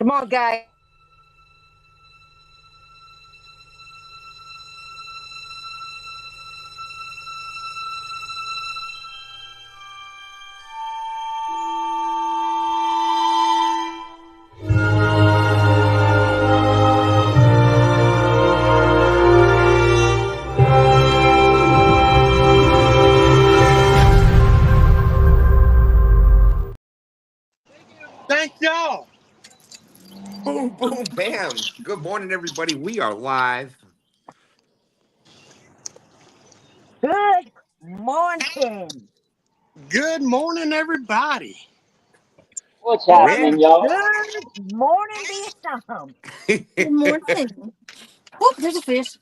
Come on, guys. Thank y'all. Boom, boom, bam. Good morning, everybody. We are live. Good morning. Good morning, everybody. What's Randy. happening, y'all? Good morning, Vietnam. Good morning. Oh, there's a fish.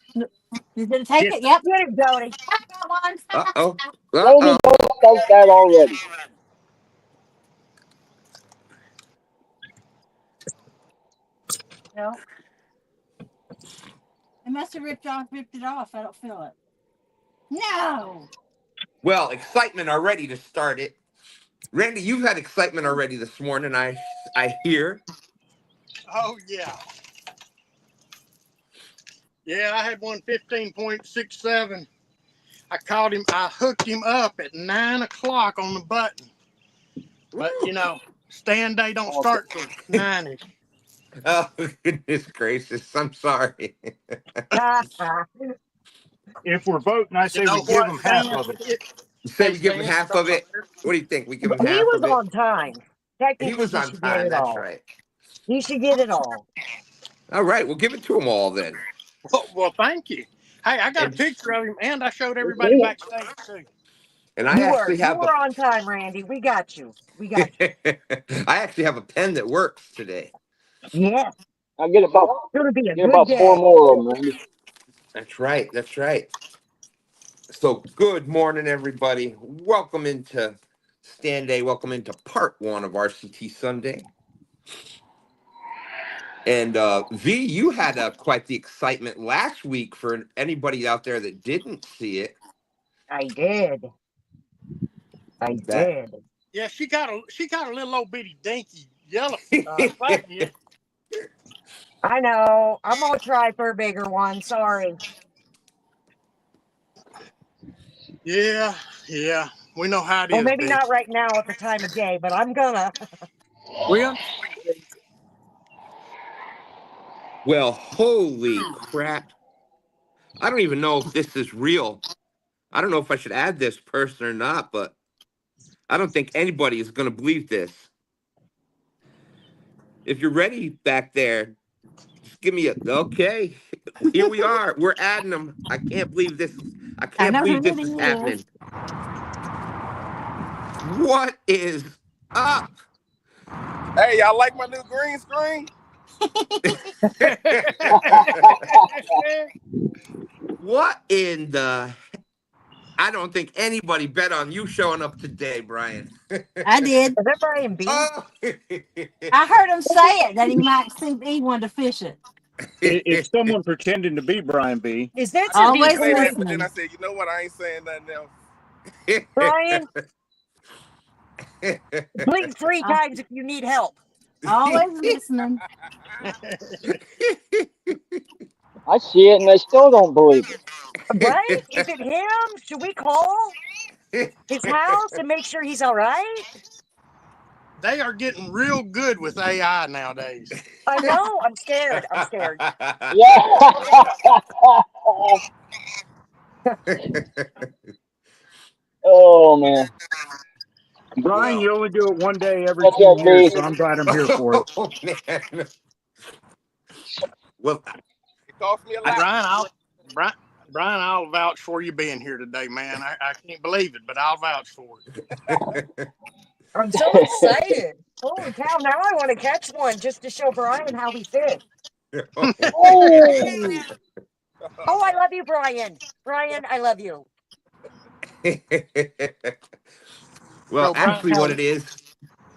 You gonna take Yes. it? Yep. Get it, Jody. I got one. Uh-oh. Randy Uh-oh. both spoke that already. No. It must have ripped it off. I don't feel it. No. Well, excitement already to start it. Randy, you've had excitement already this morning, I hear. Oh, yeah. Yeah, I had one 15.67. I caught him. I hooked him up at 9 o'clock on the button. But, STANday don't start till 9. Oh, goodness gracious. I'm sorry. If we're voting, I You say know we give what, them half Stan? of it. You say Hey, we give him Stan. half of it? What do you think? We give him He half was of it? on time. He Technically, was he on should get time. it That's all. right. He should get it all. All right. We'll give it to him all then. Well, thank you. Hey, I got a And, picture of him, and I showed Let's everybody see it. backstage, too. and I You were. actually You have were on time, Randy. We got you. We got you. I actually have a pen that works today. Yes. I'll get about It's going to be a get good about four day. more of them, Randy. That's right. That's right. So, good morning, everybody. Welcome into STANday. Welcome into part one of RCT Sunday. And V, you had quite the excitement last week for anybody out there that didn't see it. I did. I That did. Yeah, she got a little old bitty dinky yellow flat. I know. I'm going to try for a bigger one. Sorry. Yeah, yeah. We know how it Well, is, maybe B. not right now at the time of day, but I'm going to. We understand. well, holy crap! I don't even know if this is real. I don't know if I should add this person or not, but I don't think anybody is going to believe this. If you're ready back there, just give me a okay. Here we are. We're adding them. I can't believe this. I I can't know who believe it this is happening. is. What is up? Hey, y'all like my new green screen? What in the? I don't think anybody bet on you showing up today, Brian. I did. Is that Brian B? Oh. I heard him say it that he might see he wanted to fish it. It's someone pretending to be Brian B. Is that I some did Always say that, decoy? but then I listening. said, you know what? I ain't saying nothing else. Brian, blink 3 times if you need help. Always listening. I see it and I still don't believe it. Right? Is it him? Should we call his house and make sure he's all right? They are getting real good with AI nowadays. I know. I'm scared. I'm scared. Yeah. Oh man. Brian, well, you only do it one day every What's 10 up, years, B? so I'm glad I'm here for it. oh man. Well, It cost me a lot. Brian, I'll vouch for you being here today, man. I can't believe it, but I'll vouch for it. I'm so excited. Holy cow. Now I want to catch one just to show Brian how we fish. Oh. Oh, I love you, Brian. Brian, I love you. well, So, actually, Brian, what it is,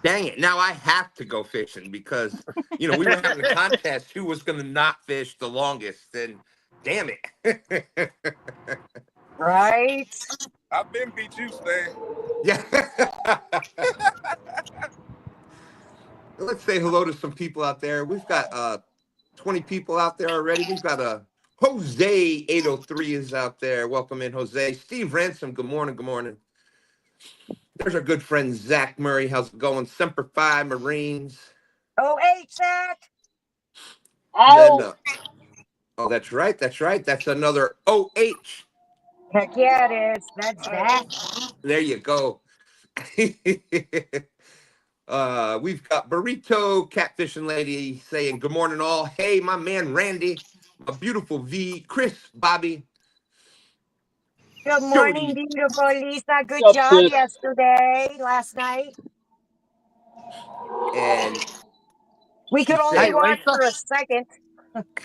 dang it! Now I have to go fishing because we were having a contest who was going to not fish the longest, and damn it. Right? I've been beat you, Stan. Yeah. Let's say hello to some people out there. We've got 20 people out there already. We've got Jose 803 is out there. Welcome in, Jose. Steve Ransom, good morning, good morning. There's our good friend Zach Murray. How's it going? Semper Fi Marines. OH, Zach. Then Ow! oh, that's right, that's right. That's another OH. Heck yeah, it is. That's Zach. There you go. We've got Burrito Catfishing Lady saying good morning all. Hey, my man Randy, my beautiful V, Chris, Bobby, Good morning, Jody, beautiful Lisa. Good What's up, job sis? last night. and We she could only Hey, said, watch Lisa. for a second.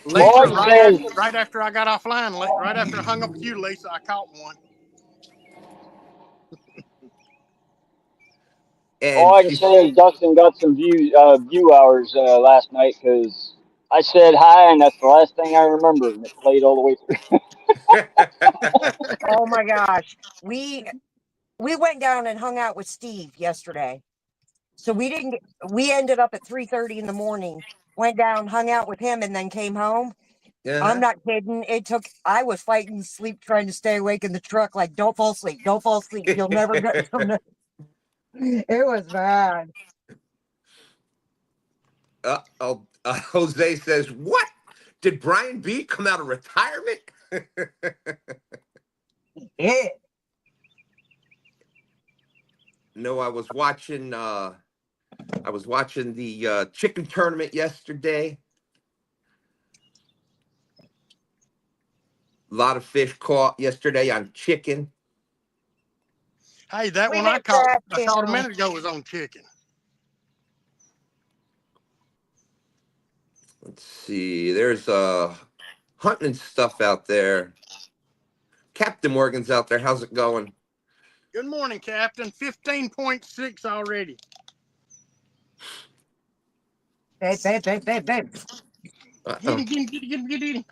Lisa, Lloyd says, right after I got offline, right after I hung up with you, Lisa, I caught one. and Lloyd says Dustin got some view hours last night because I said hi, and that's the last thing I remember, and it played all the way through. Oh my gosh. We went down and hung out with Steve yesterday. So we ended up at 3:30 in the morning, went down, hung out with him, and then came home. I'm not kidding. I was fighting sleep, trying to stay awake in the truck, like, don't fall asleep, don't fall asleep. You'll never get. It was bad. Jose says, what? Did Brian B come out of retirement? Yeah. No, I was watching the chicken tournament yesterday. A lot of fish caught yesterday on chicken. Hey, that We one missed that I caught a too. minute ago was on chicken. Let's see. There's hunting and stuff out there. Captain Morgan's out there. How's it going? Good morning, Captain. 15.6 already. Babe. Get him.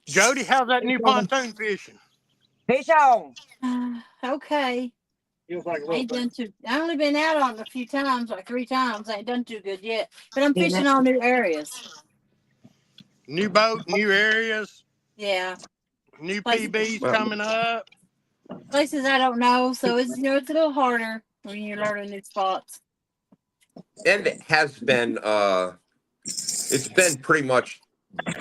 Jody, how's that new pontoon fishing? Fish on. Okay. Feels like a I little ain't thing. done too. I only been out on it a few times, like 3 times. I ain't done too good yet. But I'm Isn't fishing it? all new areas. New boat, new areas, Yeah. new Places PBs Well, coming up. places I don't know. So it's it's a little harder when you're learning new spots. and it has been it's been pretty much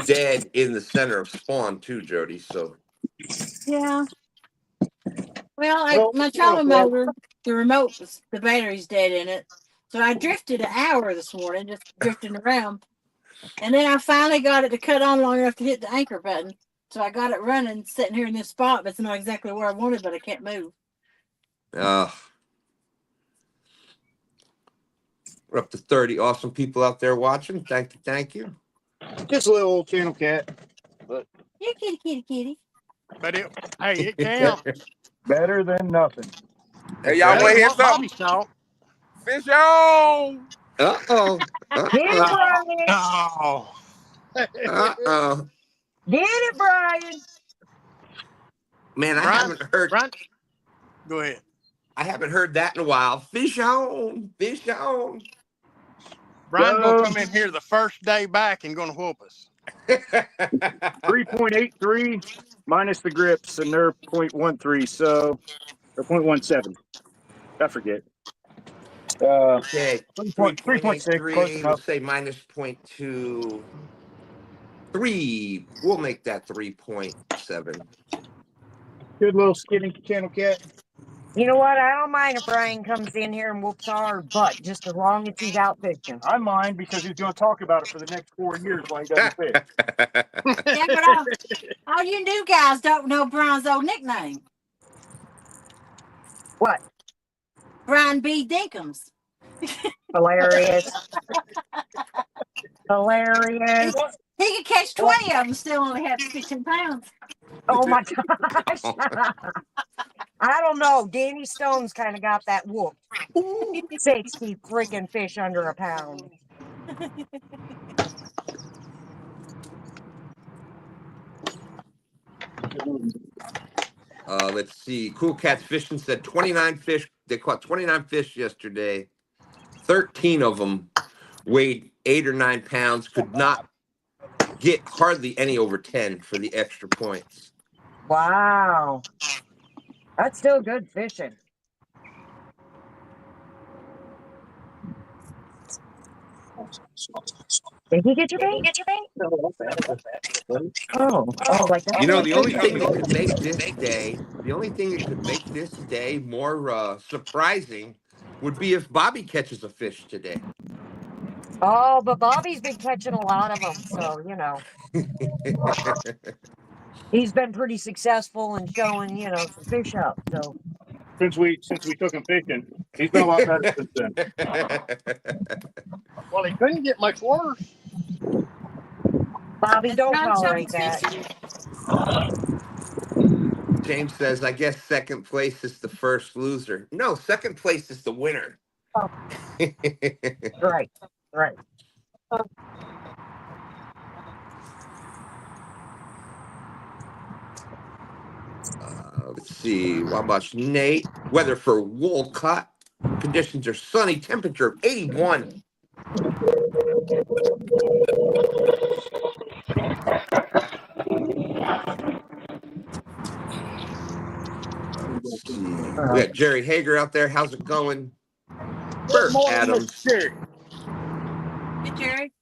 dead in the center of spawn too, Jody. So Yeah. Well, Well, my channel trolling cat. motor, the battery's dead in it. So I drifted an hour this morning, just drifting around. And then I finally got it to cut on long enough to hit the anchor button. So I got it running, sitting here in this spot, but it's not exactly where I wanted, but I can't move. we're up to 30 awesome people out there watching. Thank you. Just a little old channel cat. But Yeah, kitty. But it counts. better than nothing. Hey, That's y'all Better want right. to than hear what Bobby something? saw. Fish on. Uh-oh. Get it, Uh-oh. Brian. Oh. Uh-oh. Get it, Brian. Man, Brian, go ahead. I haven't heard that in a while. Fish on, fish on. Brian gonna come in here the first day back and gonna whoop us. 3.83 minus the grips, and they're 0.13, so or 0.17. I forget. Okay, 3.6, close 3.83. We'll enough. say minus 0.23. We'll make that 3.7. Good little skinny channel cat. You know what? I don't mind if Brian comes in here and whoops our butt, just as long as he's out fishing. I mind because he's going to talk about it for the next 4 years while he doesn't fish. Yeah, but all you new guys don't know Brian's old nickname. What? Brian B. Dinkums. Hilarious. Hilarious. He could catch 20 of them and still only have 15 pounds. Oh my gosh. I don't know. Danny Stone's kind of got that whoop. 60 freaking fish under a pound. Let's see. Cool Cats Fishing said 29 fish They caught 29 fish yesterday. 13 of them weighed 8 or 9 pounds. Could not get hardly any over 10 for the extra points. Wow. That's still good fishing. Did he get your bait? Oh, like that. You know, the only thing that could make this day more surprising would be if Bobby catches a fish today. Oh, but Bobby's been catching a lot of them, so you know he's been pretty successful in showing some fish up. So Since we took him fishing, he's been a lot better since then. Well, he couldn't get much worse. Bobby, Has don't John tolerate started that. fishing? James says, I guess second place is the first loser. No, second place is the winner. Oh, right. Let's see. Wabash Nate. Weather for Wolcott. Conditions are sunny. Temperature of 81. Let's see. We got Jerry Hager out there. How's it going? Good Bert morning, Adams. Mr. Jerry. Hey, Jerry.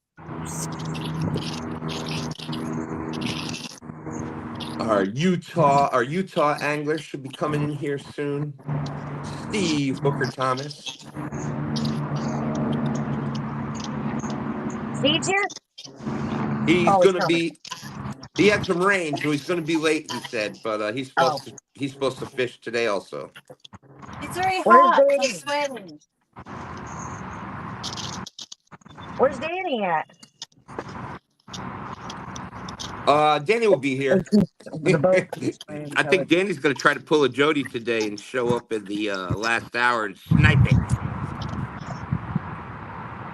Our Utah anglers should be coming in here soon. Steve Booker Thomas. Steve's here. He's Oh, he's gonna coming. be. He had some rain, so he's gonna be late. He said, but he's Oh, supposed to fish today also. It's very where's hot. I'm Danny? sweating. Where's Danny at? Danny will be here. The boat keeps raining, I so think Danny's gonna try to pull a Jody today and show up in the last hour and snipe it.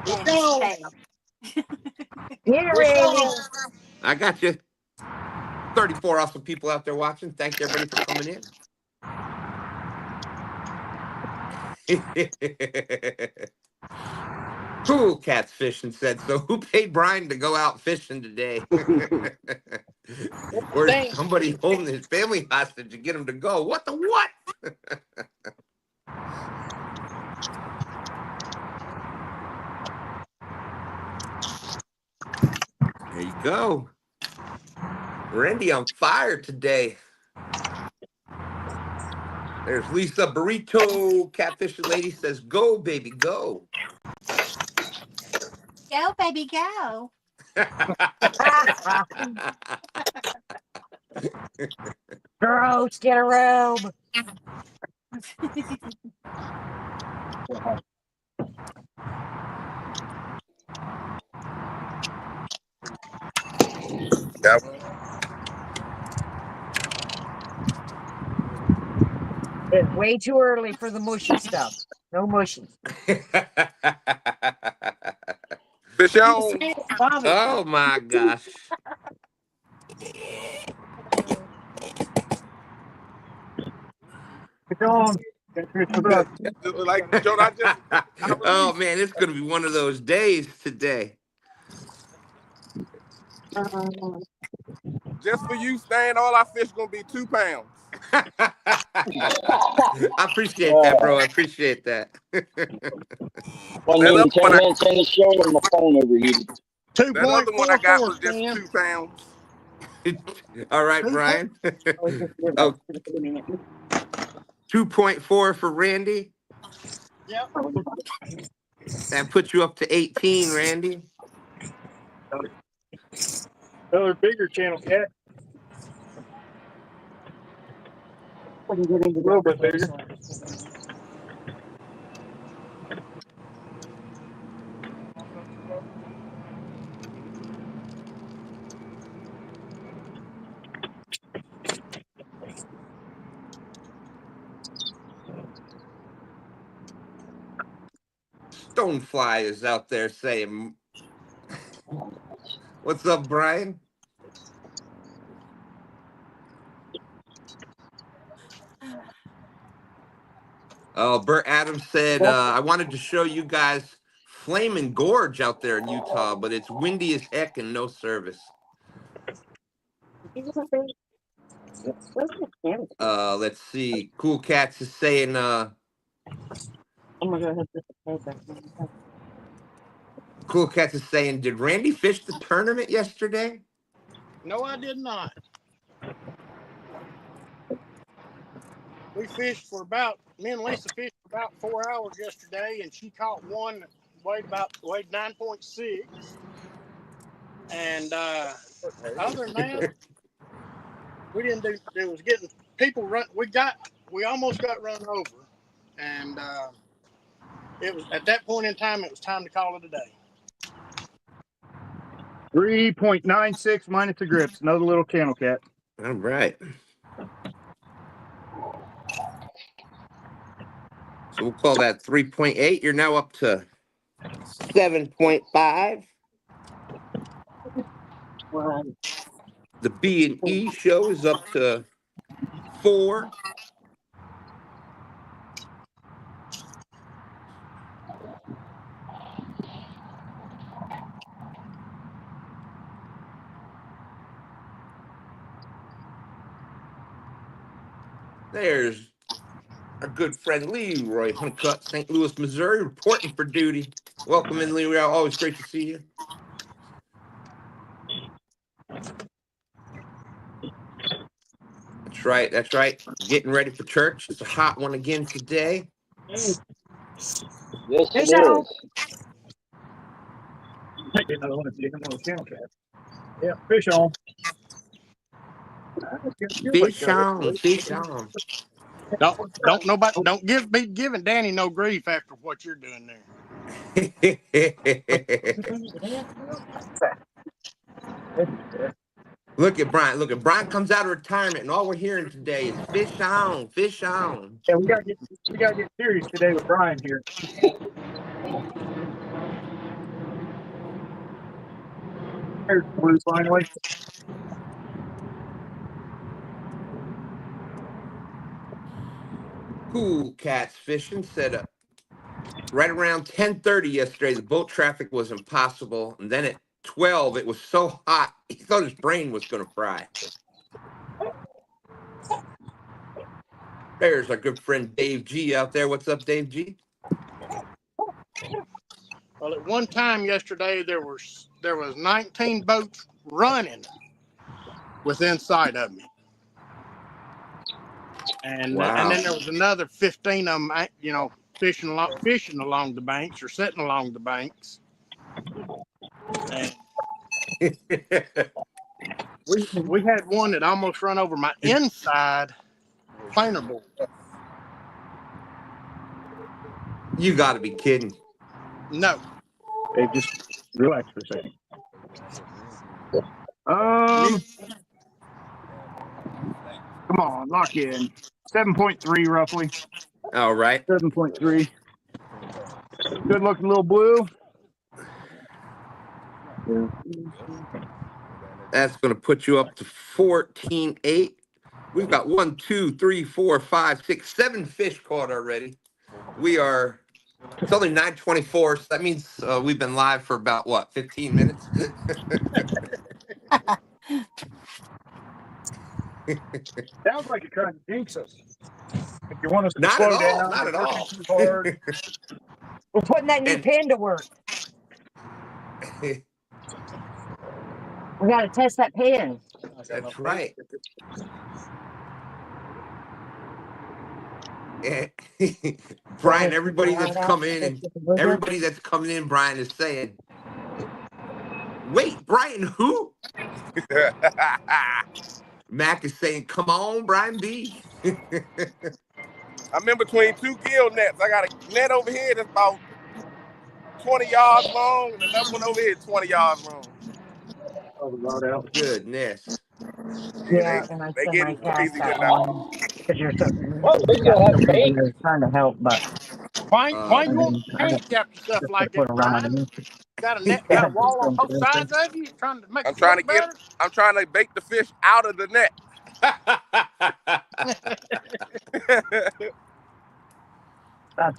And fail. Get it, Randy. I got you. 34 awesome people out there watching. Thank everybody for coming in. Cool Cats Fishing said, so who paid Brian to go out fishing today? Or is somebody holding his family hostage to get him to go? What the what? There you go. Randy on fire today. There's Lisa Burrito. Catfishing Lady says, go, baby, go. Go, baby, go. Gross, get a robe. Yep. It's way too early for the mushy stuff. No mushy. Fish on. Oh my gosh. Like Joe, Oh man, it's gonna be one of those days today. just for you, Stan, all our fish gonna be 2 pounds. I appreciate that, bro. I appreciate that. Well, That in other 10 one, minutes in the show, and my phone overheated. that other one I got 2.44, was just Stan. 2 pounds. All right, Brian. Oh, 2.4 for Randy. Yep. That puts you up to 18, Randy. Another bigger channel cat. A little bit bigger. Stonefly is out there saying, what's up, Brian? Bert Adams said, I wanted to show you guys Flaming Gorge out there in Utah, but it's windy as heck and no service. Let's see. Cool Cats is saying, Cool Cats is saying, did Randy fish the tournament yesterday? No, I did not. We fished for me and Lisa fished for about 4 hours yesterday, and she caught one that weighed 9.6. And other than that, we didn't do. It was getting people run. We almost got run over, and it was at that point in time. It was time to call it a day. 3.96 minus the grips. Another little channel cat. All right. So we'll call that 3.8. You're now up to 7.5. The B and E show is up to 4. There's our good friend Leroy Huncutt, St. Louis, Missouri, reporting for duty. Welcome in, Leroy. Always great to see you. That's right. That's right. Getting ready for church. It's a hot one again today. Yes, it is. Might get another one if you get another channel cat. Yeah, fish on. Fish on, fish on. Don't be giving Danny no grief after what you're doing there. Look at Brian. Look at Brian comes out of retirement, and all we're hearing today is fish on, fish on. Yeah, we gotta get serious today with Brian here. There's blue finally. Cool Cats Fishing said right around 10:30 yesterday, the boat traffic was impossible, and then at 12, it was so hot he thought his brain was going to fry. There's our good friend Dave G out there. What's up, Dave G? Well, at one time yesterday, there was 19 boats running within sight of me, and Wow. and then there was another 15 of them, fishing along the banks or sitting along the banks. And we had one that almost run over my inside planer board. You got to be kidding. No. Hey, just relax for a second. Come on, lock in. 7.3 roughly. All right. 7.3. Good looking little blue. That's going to put you up to 14.8. We've got 1, 2, 3, 4, 5, 6, 7 fish caught already. It's only 9:24, so that means we've been live for about, 15 minutes? Sounds like you're trying to jinx us. If you want us to Not slow at all, down, not at all. too hard. We're putting that new pen to work. We got to test that pen. That's right. Brian, everybody that's coming in, Brian is saying, wait, Brian, who? Mac is saying, come on, Brian B. I'm in between 2 gill nets. I got a net over here that's about 20 yards long, and another one over here 20 yards long. Goodness. Yeah, and I they sent getting my crazy cast good out now. on because you're so. Well, at least you'll have bait. Trying to help, but Why you want to handicap yourself like that, Brian? Got a wall on both sides of you, trying to make it look better? I'm trying to bait the fish out of the net.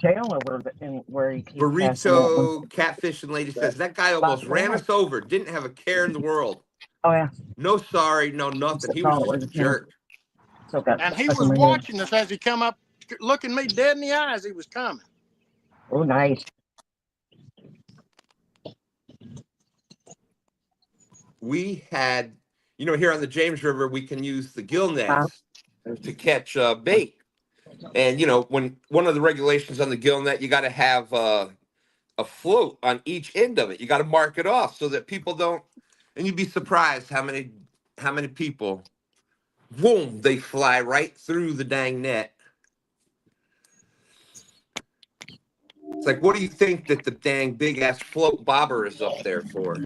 Tail over where he keeps casting that one. Burrito catfishing lady says that guy almost ran us over. Didn't have a care in the world. Oh yeah. No sorry, no nothing. He was just a jerk. So got And he stuck in was my head. watching us as he come up, looking me dead in the eyes. He was coming. Oh, nice. We had, here on the James River, we can use the gill nets to catch bait. And, when one of the regulations on the gill net, you got to have a float on each end of it. You got to mark it off so that people don't, and you'd be surprised how many people, boom, they fly right through the dang net. It's like, what do you think that the dang big ass float bobber is up there for?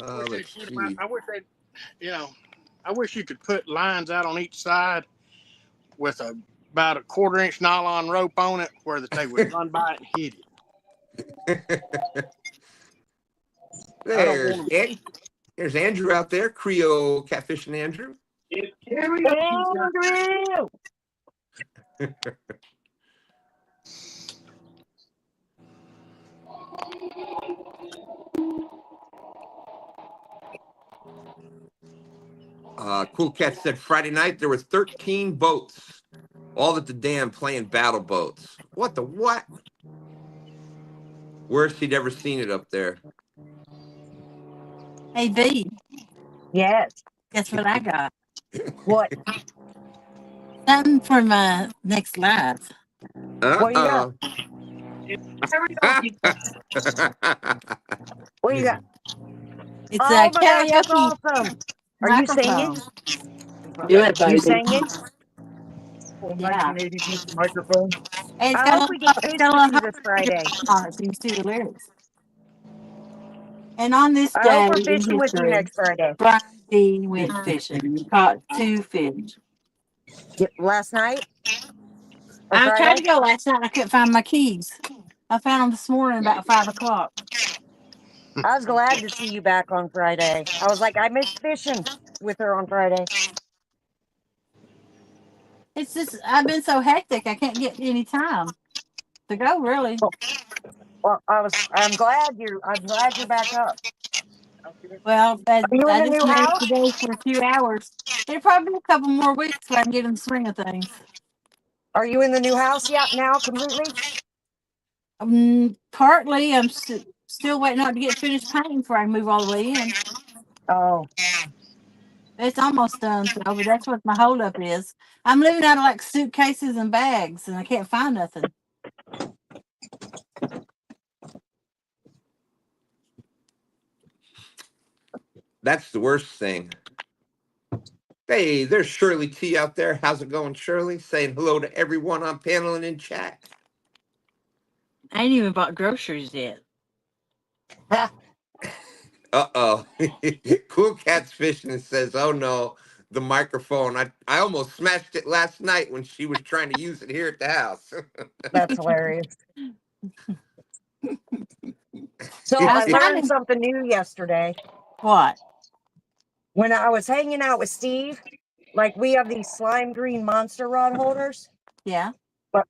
Let's see. I wish they, I wish you could put lines out on each side with about a 1/4-inch nylon rope on it where that they would run by it and hit it. There's Andrew out there, Creole catfishing Andrew. Andrew! Cool Cat said Friday night there were 13 boats, all at the dam playing battle boats. What the what? Worst he'd ever seen it up there. Hey, B, Yes. guess what I got? What? Something for my next live. What do you got? What do you got? It's Oh a my gosh, that's karaoke awesome. Are you singing? microphone. Do it, You baby. singing? Full Yeah. 1980 piece microphone. And it's I got hope a we get to fish with you this Friday. on it so you can see the lyrics. And on this I hope day we're in fishing with you history, next Friday. Brian D. went fishing and caught 2 fish. Last night? Or I tried Friday? to go last night and I couldn't find my keys. I found them this morning about 5 o'clock. I was glad to see you back on Friday. I was like, I missed fishing with her on Friday. It's just, I've been so hectic, I can't get any time to go, really. Well, I'm glad you're back up. Well, I Are you in the just new moved house? today for a few hours. It'll probably be a couple more weeks before I can get in the swing of things. Are you in the new house yet now completely? Partly, I'm still waiting on to get finished painting before I can move all the way in. Oh. It's almost done, so but that's what my holdup is. I'm living out of like suitcases and bags, and I can't find nothing. That's the worst thing. Hey, there's Shirley T out there. How's it going, Shirley? Saying hello to everyone on panel and in chat. I ain't even bought groceries yet. Uh-oh. Cool Cat's fishing and says, oh no, the microphone. I almost smashed it last night when she was trying to use it here at the house. That's hilarious. So I learned something new yesterday. What? When I was hanging out with Steve, like we have these slime green monster rod holders. Yeah. But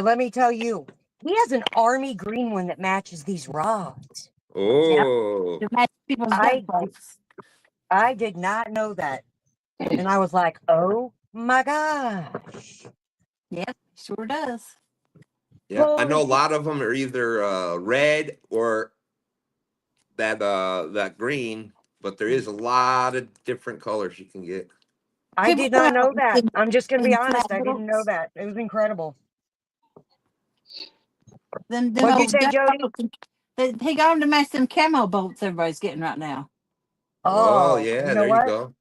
let me tell you, he has an army green one that matches these rods. Oh. Yep. I did not know that. And I was like, oh my gosh. Yep, sure does. Yeah, I know a lot of them are either red or that green, but there is a lot of different colors you can get. I did not know that. I'm just going to be honest. I didn't know that. It was incredible. What'd you say, Jody? He got them to match them camo bolts everybody's getting right now. Oh yeah, you know there you go.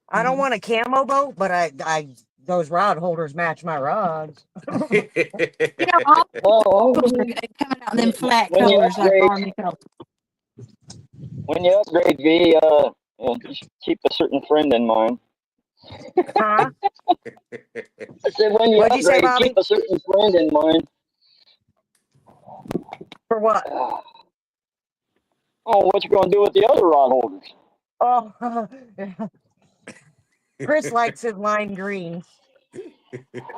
I don't want a camo boat, but I those rod holders match my rods. You know, all coming out in them flat colors like army colors. When you upgrade, V, just keep a certain friend in mind. Huh? I said, when you What'd you say, upgrade, Bobby? keep a certain friend in mind. For what? Oh, what you gonna do with the other rod holders? Oh, Chris likes his lime green.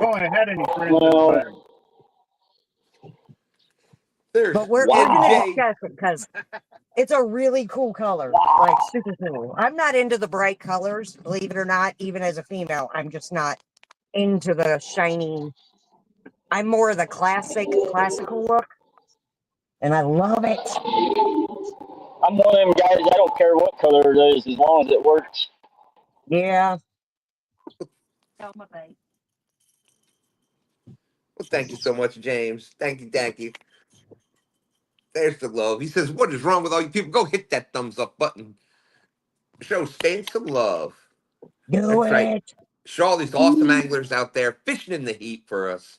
Oh, I had any friends in the Well, fire. There's But we're Wow. going to NJ. discuss it because it's a really cool color. Like, super cool. I'm not into the bright colors, believe it or not, even as a female. I'm just not into the shiny. I'm more of the classical look. And I love it. I'm one of them guys. I don't care what color it is as long as it works. Yeah. Oh, my babe. Well, thank you so much, James. Thank you, thank you. There's the love. He says, "What is wrong with all you people? Go hit that thumbs up button. Show Stan some love." Do That's right. it. Show all these awesome anglers out there fishing in the heat for us.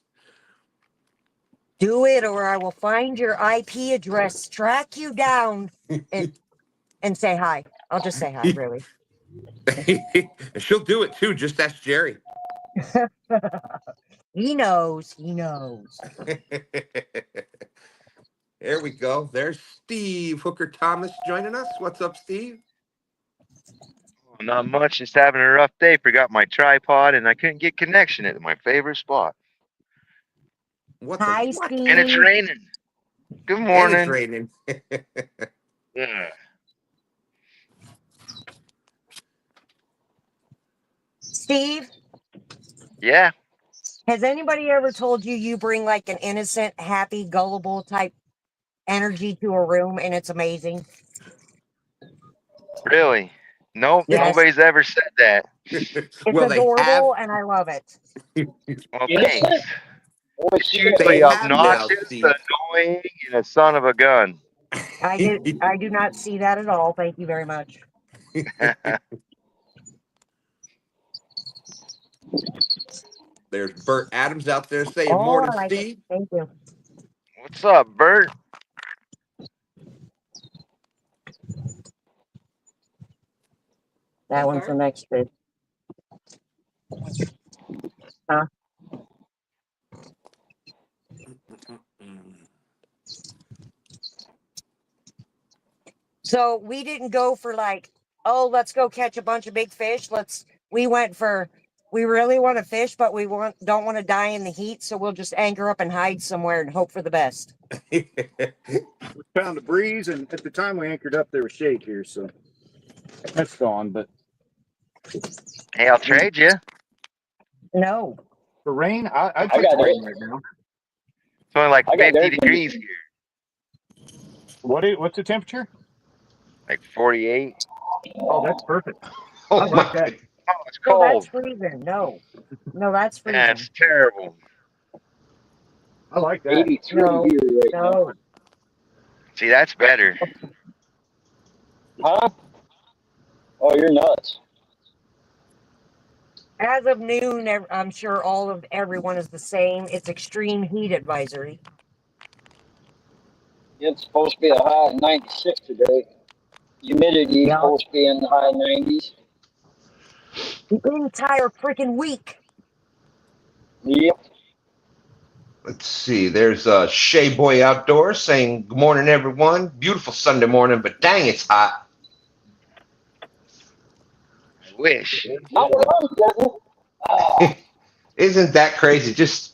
Do it, or I will find your IP address, track you down, and say hi. I'll just say hi, really. And she'll do it too. Just ask Jerry. He knows. He knows. There we go. There's Steve Hooker Thomas joining us. What's up, Steve? Not much. Just having a rough day. Forgot my tripod and I couldn't get connection at my favorite spot. What Hi, the what? Steve. And it's raining. Good And morning. it's raining. Yeah. Steve, Yeah. has anybody ever told you you bring like an innocent, happy, gullible type energy to a room and it's amazing? Really? Nope. Yes. Nobody's ever said that. It's Well, they have. adorable and I love it. Well, Innocent? thanks. Boy, It's she got usually They have now, obnoxious, Steve. annoying, and a son of a gun. I do not see that at all. Thank you very much. There's Bert Adams out there saying, Oh, "Morning, I like it. Steve." Thank you. What's up, Bert? That one's the next bit. Huh? So we didn't go for like, oh, let's go catch a bunch of big fish. We went for, we really want to fish, but don't want to die in the heat. So we'll just anchor up and hide somewhere and hope for the best. We found a breeze, and at the time we anchored up, there was shade here, so that's gone. But Hey, I'll trade you. No. for rain, I'd I take got the rain right now. It's only like I got 50 air degrees conditioning. here. What's the temperature? Like 48. Oh, that's perfect. Oh I my like that. God. Oh, it's No, that's cold. freezing. No, that's freezing. That's terrible. I like that. 83 No, here right now. no. See, that's better. Huh? Oh, you're nuts. As of noon, I'm sure everyone is the same. It's extreme heat advisory. It's supposed to be a high of 96 today. Humidity is Yeah. supposed to be in the high 90s. The entire freaking week. Yep. Let's see. There's Shea Boy Outdoors saying, "Good morning, everyone. Beautiful Sunday morning, but dang, it's hot." I wish. Not where I'm sitting. Ah, Isn't that crazy? Just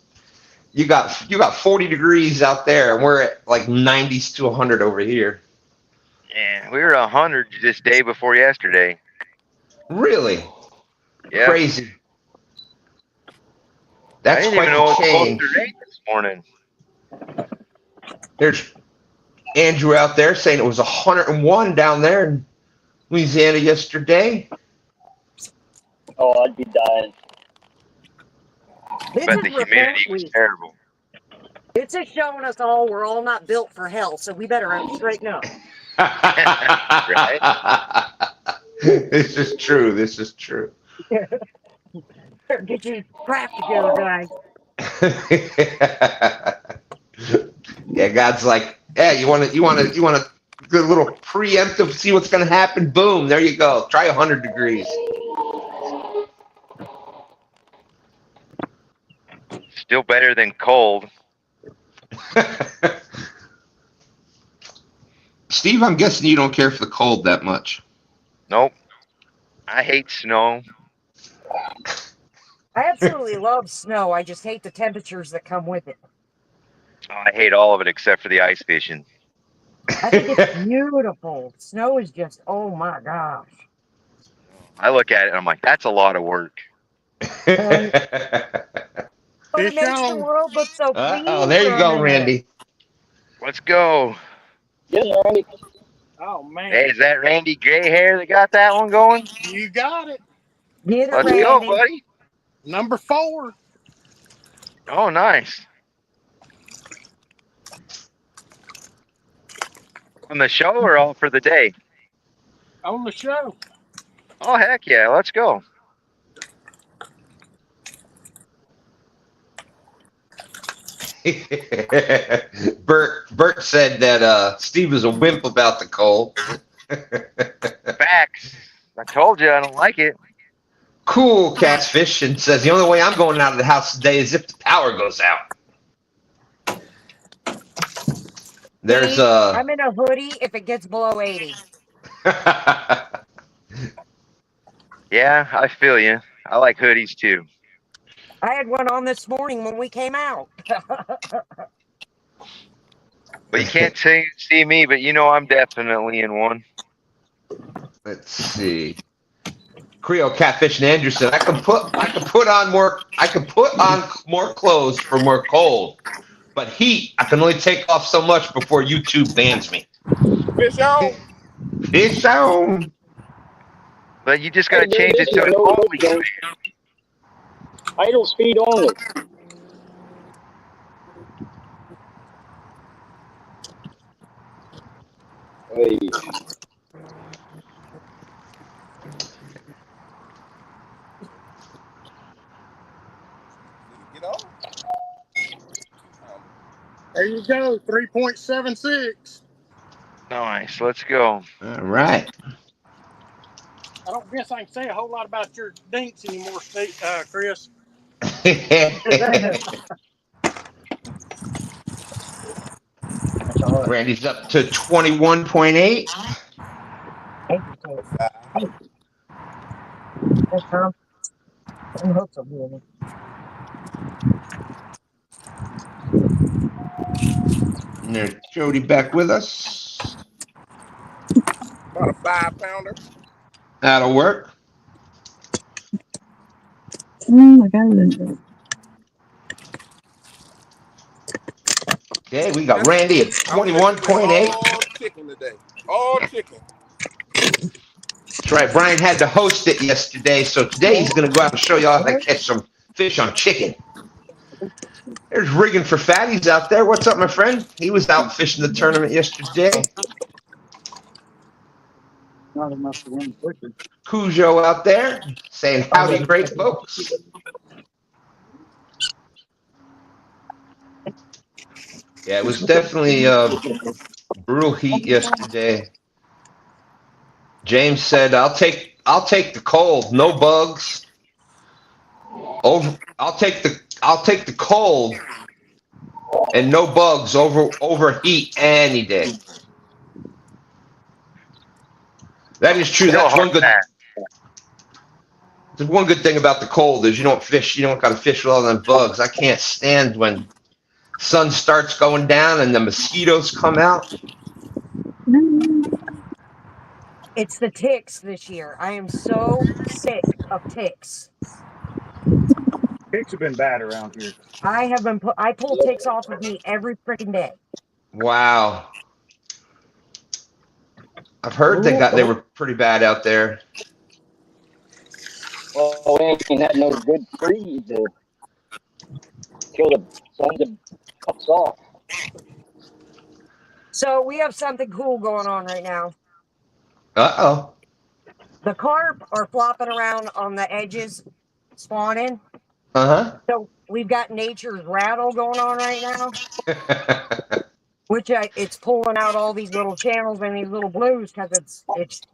you got 40 degrees out there, and we're at like 90s to 100 over here. Yeah, we were 100 this day before yesterday. Really Yeah. crazy. I That's didn't quite even know it was the supposed change. to rain this morning. There's Andrew out there saying it was 101 down there in Louisiana yesterday. oh, I'd be dying. This But is the repent humidity was week. terrible. This is showing us all we're all not built for hell, so we better straighten up. Right? This is true. This is true. Get your crap together, guys. Yeah, God's like, yeah, you want a good little preemptive, see what's going to happen. Boom, there you go. Try 100 degrees. Still better than cold. Steve, I'm guessing you don't care for the cold that much. Nope. I hate snow. I absolutely love snow. I just hate the temperatures that come with it. Oh, I hate all of it except for the ice fishing. I think it's beautiful. Snow is just, oh my gosh. I look at it and I'm like, that's a lot of work. Right? But it Fish makes the on. world look so Oh, clean there you for a go, minute. Randy. Let's go. Yes, Randy. Oh man, Hey, is that Randy Gray Hair that got that one going? you got it. Get it, Let's go, Randy. buddy. Number 4. Oh, nice. On the show or all for the day? On the show. Oh, heck yeah. Let's go. Bert said that Steve was a wimp about the cold. Facts. I told you I don't like it. Cool Catfish and says the only way I'm going out of the house today is if the power goes out. There's I'm in a hoodie if it gets below 80. Yeah, I feel you. I like hoodies too. I had one on this morning when we came out. But you can't see me, but you know I'm definitely in one. Let's see. Creole Catfish and Andrew said I can put on more clothes for more cold. But heat, I can only take off so much before YouTube bans me. Fish on. Fish on. But you just gotta change it to an only command. Idle speed only. Hey. Get on. There you go. 3.76. Nice. Let's go. All right. I don't guess I can say a whole lot about your dinks anymore, Chris. Randy's up to 21.8. That's Tom. I hope so. Really. And there's Jody back with us. About a 5-pounder. That'll work. Oh my God. Okay, we got Randy at 21.8. All chicken today. All chicken. That's right. Brian had to host it yesterday, so today he's going to go out and show y'all how to catch some fish on chicken. There's Rigging for Fatties out there. What's up, my friend? He was out fishing the tournament yesterday. Not enough to win quickly. Cujo out there saying howdy, great folks. Yeah, it was definitely brutal heat yesterday. James said, "I'll take the cold, no bugs. I'll take the cold and no bugs over heat any day." That is true. That's one good. The one good thing about the cold is you don't got to fish with all them bugs. I can't stand when sun starts going down and the mosquitoes come out. It's the ticks this year. I am so sick of ticks. Ticks have been bad around here. I pull ticks off of me every freaking day. Wow. I've heard they were pretty bad out there. Well, we ain't had no good tree to kill the sons of pups off. So we have something cool going on right now. Uh-oh. The carp are flopping around on the edges, spawning. Uh-huh. So we've got nature's rattle going on right now, which it's pulling out all these little channels and these little blues because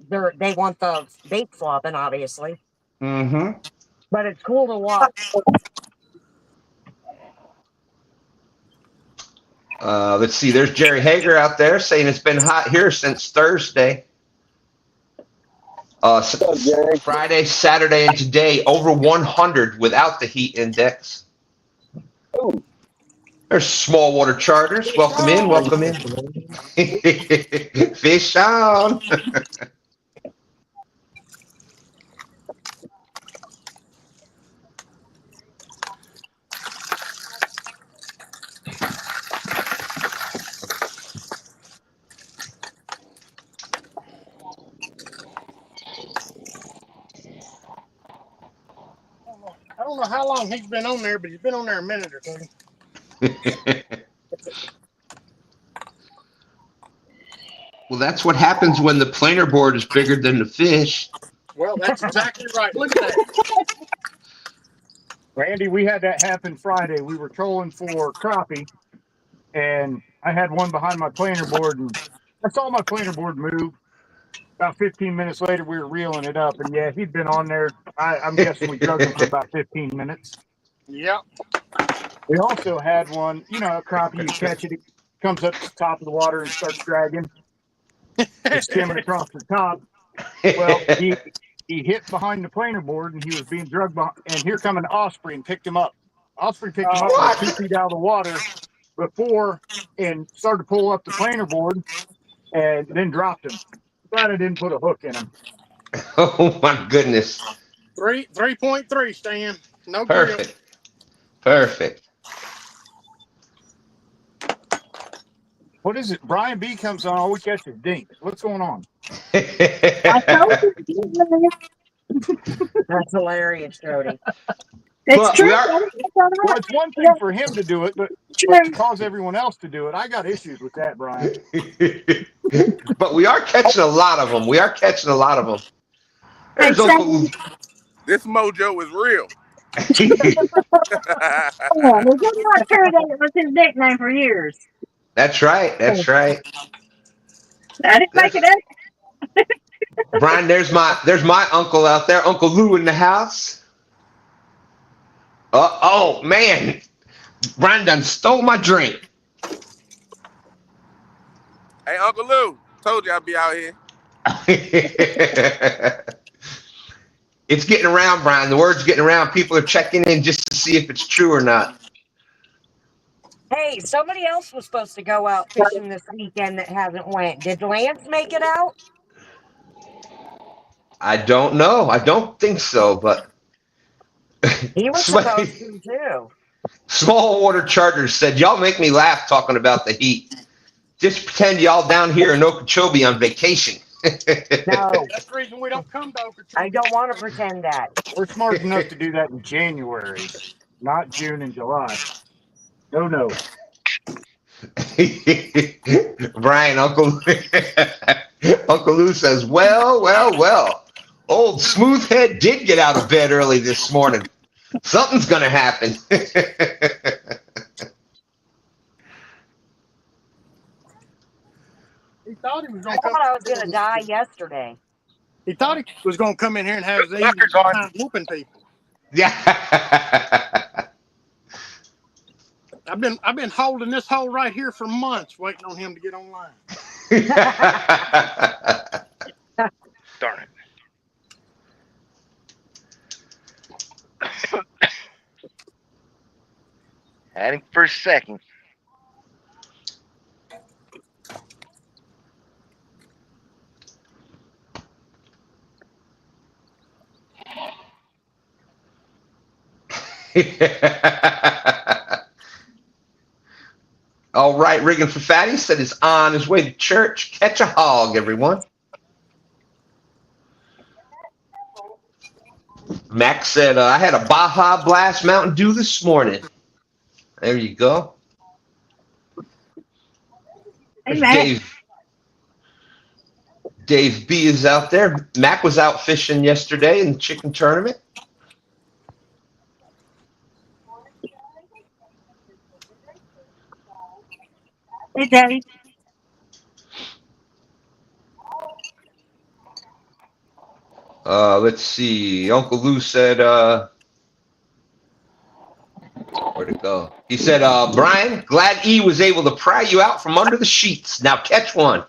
they want the bait flopping, obviously. Mm-hmm. But it's cool to watch. Let's see. There's Jerry Hager out there saying it's been hot here since Thursday. S- What's up, Jerry? Friday, Saturday, and today, over 100 without the heat index. Ooh, There's small water charters. Welcome in, welcome in. Fish on. I don't know how long he's been on there, but he's been on there a minute or two. Well, that's what happens when the planer board is bigger than the fish. Well, that's exactly right. Look at that. Randy, we had that happen Friday. We were trolling for crappie, and I had one behind my planer board, and I saw my planer board move. About 15 minutes later, we were reeling it up, and yeah, he'd been on there. I'm guessing we drugged him for about 15 minutes. Yep. We also had one, you know, a crappie, you catch it, it comes up to the top of the water and starts dragging. It's skimming across the top. Well, he hit behind the planer board, and he was being drugged behind, and here come an osprey and picked him up. Osprey picked him up like 2 feet out of the water before and started to pull up the planer board and then dropped him. Glad I didn't put a hook in him. Oh my goodness. 3.3, Stan. No Perfect. Perfect. What is it? Brian B comes on, all we catch is dinks. What's going on? I told you. That's hilarious, Jody. It's But true. we are- Well, it's one thing for him to do it, but to cause everyone else to do it, I got issues with that, Brian. But we are catching a lot of them. We are catching a lot of them. There's Uncle. This mojo is real. Well, I'm not sure that it was his nickname for years. That's right. That's right. I didn't make it up. Brian, there's my uncle out there, Uncle Lou in the house. Oh man, Brian done stole my drink. Hey, Uncle Lou, told you I'd be out here. It's getting around, Brian. The word's getting around. People are checking in just to see if it's true or not. Hey, somebody else was supposed to go out fishing this weekend that hasn't went. Did Lance make it out? I don't know. I don't think so, but He was supposed to too. Small Water Charters said, y'all make me laugh talking about the heat. Just pretend y'all down here in Okeechobee on vacation. No, That's the reason we don't come to Okeechobee. I don't want to pretend that. We're smart enough to do that in January, not June and July. No. Brian, Uncle Lou says, well. Old Smoothhead did get out of bed early this morning. Something's going to happen. He thought he was I going to come. thought I was going to die yesterday. He thought he was going to come in here and have his Sucker easy gone. time whooping people. Yeah. I've been holding this hole right here for months, waiting on him to get online. Darn it. Had him for a second. All right, Rigging for Fatty said he's on his way to church. Catch a hog, everyone. Max said, I had a Baja Blast Mountain Dew this morning. There you go. Hey, There's Mac. Dave B is out there. Mac was out fishing yesterday in the chicken tournament. Hey, Daddy. Let's see. Uncle Lou said, where'd it go? He said, Brian, glad E was able to pry you out from under the sheets. Now catch one.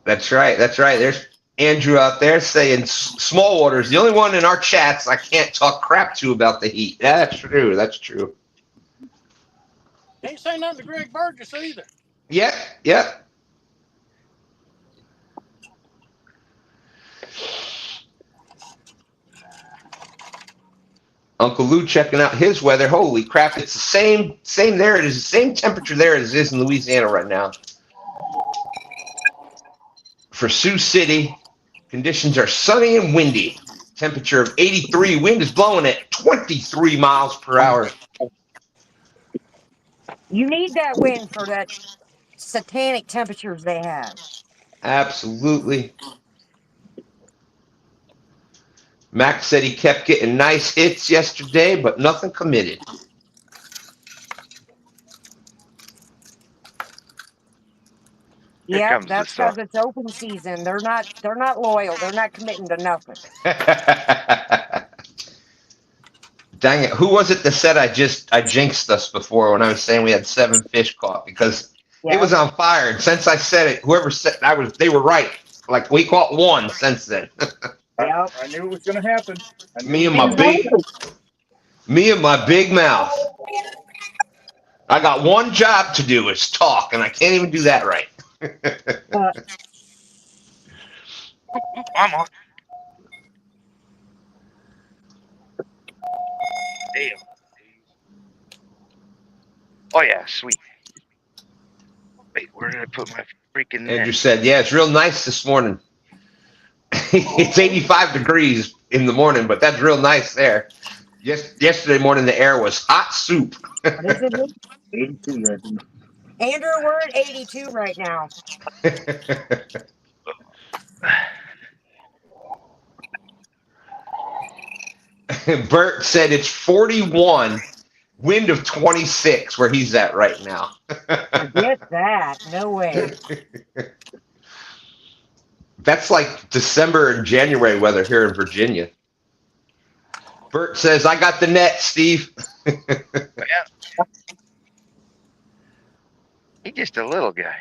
That's right. That's right. There's Andrew out there saying small waters. The only one in our chats I can't talk crap to about the heat. That's true. That's true. Ain't say nothing to Greg Burgess either. Yep. Yep. Uncle Lou checking out his weather. Holy crap! It's the same there. It is the same temperature there as it is in Louisiana right now. For Sioux City, conditions are sunny and windy. Temperature of 83. Wind is blowing at 23 miles per hour. You need that wind for that satanic temperatures they have. Absolutely. Max said he kept getting nice hits yesterday, but nothing committed. Yeah, that's because it's open season. They're not loyal. They're not committing to nothing. Dang it. Who was it that said I jinxed us before when I was saying we had 7 fish caught? Because it was on fire. And since I said it, whoever said they were right. Like we caught 1 since then. Yeah, I knew it was going to happen. Me and my big mouth. I got one job to do is talk, and I can't even do that right. I'm on. Damn. Oh yeah, sweet. Wait, where did I put my freaking net? Andrew said, yeah, it's real nice this morning. It's 85 degrees in the morning, but that's real nice there. Yesterday morning, the air was hot soup. 82, Andrew, we're at 82 right now. Bert said it's 41, wind of 26 where he's at right now. Forget that. No way. That's like December and January weather here in Virginia. Bert says, I got the net, Steve. Yeah. He's just a little guy.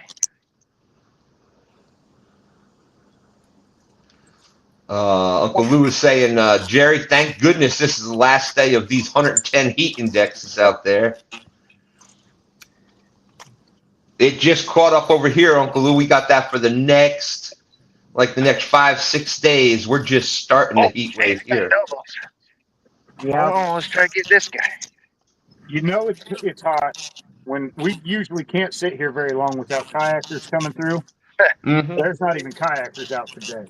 Uncle Lou was saying, Jerry, thank goodness this is the last day of these 110 heat indexes out there. It just caught up over here, Uncle Lou. We got that for the next 5-6 days. We're just starting the heat wave here. Yeah. Oh, let's try to get this guy. You know it's hot when we usually can't sit here very long without kayakers coming through. Mm-hmm. There's not even kayakers out today.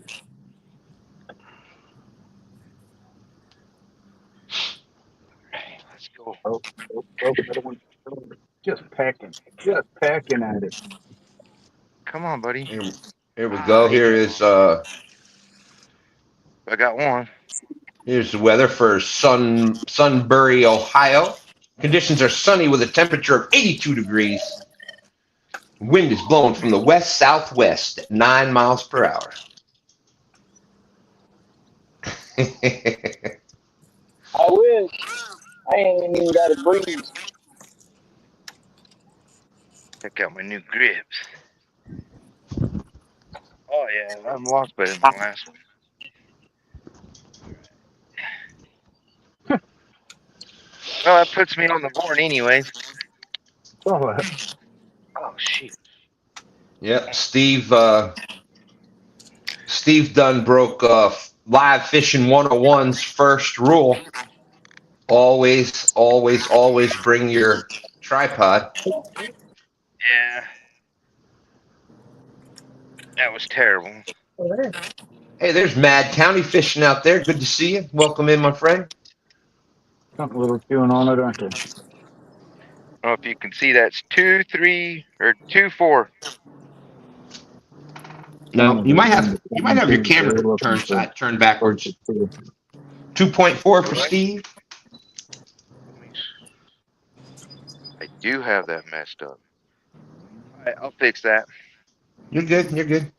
Let's go. Oh, just pecking at it. Come on, buddy. Here we go. Here is I got one. here's the weather for Sunbury, Ohio. Conditions are sunny with a temperature of 82 degrees. Wind is blowing from the west-southwest at 9 miles per hour. I wish. I ain't even got a breeze. Check out my new grips. Oh yeah, I'm lost better than the last one. Well, that puts me on the board anyways. Oh, Oh shoot. Yep, Steve Dunn broke Live Fishing 101's first rule. Always bring your tripod. Yeah. That was terrible. Hey, there's Mad County fishing out there. Good to see you. Welcome in, my friend. something a little chewing on it, aren't they? I don't know if you can see that's 2, 3, or 2, 4. No, you might have your camera turned backwards. 2.4 for Steve. I do have that messed up. All right, I'll fix that. You're good.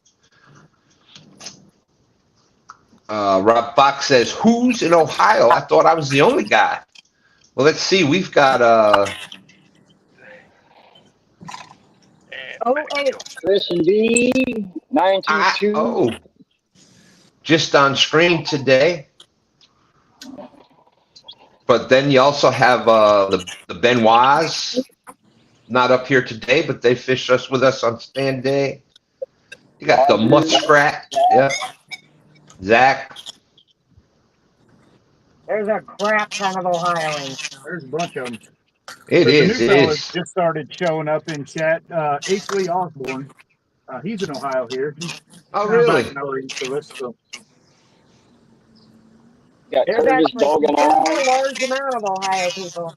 Rob Fox says, who's in Ohio? I thought I was the only guy. Well, let's see. We've got 08. Chris and B, 922. Oh, just on screen today. But then you also have the Benoits, not up here today, but they fished us with us on STANday. You got the Muskrat, yep. Zach. There's a crap ton of Ohioans. There's a bunch of them. It There's is. a new It fella is. just started showing up in chat. H. Lee Osborne. He's in Ohio here. He's Oh, about really? an hour east of us. So Got There's Curtis actually dogging there's on. a large amount of Ohio people.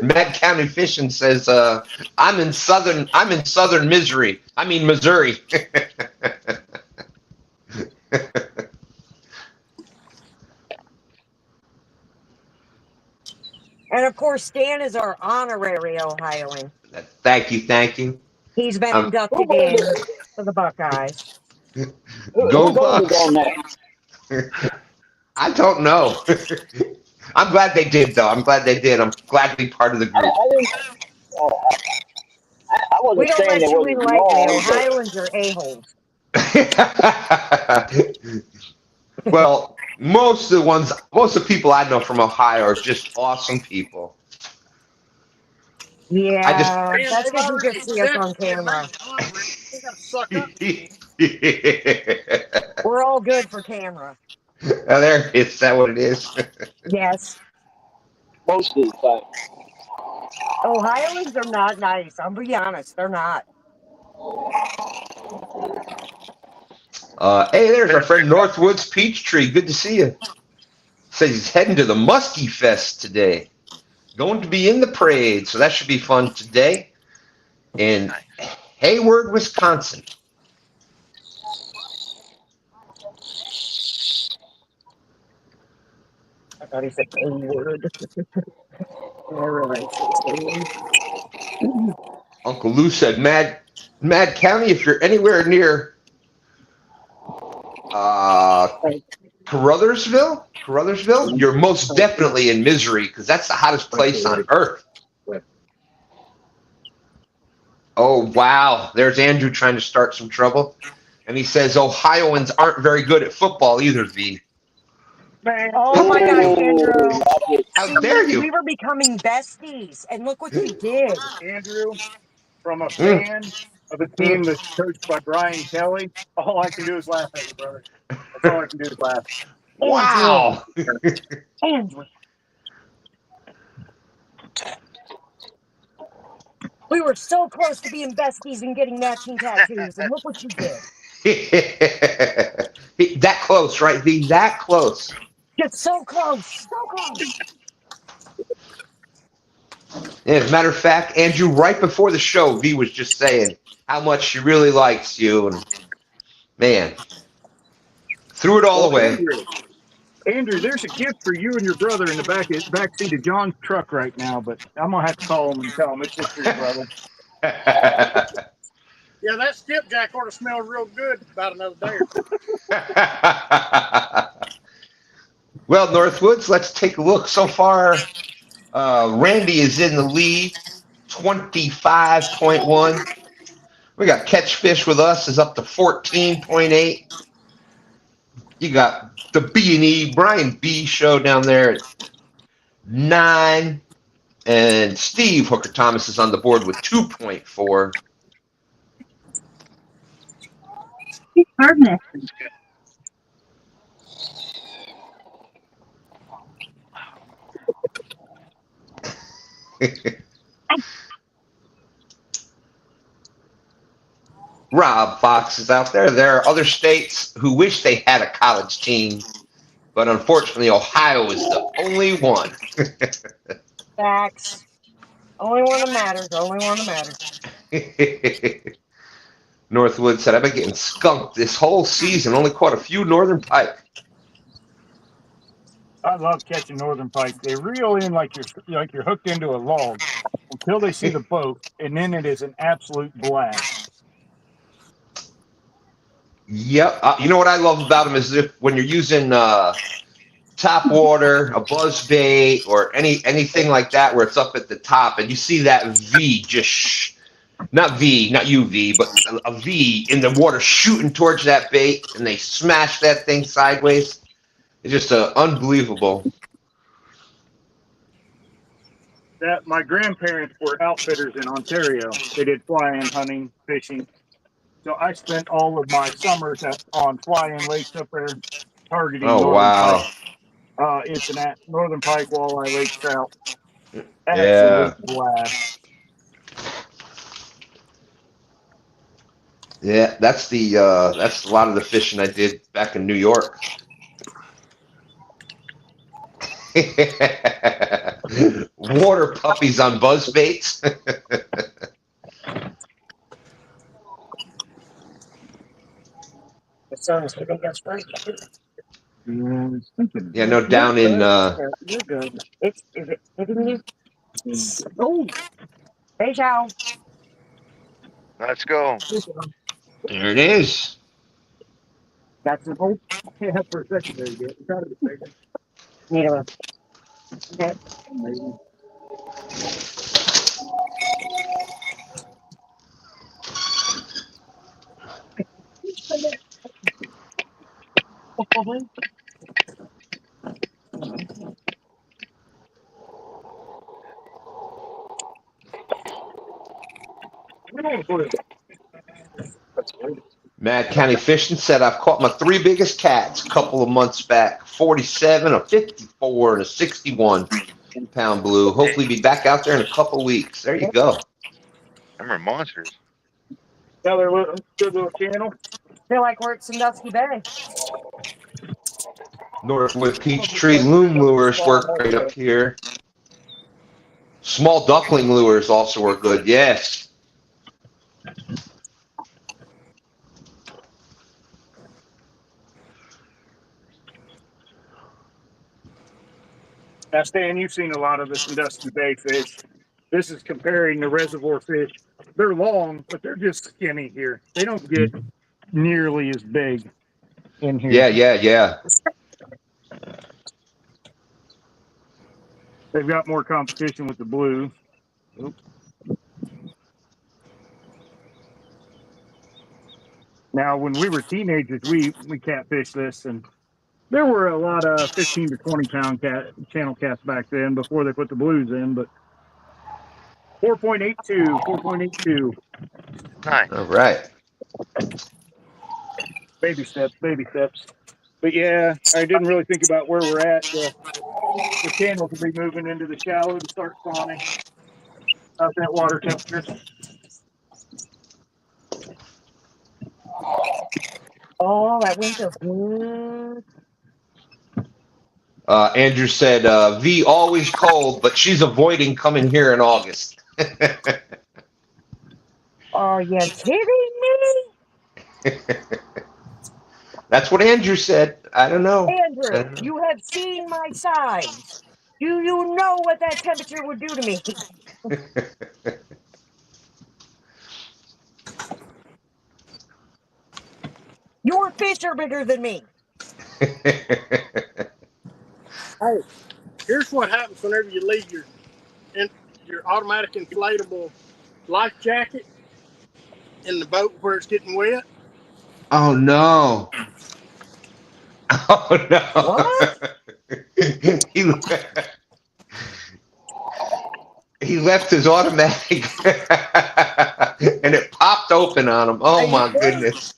Mad County Fishing says, I'm in southern Missouri. I mean Missouri. And of course, Stan is our honorary Ohioan. Thank you. He's been inducted in for the Buckeyes. Go Who voted Bucks. on that? I don't know. I'm glad they did, though. I'm glad they did. I'm glad to be part of the group. I wasn't We don't saying let that you wasn't in lightly. wrong, but Ohioans are a-holes. Well, most of the people I know from Ohio are just awesome people. Yeah, Man, that's they've because you already just see us on accepted the camera. amount of hungry. They got to suck up. We're all good for camera. Oh, there, is that what it is? Yes. most of the time. Ohioans are not nice. I'll be honest. They're not. Hey, there's our friend Northwoods Peachtree. Good to see you. Says he's heading to the Muskie Fest today. Going to be in the parade, so that should be fun today in Hayward, Wisconsin. I thought he said A-word. I realized Uncle Lou said, Mad County, if you're anywhere near Caruthersville, you're most definitely in misery because that's the hottest place on earth. Oh, wow. There's Andrew trying to start some trouble. And he says Ohioans aren't very good at football either, V. Oh my gosh, Andrew. How See, dare you? we were becoming besties, and look what you did. Andrew, from a fan of a team that's coached by Brian Kelly, all I can do is laugh at you, brother. That's all I can do is laugh. Wow. Andrew. We were so close to being besties and getting matching tattoos, and look what you did. That close, right, V? That close. Just so close, so close. As a matter of fact, Andrew, right before the show, V was just saying how much she really likes you, and man, threw it all away. Andrew, there's a gift for you and your brother in the back seat of John's truck right now, but I'm gonna have to call him and tell him it's just for your brother. Yeah, that skipjack ought to smell real good about another day. Well, Northwoods, let's take a look. So far, Randy is in the lead, 25.1. We got Catchfish with us is up to 14.8. You got the B&E, Brian B show down there at 9. And Steve Hooker Thomas is on the board with 2.4. Hardness. Rob Fox is out there. There are other states who wish they had a college team, but unfortunately, Ohio is the only one. Facts. Only one that matters. Only one that matters. Northwood said, I've been getting skunked this whole season. Only caught a few northern pike. I love catching northern pike. They reel in like you're hooked into a log until they see the boat, and then it is an absolute blast. Yep. You know what I love about them is when you're using top water, a buzz bait, or anything like that where it's up at the top, and you see that V just not UV, but a V in the water shooting towards that bait, and they smash that thing sideways. It's just unbelievable. That my grandparents were outfitters in Ontario. They did fly-in hunting, fishing. So I spent all of my summers on fly-in lakes up there, targeting Oh northern pike. wow. It's an northern pike, walleye, lake trout. Yeah. Absolute blast. Yeah, that's a lot of the fishing I did back in New York. Water puppies on buzz baits. The sun's hitting us right. Yeah, no, You're down in good. You're good. Is it hitting you? Oh, hey, Chow. Let's go. there it is. Got some hope. Yeah, for a second there, you got it. Need a. Okay. Mad County Fishing said I've caught my 3 biggest cats a couple of months back. 47, a 54, and a 61-pound blue. Hopefully be back out there in a couple weeks. There you go. Them are monsters. Another good little channel. Feel like we're at Sandusky Bay. Northwood Peachtree Loom Lures work right up here. Small duckling lures also are good, yes. Now, Stan, you've seen a lot of the Sandusky Bay fish. This is comparing the reservoir fish. They're long, but they're just skinny here. They don't get nearly as big in here. Yeah. They've got more competition with the blue. Now, when we were teenagers, we catfished this, and there were a lot of 15 to 20 pound channel cats back then before they put the blues in, but 4.82. Nice. All right. Baby steps. But yeah, I didn't really think about where we're at. The channels will be moving into the shallow to start spawning up that water temperature. Oh, that winter. Andrew said V always cold, but she's avoiding coming here in August. Are you kidding me? That's what Andrew said. I don't know. Andrew, you have seen my size. Do you know what that temperature would do to me? Your fish are bigger than me. Hey, here's what happens whenever you leave your automatic inflatable life jacket in the boat where it's getting wet. Oh no. Oh no. What? He left his automatic and it popped open on him. Oh my goodness.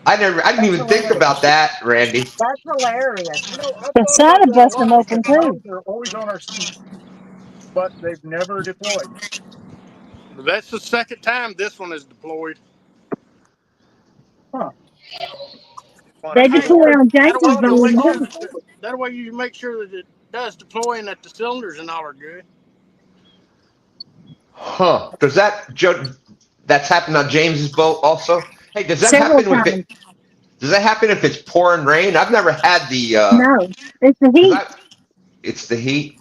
I didn't even think about that, Randy. That's hilarious. You know, The side of bust them open too. They're always on our seat, but they've never deployed. That's the second time this one is deployed. Huh. They deploy on James's boat. That way you make sure that it does deploy and that the cylinders and all are good. Huh. Does that, Joe, that's happened on James's boat also? Hey, does that Several happen times. does that happen if it's pouring rain? I've never had the No, it's the heat. It's the heat.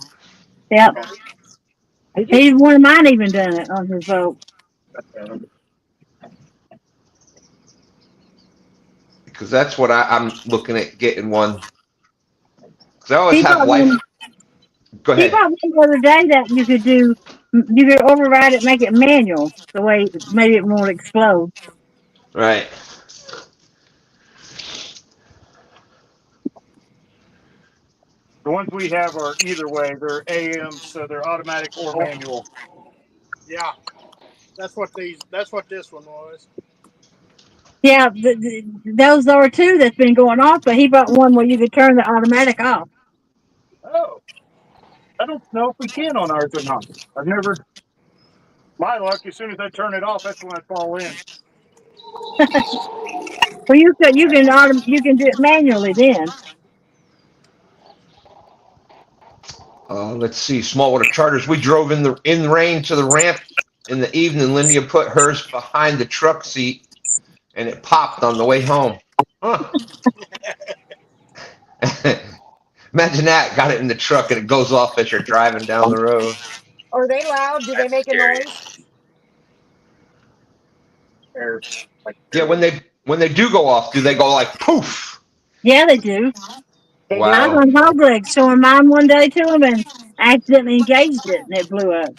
Yep. One of mine even done it on his boat. because that's what I'm looking at getting one. Because I always He have bought life. one. Go He ahead. bought one the other day that you could do. You could override it, make it manual, the way maybe it won't explode. Right. The ones we have are either way. They're AM, so they're automatic or manual. Yeah, that's what this one was. Yeah, those are two that's been going off, but he bought one where you could turn the automatic off. Oh, I don't know if we can on ours or not. I've never. My luck, as soon as I turn it off, that's when I fall in. Well, you can do it manually then. Let's see. Small water charters. We drove in the rain to the ramp in the evening. Linda put hers behind the truck seat, and it popped on the way home. Huh. Imagine that. Got it in the truck, and it goes off as you're driving down the road. Are they loud? Do they That's make a scary. noise? Or, like, Yeah, when they do go off, do they go like poof? Yeah, they do. They I was do. Wow. on hog legs showing mine one day to him and accidentally engaged it and it blew up.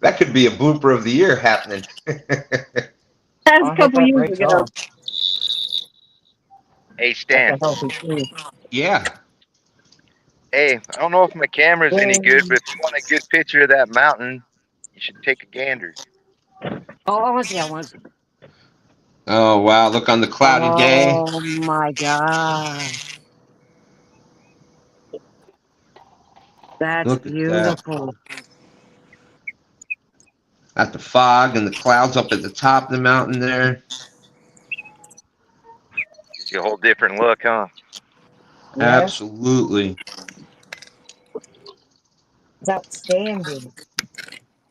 That could be a blooper of the year happening. That was I a hope couple that years breaks ago. off. Hey, That's Stan. a healthy thing. Yeah. Hey, I don't know if my camera's any good, but if you want a good picture of that mountain, you should take a gander. Oh, I want to see. I want to see. Oh wow! Look on the cloudy day. Oh my god, that's Look at that. beautiful. Got the fog and the clouds up at the top of the mountain there. Gives you a whole different look, huh? Yes, Absolutely. it's outstanding.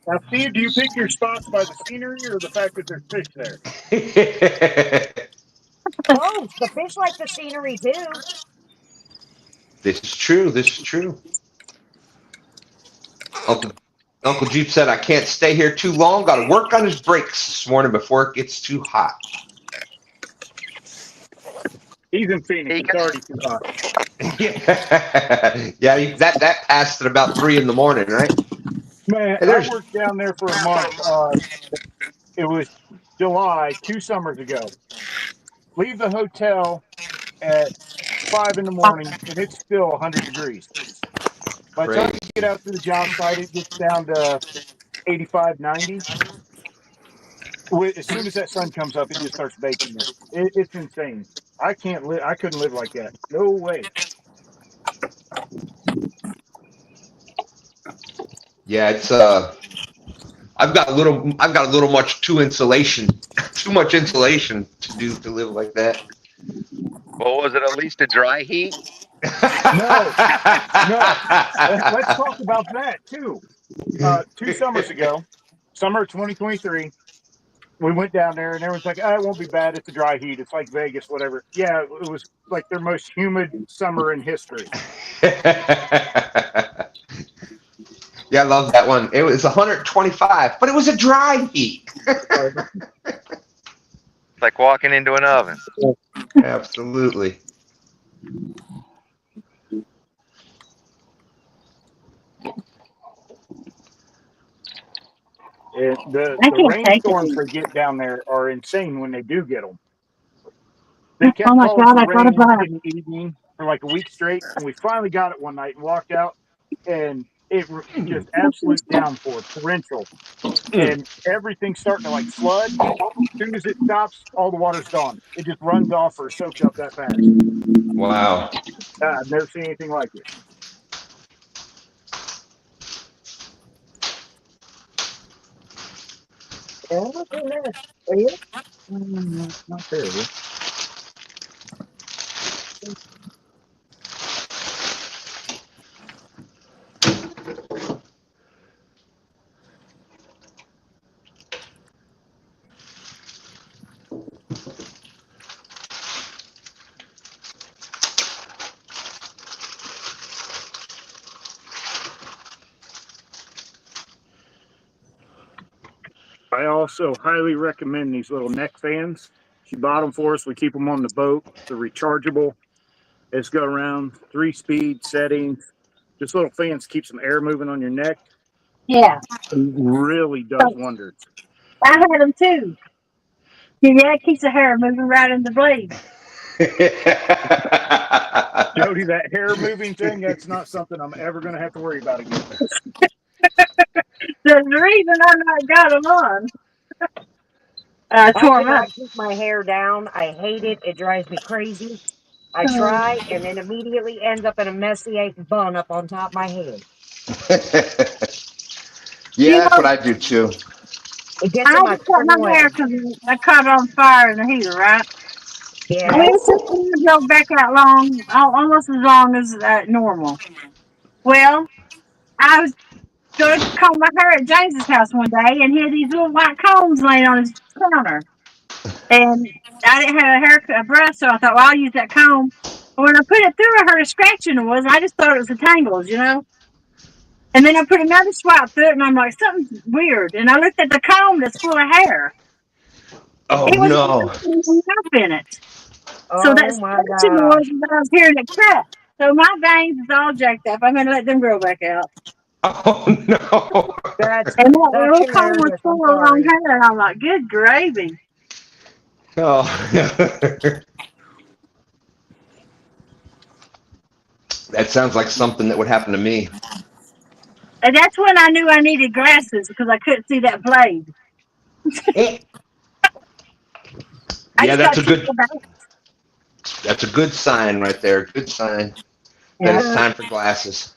Now, Steve, do you pick your spots by the scenery or the fact that there's fish there? Both. The fish like the scenery too. This is true. This is true. Uncle Uncle Jeep said I can't stay here too long. Got to work on his brakes this morning before it gets too hot. He's in Phoenix. Hey, It's already too hot. Yeah, that passed at about 3 in the morning, right? Man, Hey, I there's worked down there for a month. It was July, 2 summers ago. Leave the hotel at 5 in the morning, and it's still 100 degrees. By the time crazy. you get out to the job site, it gets down to 85, 90. As soon as that sun comes up, it just starts baking it. It's insane. I can't live. I couldn't live like that. No way. Yeah, it's I've got a little much too insulation, too much insulation to live like that. well, was it at least a dry heat? No, no. Let's talk about that too. 2 summers ago, summer of 2023, we went down there and everyone's like, "Oh, it won't be bad. It's a dry heat. It's like Vegas, whatever." Yeah, it was like their most humid summer in history. Yeah, I love that one. It was 125, but it was a dry heat. It's like walking into an oven. Absolutely. The I can't take it. rainstorms they get down there are insane when they do get them. They kept Oh my calling God, for I got a rain bug. in the evening for like a week straight, and we finally got it one night and walked out, and it was just absolute downpour, torrential, and everything's starting to like flood. As soon as it stops, all the water's gone. It just runs off or soaks up that fast. Wow. I've never seen anything like it. Yeah, look at that. Are you? Not terrible. I also highly recommend these little neck fans. She bought them for us. We keep them on the boat. They're rechargeable. It's got around 3-speed settings. This little fans keep some air moving on your neck. Yeah. It really does wonders. I had them too. Yeah, it keeps the hair moving right in the blade. Jody, that hair moving thing, that's not something I'm ever going to have to worry about again. That's the reason I not got them on. I Tore them up. cannot keep my hair down. I hate it. It drives me crazy. I try and then immediately ends up in a messy bun up on top of my head. Yeah, that's what I do too. It gets I in had my to cut my hair leg. because I caught it on fire in the heater, right? Yeah. I mean, it took me to go back out long, almost as long as normal. Well, I was going to comb my hair at James's house one day, and he had these little white combs laying on his counter. And I didn't have a brush, so I thought, well, I'll use that comb. But when I put it through, I heard a scratching noise. I just thought it was the tangles, you know? And then I put another swipe through it, and I'm like, something's weird. And I looked at the comb that's full of hair. Oh It was no! up in it. So Oh that's my scratching gosh. noise, and I was hearing it cut. So my veins is all jacked up. I'm going to let them grow back out. Oh no! That's And that little comb was hilarious. I'm full of long sorry. hair, and I'm like, good gravy. Oh. That sounds like something that would happen to me. And that's when I knew I needed glasses because I couldn't see that blade. Yeah, that's a good sign right there. Good sign that it's time for glasses.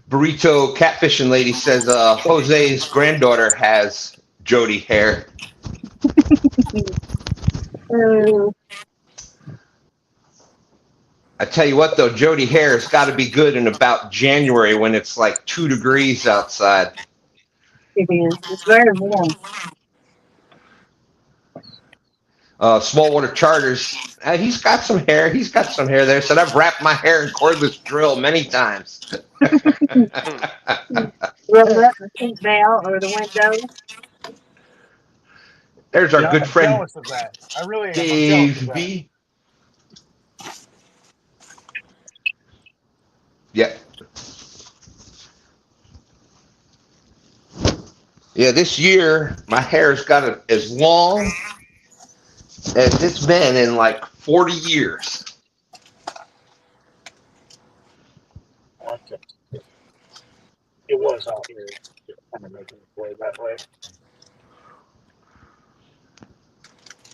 Burrito catfishing lady says Jose's granddaughter has Jody hair. I tell you what though, Jody hair has got to be good in about January when it's like 2 degrees outside. It is. It's very warm. Small Water Charters. He's got some hair. He's got some hair there. Said I've wrapped my hair in cordless drill many times. Roll up the seat bell or the window. There's our good I'm friend jealous of that. I really am. Dave B. Yep. Yeah, this year my hair's got as long as it's been in like 40 years. It was out here. Kind of making its way that way.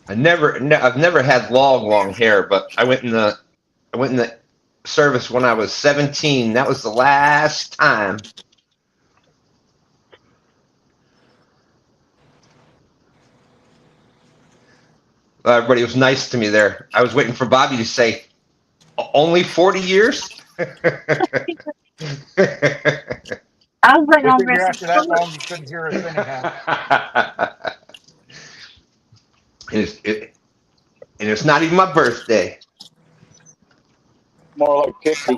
I've never had long hair, but I went in the service when I was 17. That was the last time. Everybody was nice to me there. I was waiting for Bobby to say, only 40 years? I was waiting on Figure rest after that long, you couldn't hear us anyhow. And it's not even my birthday. More like 50.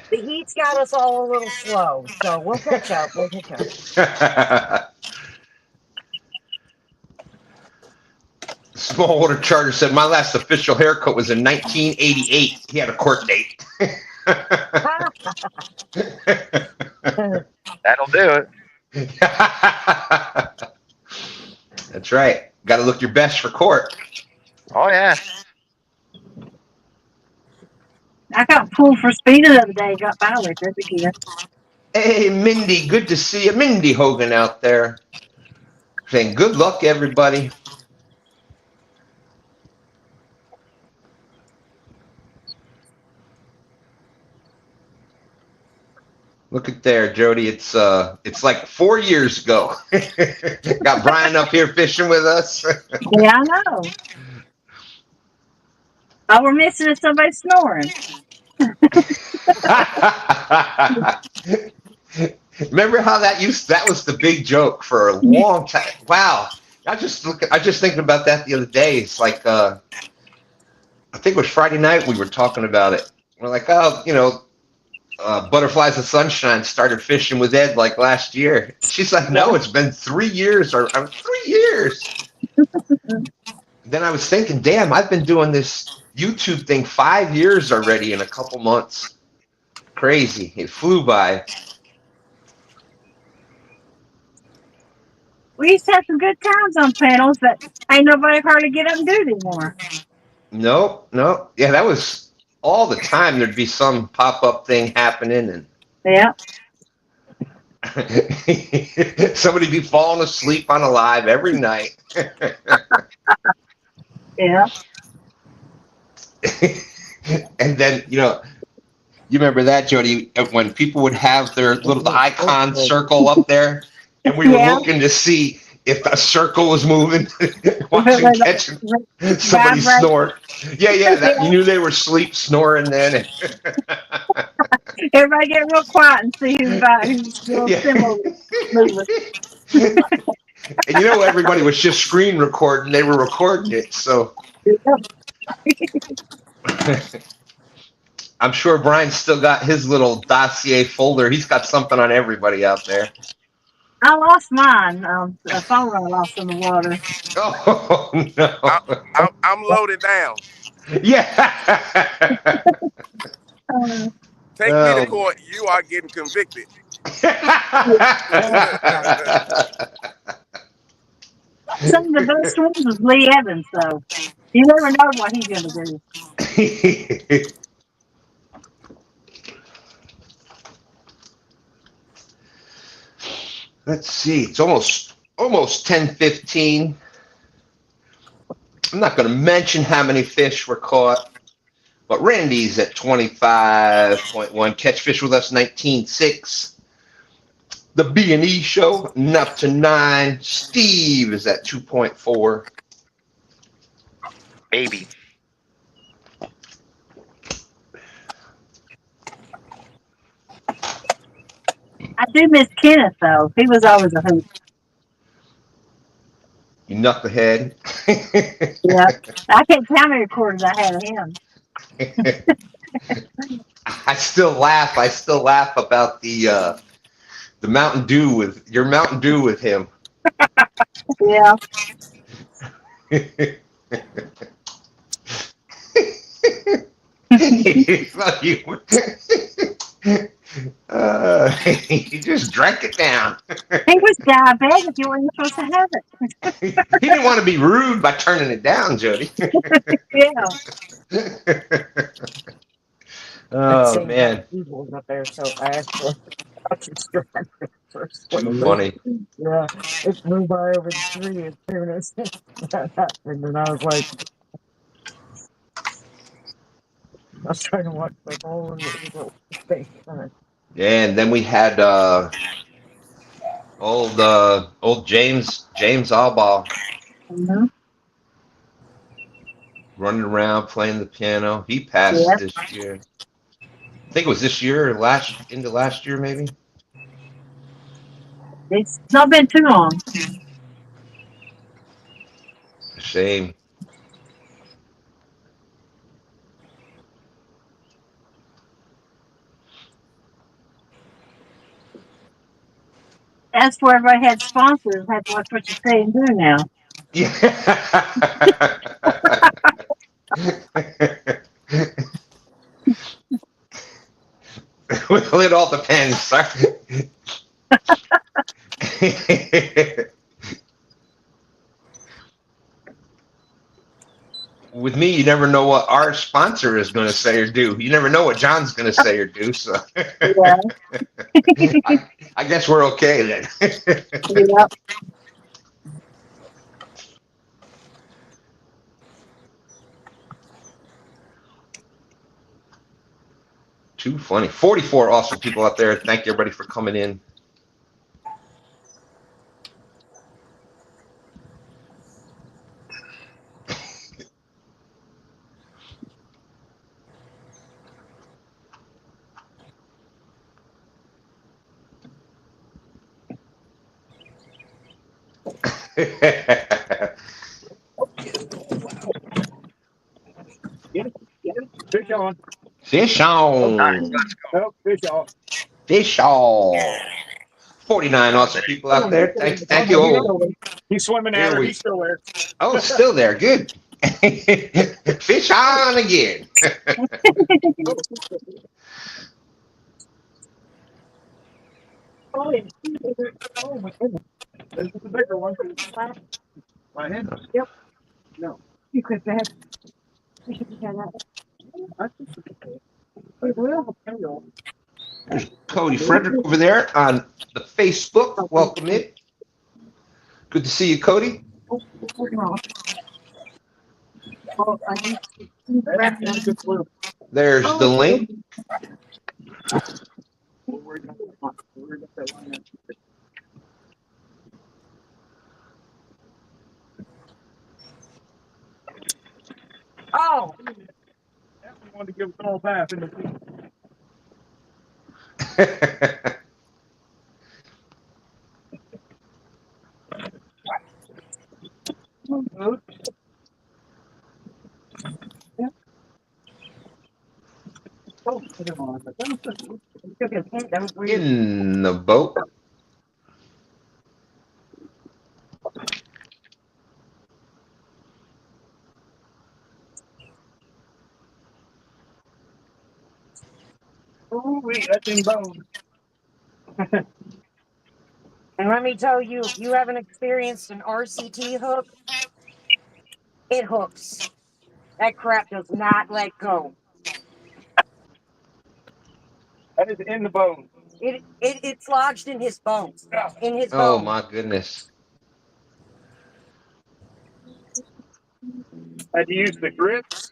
The heat's got us all a little slow, so we'll catch up. Small Water Charter said, my last official haircut was in 1988. He had a court date. That'll do it. That's right. Got to look your best for court. Oh, yeah. I got pulled for speeding the other day. Got violated again. Hey, Mindy. Good to see you. Mindy Hogan out there. Saying good luck, everybody. Look at there, Jody. It's like 4 years ago. Got Brian up here fishing with us. Yeah, I know. All we're missing is somebody snoring. Remember how that was the big joke for a long time. Wow. I just thinking about that the other day. It's like I think it was Friday night we were talking about it. We're like, oh, Butterflies of Sunshine started fishing with Ed like last year. She's like, no, it's been 3 years or 3 years. Then I was thinking, damn, I've been doing this YouTube thing 5 years already in a couple months. Crazy. It flew by. We used to have some good times on panels, but ain't nobody hardly get up and do it anymore. Nope. Yeah, that was all the time. There'd be some pop-up thing happening, and Yeah. somebody be falling asleep on a live every night. Yeah. And then, you remember that, Jody, when people would have their little icon circle up there, and we were looking to see if the circle was moving, catching somebody snore. Yeah, that you knew they were sleep snoring then. Everybody get real quiet and see who's little symbol moving. And everybody was just screen recording. They were recording it, so. I'm sure Brian's still got his little dossier folder. He's got something on everybody out there. I lost mine. A phone I lost in the water. Oh, no. I'm loaded down. Yeah. Take me to court. You are getting convicted. Some of the best ones was Lee Evans, though. You never know what he's going to do. Let's see. It's almost 10:15. I'm not going to mention how many fish were caught, but Randy's at 25.1. Catch fish with us 19.6. The B&E show up to 9. Steve is at 2.4. Baby. I do miss Kenneth, though. He was always a hoot. You knucklehead. Yeah. I can't tell how many recorders I had of him. I still laugh about the Mountain Dew with your Mountain Dew with him. Yeah. He just drank it down. He was diabetic. You weren't supposed to have it. He didn't want to be rude by turning it down, Jody. Yeah. Oh, man. Up there, so I asked for first. Too funny. Yeah, it flew by over the tree as soon as that happened, and I was like, I was trying to watch the ball and it was a face on it. Yeah, and then we had old James Albaugh running around playing the piano. He passed this year. I think it was this year or into last year, maybe. It's not been too long. Shame. That's where everybody had sponsors. Have to watch what you say and do now. Yeah. Well, it all depends. With me, you never know what our sponsor is going to say or do. You never know what John's going to say or do. So, Yeah. I guess we're okay then. Yep. Too funny. 44 awesome people out there. Thank you, everybody, for coming in. Get it. Fish on. Fish Nice. on. Let's go. Nope, fish off. Fish on. 49 awesome people out there. Thank you. Oh, He's swimming at here her. we. He's still there. Oh, still there. Good. Fish on again. Oh, my goodness. This is the bigger one. Right in? Yep. No. You could have. We should have that. There's Cody Frederick over there on the Facebook. Welcome in. Good to see you, Cody. There's the link. Oh, Definitely wanted to give us all a bath in the sea. In the boat. Oh, wait, that thing bone. and let me tell you, if you haven't experienced an RCT hook, it hooks. That crap does not let go. That is in the bone. It's lodged in his bones. In his Oh bone. my goodness. I had to use the grips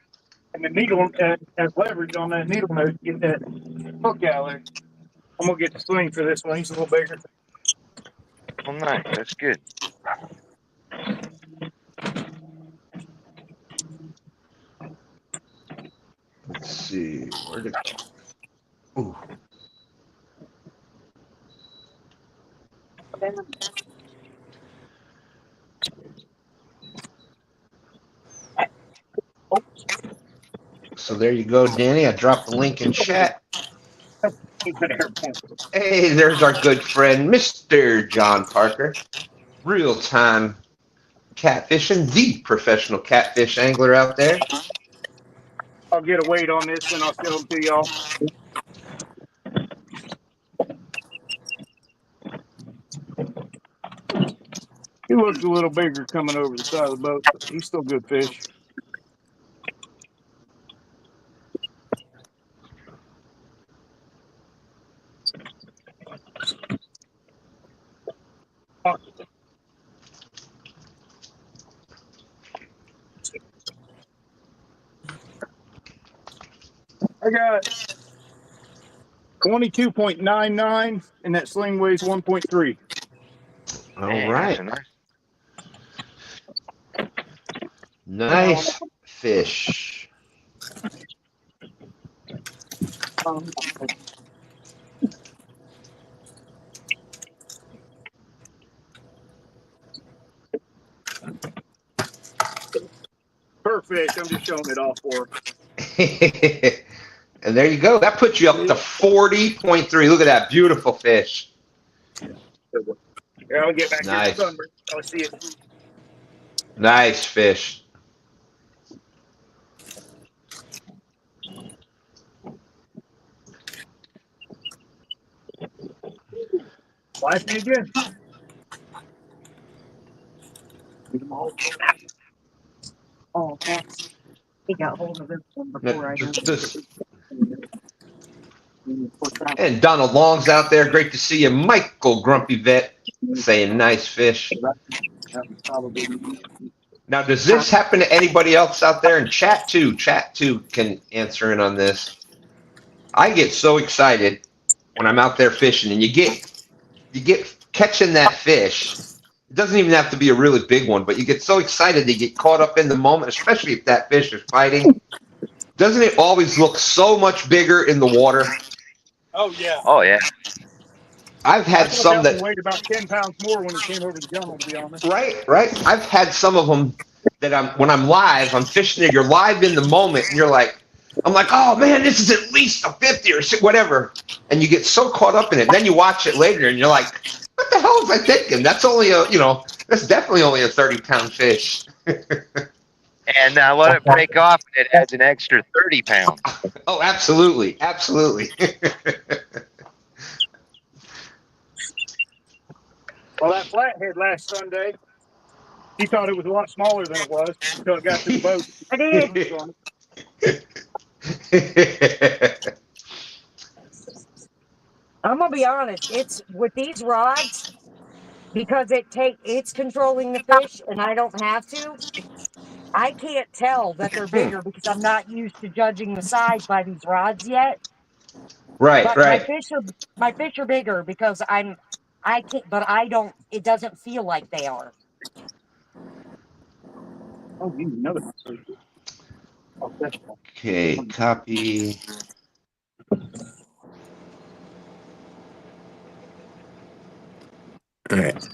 and the needle as leverage on that needle nose to get that hook out of there. I'm gonna get the swing for this one. He's a little bigger. Oh, nice. That's good. Let's see. Where did it go? Ooh. So there you go, Danny. I dropped the link in chat. Hey, there's our good friend, Mr. John Parker. Real-time catfishing, the professional catfish angler out there. I'll get a weight on this and I'll show them to y'all. He looks a little bigger coming over the side of the boat, but he's still good fish. I got 22.99 and that sling weighs 1.3. All Man, right. that's a Nice fish. Perfect. I'm just showing it off for her. And there you go. That puts you up to 40.3. Look at that beautiful fish. Here, I'll get back Nice. here. Sunburn. I'll see it. Nice fish. Wipe me again. Oh, he got hold of this one before I And Donald Long's out there. Great to see you. Michael Grumpy Vet saying nice fish. Now, does this happen to anybody else out there in chat too? Chat too can answer in on this. I get so excited when I'm out there fishing and you get catching that fish. It doesn't even have to be a really big one, but you get so excited that you get caught up in the moment, especially if that fish is fighting. Doesn't it always look so much bigger in the water? Oh, yeah. Oh, yeah. I've had some that weighed about 10 pounds more when he came over the jungle, to be honest. Right. I've had some of them that when I'm live, I'm fishing there. You're live in the moment, and you're like, I'm like, oh man, this is at least a 50 or whatever. And you get so caught up in it. And then you watch it later and you're like, what the hell was I thinking? That's only that's definitely only a 30-pound fish. And let it break off, and it adds an extra 30 pounds. Oh, absolutely. Absolutely. Well, that flathead last Sunday, he thought it was a lot smaller than it was until it got to the boat. I did. I'm gonna be honest. It's with these rods because it's controlling the fish, and I don't have to. I can't tell that they're bigger because I'm not used to judging the size by these rods yet. Right, But right. my fish are bigger because I can't. But I don't. It doesn't feel like they are. Oh, you know that. Oh, that's one. Okay, copy. All right.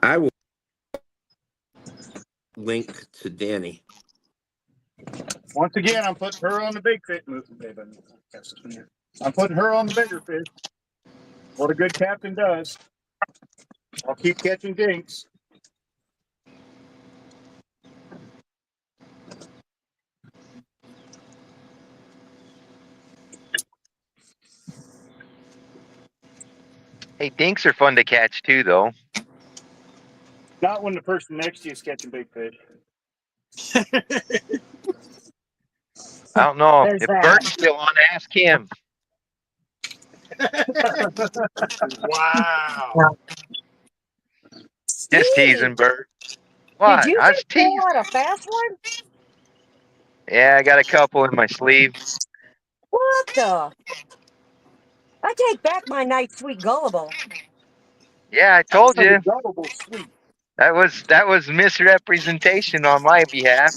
I will link to Danny. Once again, I'm putting her on the big fish. I'm putting her on the bigger fish. What a good captain does. I'll keep catching dinks. Hey, dinks are fun to catch too, though. Not when the person next to you is catching big fish. I don't know. There's If that. Bert's still on, ask him. Wow. Just Steve, teasing, Bert. did What? you I was just pull teasing. out a fast one? Yeah, I got a couple in my sleeve. What the? I take back my nice sweet gullible. Yeah, I told you. Gullible sweet. That was misrepresentation on my behalf.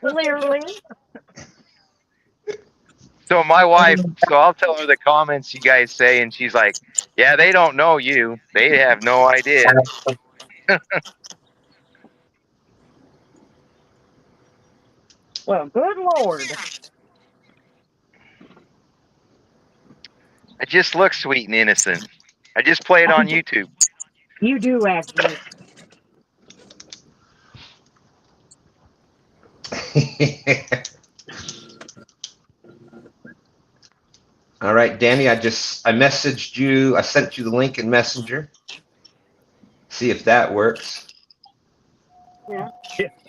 Clearly. So my wife, so I'll tell her the comments you guys say, and she's like, "Yeah, they don't know you. They have no idea." Well, good Lord. I just look sweet and innocent. I just play it on YouTube. You do, actually. All right, Danny, I messaged you. I sent you the link in Messenger. See if that works. Yeah,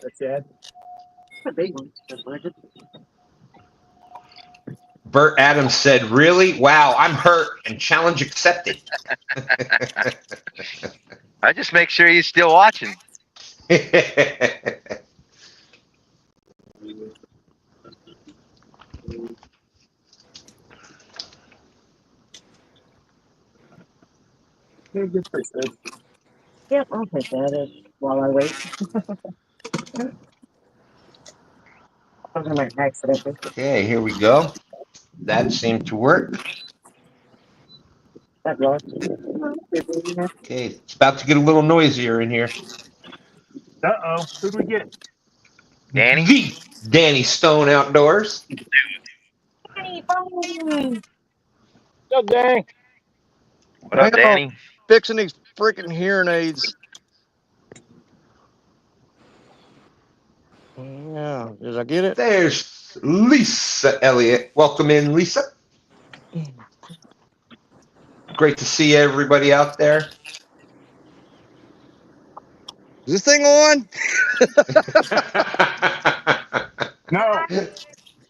that's it. A big one. That's what I did. Bert Adams said, really? Wow, I'm hurt and challenge accepted. I just make sure he's still watching. Good fish, though. Yep, I'll take that while I wait. Those are my accident. Okay, here we go. That seemed to work. That lost. Okay, it's about to get a little noisier in here. Uh-oh. Who'd we get? Danny? The Danny Stone Outdoors. Oh, dang. What up, Hang on. Danny? Fixing these freaking hearing aids. Yeah, did I get it? There's Lisa Elliott. Welcome in, Lisa. Great to see everybody out there. Is this thing on? No.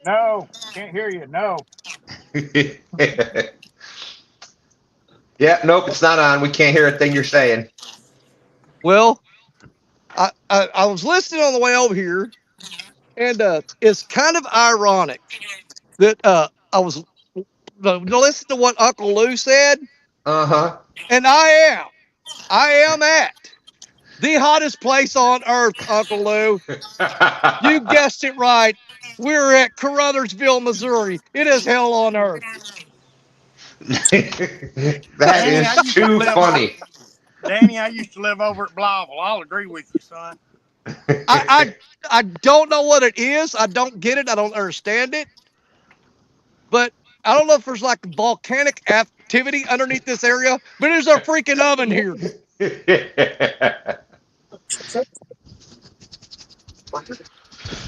No. Can't hear you. No. Yeah, nope, it's not on. We can't hear a thing you're saying. Well, I was listening on the way over here, and it's kind of ironic that I was listening to what Uncle Lou said, Uh-huh. and I am at the hottest place on earth, Uncle Lou. You guessed it right. We're at Caruthersville, Missouri. It is hell on earth. That is too funny. Danny, I used to live over at Blytheville. I'll agree with you, son. I don't know what it is. I don't get it. I don't understand it. But I don't know if there's like volcanic activity underneath this area, but there's a freaking oven here.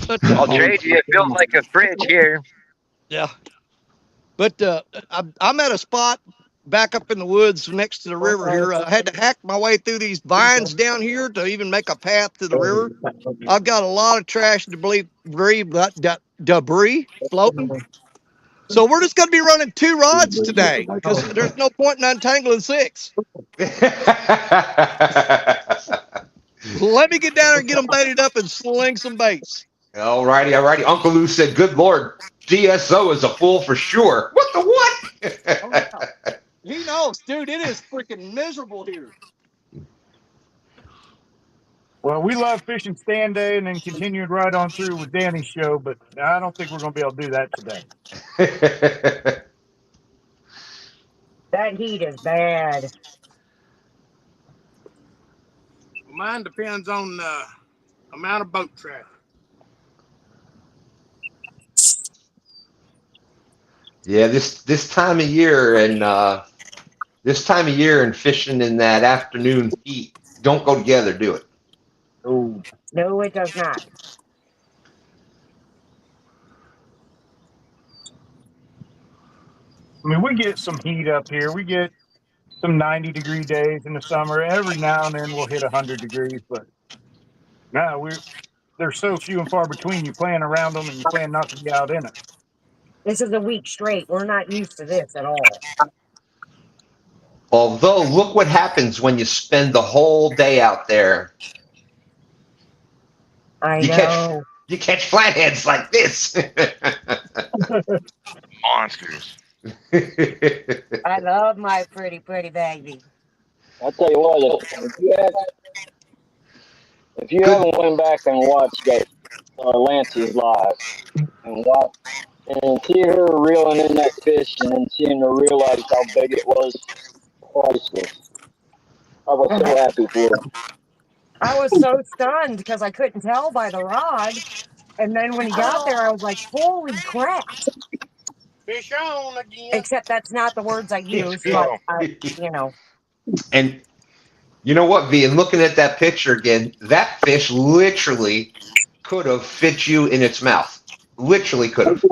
But, I'll trade you. It feels like a fridge here. yeah. But I'm at a spot back up in the woods next to the river here. I had to hack my way through these vines down here to even make a path to the river. I've got a lot of trash debris floating. So we're just going to be running 2 rods today because there's no point in untangling 6. Let me get down there and get them baited up and sling some baits. All righty. Uncle Lou said, "Good Lord, DSO is a fool for sure." What the what? He knows, dude. It is freaking miserable here. Well, we love fishing STANday and then continued right on through with Danny's show, but I don't think we're going to be able to do that today. That heat is bad. Mine depends on the amount of boat traffic. Yeah, this time of year and fishing in that afternoon heat don't go together, do it? Oh, no, it does not. I mean, we get some heat up here. We get some 90-degree days in the summer. Every now and then we'll hit 100 degrees, but no, they're so few and far between. You plan around them and you plan not to be out in it. This is a week straight. We're not used to this at all. Although, look what happens when you spend the whole day out there. I know. You catch flatheads like this. Monsters. I love my pretty baby. I'll tell you what, if you haven't went back and watched that Lance's live and see her reeling in that fish and then seeing her realize how big it was, priceless. I was so happy for her. I was so stunned because I couldn't tell by the rod. And then when he got there, I was like, holy crap. Fish on again. Except that's not the words I use, but you know. And you know what, V? And looking at that picture again, that fish literally could have fit you in its mouth. Literally could have.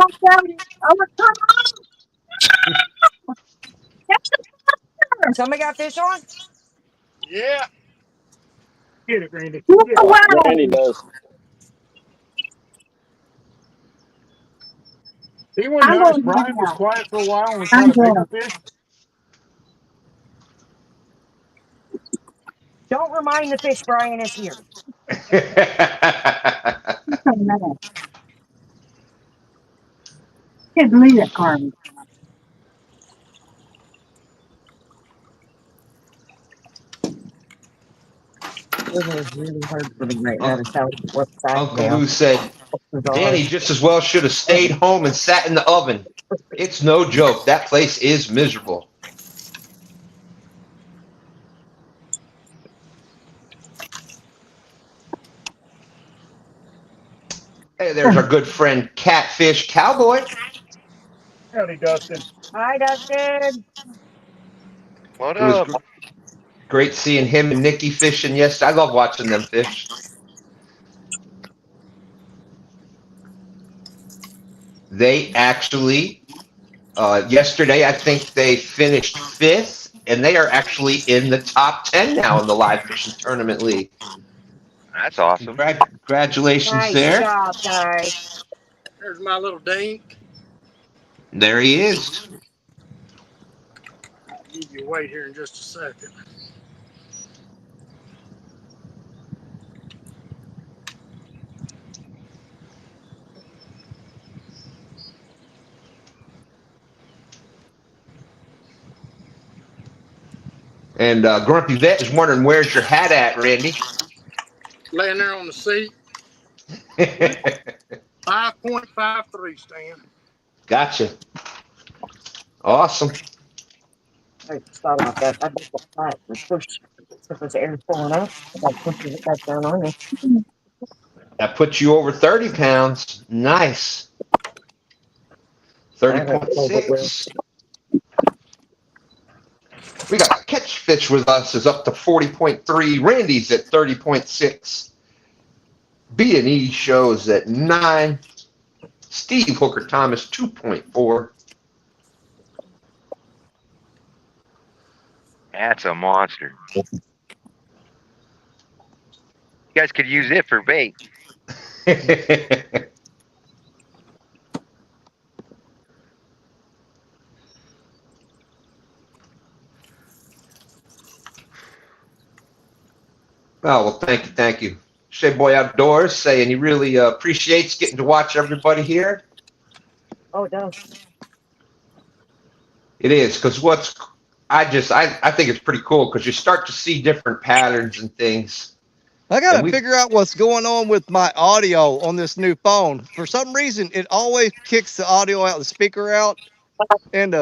Somebody got fish on? Yeah. Get it, Randy. Randy does. Anyone notice Brian was quiet for a while and we caught a bigger fish? Don't remind the fish Brian is here. Can't believe that, Carmen. It is really hard for me right now to tell what's that Uncle now. Lou said, Danny just as well should have stayed home and sat in the oven. It's no joke. That place is miserable. Hey, there's our good friend Catfish Cowboy. Howdy, Dustin. Hi, Dustin. What It was up? great seeing him and Nikki fishing. Yes, I love watching them fish. They actually, yesterday, I think they finished 5th, and they are actually in the top 10 now in the live fishing tournament league. That's awesome. Congratulations Nice there. job, guys. There's my little dink. There he is. I'll give you a wait here in just a second. And Grumpy Vet is wondering, where's your hat at, Randy? Laying there on the seat. 5.53 Stan. Gotcha. Awesome. I thought about that. I just got the push because the air's pulling up. I got to push it back down on me. That puts you over 30 pounds. Nice. 30.6. We got Catchfish with us is up to 40.3. Randy's at 30.6. B&E shows at 9. Steve Hooker Thomas 2.4. That's a monster. You guys could use it for bait. Well, thank you. Shea Boy Outdoors saying he really appreciates getting to watch everybody here. Oh, it does. It is, because I think it's pretty cool because you start to see different patterns and things. I got to figure out what's going on with my audio on this new phone. For some reason, it always kicks the audio out, the speaker out. And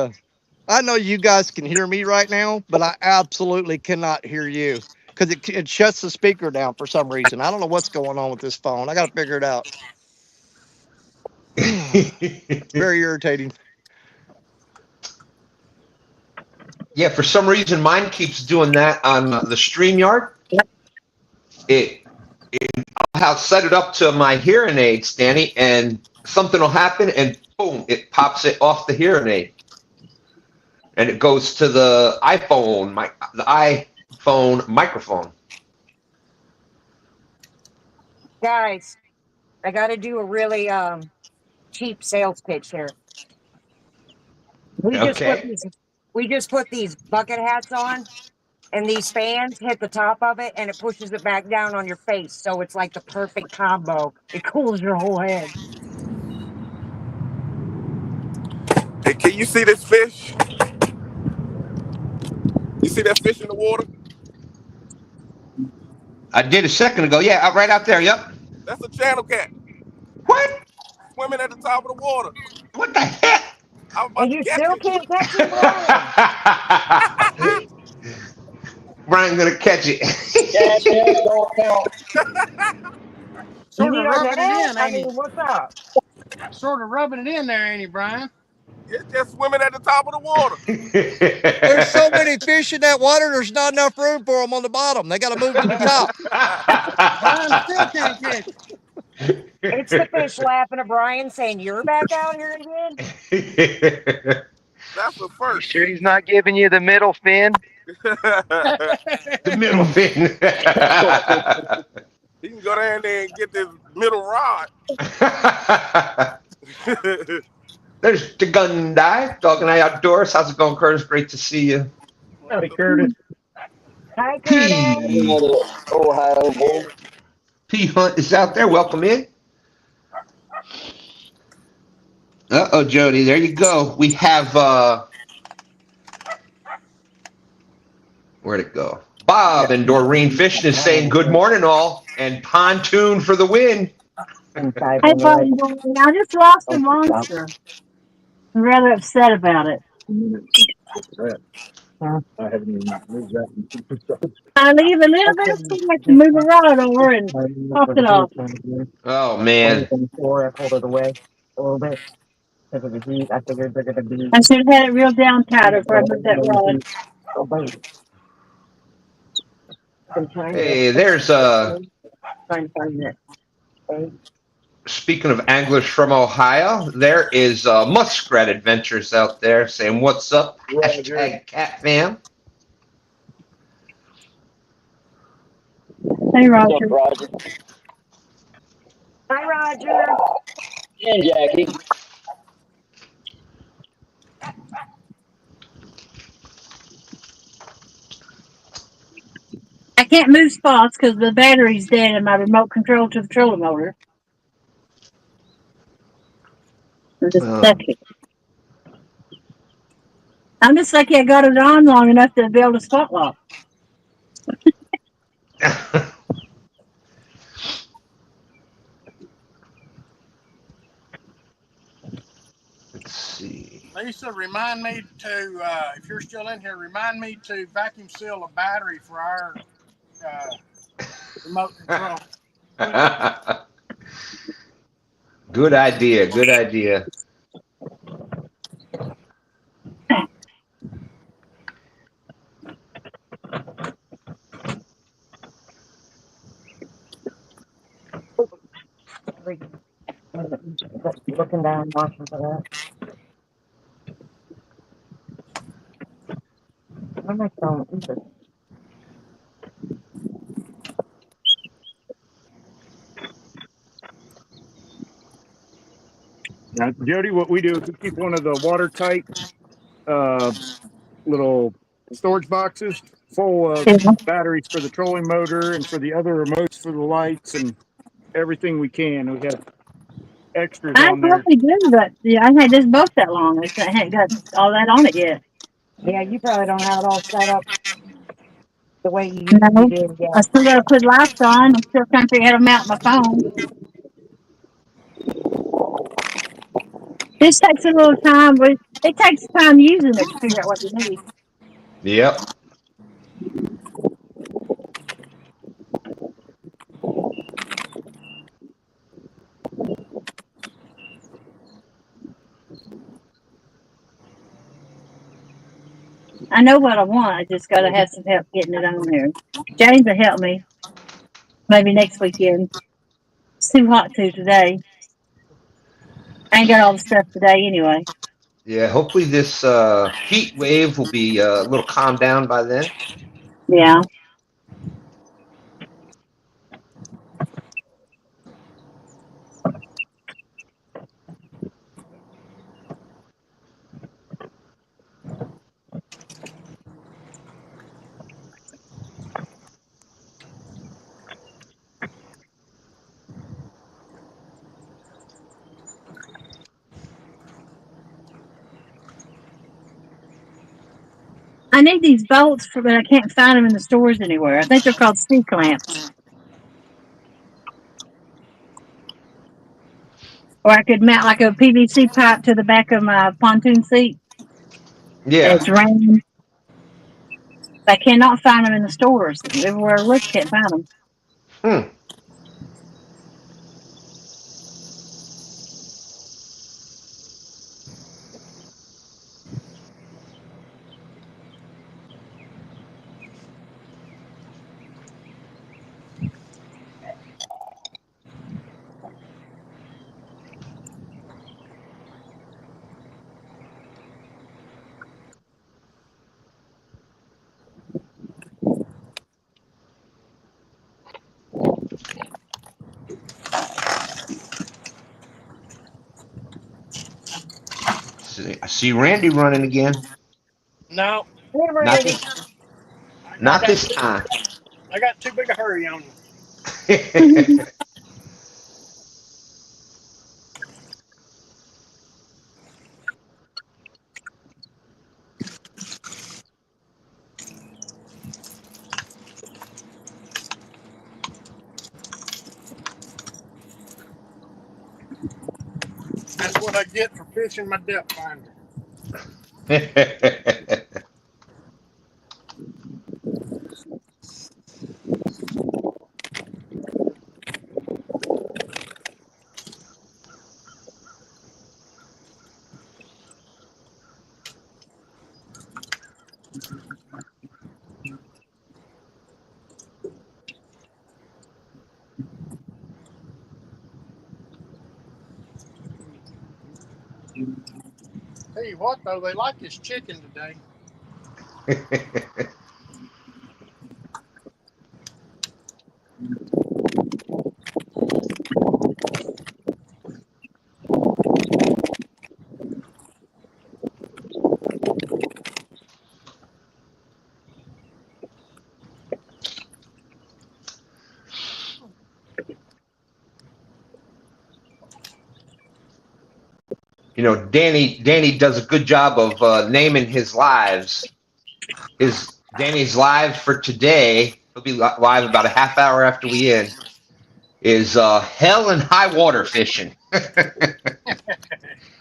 I know you guys can hear me right now, but I absolutely cannot hear you because it shuts the speaker down for some reason. I don't know what's going on with this phone. I got to figure it out. Very irritating. Yeah, for some reason, mine keeps doing that on the StreamYard. I'll set it up to my hearing aid, Stanny, and something will happen, and boom, it pops it off the hearing aid. And it goes to the iPhone microphone. Guys, I got to do a really cheap sales pitch here. We just put these bucket hats on, and these fans hit the top of it, and it pushes it back down on your face. So it's like the perfect combo. It cools your whole head. Hey, can you see this fish? You see that fish in the water? I did a second ago. Yeah, right out there. Yep. That's a channel cat. What? Swimming at the top of the water. What the heck? I was about And to you catch still it. can't catch it, Brian. Brian's gonna catch it. Sort You of need a rubbing net? it in, I ain't he? mean, what's up? Sort of rubbing it in there, ain't he, Brian? It's just swimming at the top of the water. There's so many fish in that water, there's not enough room for them on the bottom. They got to move to the top. Brian still can't catch it. It's the fish laughing at Brian saying, "You're back out here again?" That's a You first. sure he's not giving you the middle fin? The middle fin. He can go down there and get this middle rod. There's the gun die. Dog and I Outdoors. How's it going, Curtis? Great to see you. Howdy, Curtis. Hi, Curtis. Ohio boy. P Hunt is out there. Welcome in. Uh-oh, Jody. There you go. We have where'd it go? Bob and Doreen Fishing is saying good morning all and pontoon for the win. Hey, buddy, I just lost a monster. I'm rather upset about it. I haven't even moved that. I leave a little bit of space to move a rod over and pop it off. Oh man. I pulled it away a little bit. Because of the heat, I figured they're going to be. I should have had it real down tight before I moved that rod. Hey, there's trying to find it. Okay. Speaking of anglers from Ohio, there is Muskrat Adventures out there saying what's up. Hashtag Cat Fam. Hey, Roger. Roger. Hi, Roger. And Jackie. I can't move spots because the battery's dead in my remote control to the trolling motor. I'm just lucky. I'm just lucky I got it on long enough to be able to spot lock. Let's see. Lisa, remind me to, if you're still in here, remind me to vacuum seal a battery for our remote control. Good idea. Good idea. Looking down, watching for that. What am I throwing? Now, Jody, what we do is we keep one of the watertight little storage boxes full of Yeah. batteries for the trolling motor and for the other remotes for the lights and everything we can. We have extras I on there. probably do, but yeah, I had this boat that long. I haven't got all that on it yet. Yeah, you probably don't have it all set up the way you No, did. I Yeah. still got to put lights on. I'm still trying to figure out how to mount my phone. This takes a little time, but it takes time using it to figure out what you need. Yep. I know what I want. I just got to have some help getting it on there. James will help me. Maybe next weekend. It's too hot to today. I ain't got all the stuff today anyway. Yeah. Hopefully this heat wave will be a little calmed down by then. Yeah. I need these bolts for, but I can't find them in the stores anywhere. I think they're called C clamps. Or I could mount like a PVC pipe to the back of my pontoon seat. And Yeah. it's raining. I cannot find them in the stores. Everywhere I look, can't find them. Hmm. I see Randy running again. No, Hey, Not Randy. this. I Not got this time. I got too big a hurry on you. That's what I get for fishing my depth finder. Tell you what though, they like this chicken today. You know, Danny does a good job of naming his lives. His Danny's live for today. He'll be live about a half hour after we end. Is hell and high water fishing.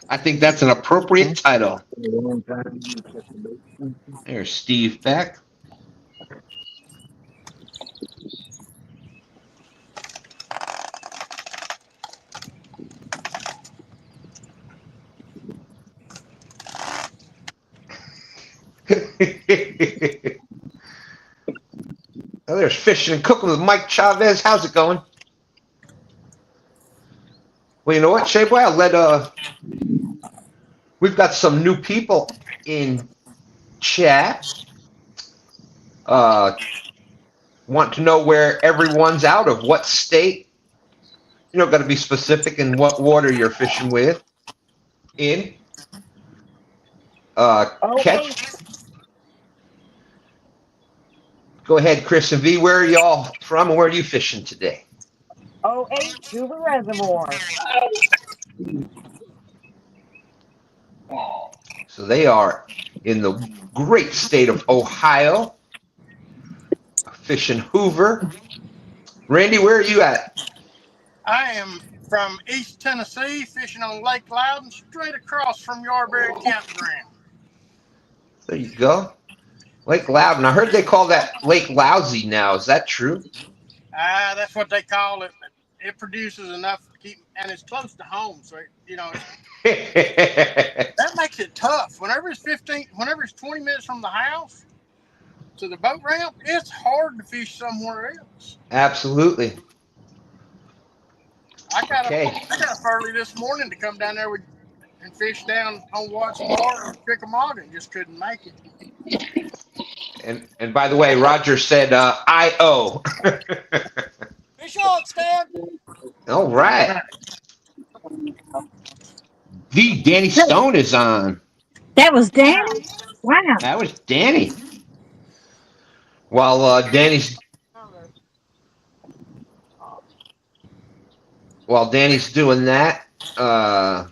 I think that's an appropriate title. There's Steve back. Oh, there's Fishing and Cooking with Mike Chavez. How's it going? Well, you know what, Shea Boy? I'll let we've got some new people in chat. Want to know where everyone's out of, what state. You know, got to be specific in what water you're fishing with. In. Catch. Go ahead, Chris and V. Where are y'all from, and where are you fishing today? 08 Tuba Reservoir. So they are in the great state of Ohio, fishing Hoover. Randy, where are you at? I am from East Tennessee, fishing on Lake Loudon, straight across from Yarberry Campground. There you go. Lake Loudon. I heard they call that Lake Lousy now. Is that true? That's what they call it. But it produces enough to keep, and it's close to home, so that makes it tough. Whenever it's 20 minutes from the house to the boat ramp, it's hard to fish somewhere else. Absolutely. I got up early this morning to come down there and fish down on Watts Bar and Chickamauga, and just couldn't make it. And by the way, Roger said I-O. Fish on, Stan. All right. The Danny Stone is on. That was Danny? Wow. That was Danny. While Danny's doing that, I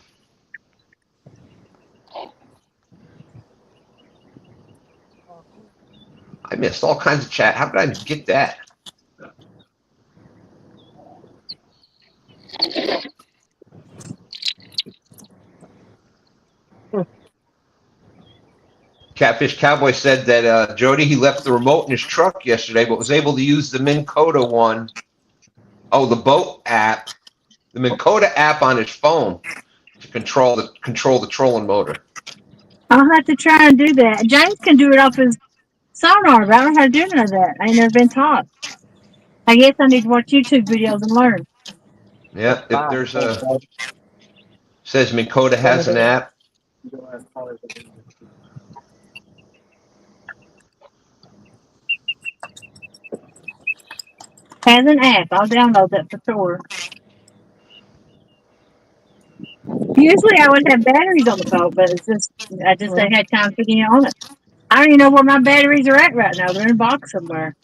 missed all kinds of chat. How did I get that? Catfish Cowboy said that Jody, he left the remote in his truck yesterday, but was able to use the Minn Kota one. Oh, the boat app, the Minn Kota app on his phone to control the trolling motor. I'll have to try and do that. James can do it off his sonar, but I don't know how to do none of that. I ain't never been taught. I guess I need to watch YouTube videos and learn. Yeah, if there's says Minn Kota has an app. Has an app. I'll download that for sure. Usually I would have batteries on the boat, but I just ain't had time getting on it. I don't even know where my batteries are at right now. They're in a box somewhere.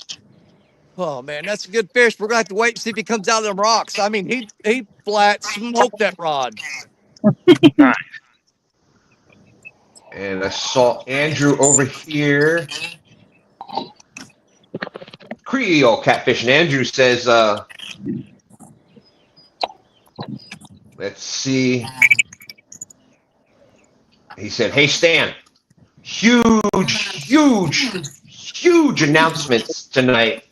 Oh man, that's a good fish. We're gonna have to wait and see if he comes out of them rocks. I mean, he flat smoked that rod. Nice. And I saw Andrew over here. Creole catfish. And Andrew says, let's see. He said, hey, Stan, huge announcements tonight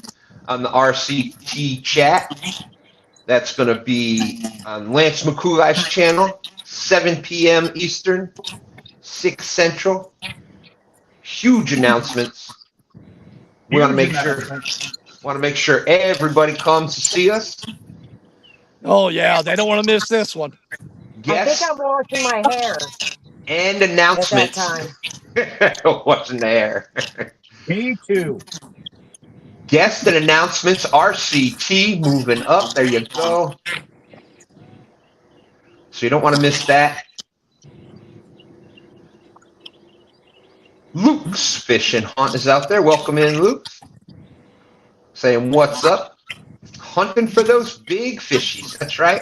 on the RCT chat. That's going to be on Lance McCooley's channel, 7 p.m. Eastern, 6 Central. Huge announcements. We want to make sure everybody comes to see us. Oh yeah, they don't want to miss this one. Guests I think I'm washing my hair and at announcements. that time. What's in the air? Me too. Guest and announcements. RCT moving up. There you go. So you don't want to miss that. Luke's Fishing Hunt is out there. Welcome in, Luke. Saying what's up. Hunting for those big fishies. That's right.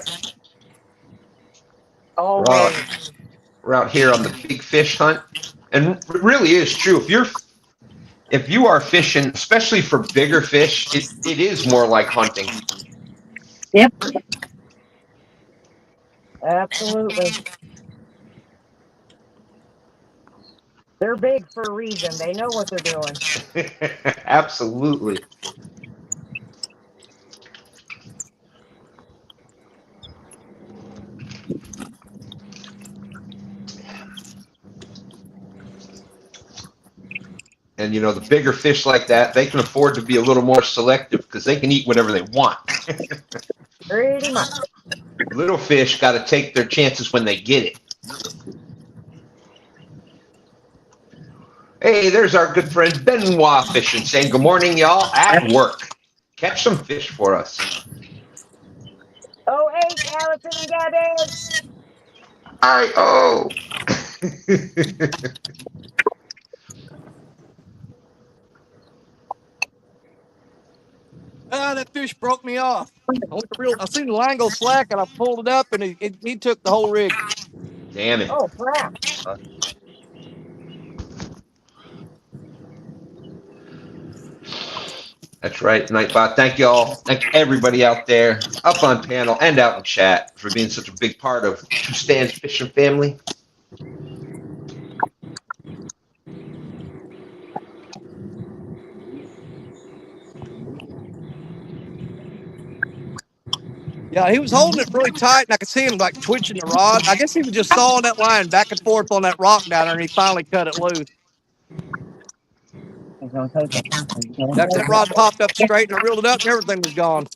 Always. We're out here on the big fish hunt. And it really is true. If you are fishing, especially for bigger fish, it is more like hunting. Yep. Absolutely. They're big for a reason. They know what they're doing. Absolutely. And you know, the bigger fish like that, they can afford to be a little more selective because they can eat whatever they want. Pretty much. Little fish got to take their chances when they get it. Hey, there's our good friend Benoit Fishing saying good morning, y'all, at work. Catch some fish for us. Oh, hey, Allison and Gabbage. I-O. Ah, that fish broke me off. I seen the line go slack, and I pulled it up, and he took the whole rig. Damn it. Oh, crap. That's right, Nightbot. Thank y'all. Thank everybody out there, up on panel and out in chat, for being such a big part of STAND's fishing family. Yeah, he was holding it really tight, and I could see him like twitching the rod. I guess he was just sawing that line back and forth on that rock down there, and he finally cut it loose. After that rod popped up straight, and I reeled it up, and everything was gone.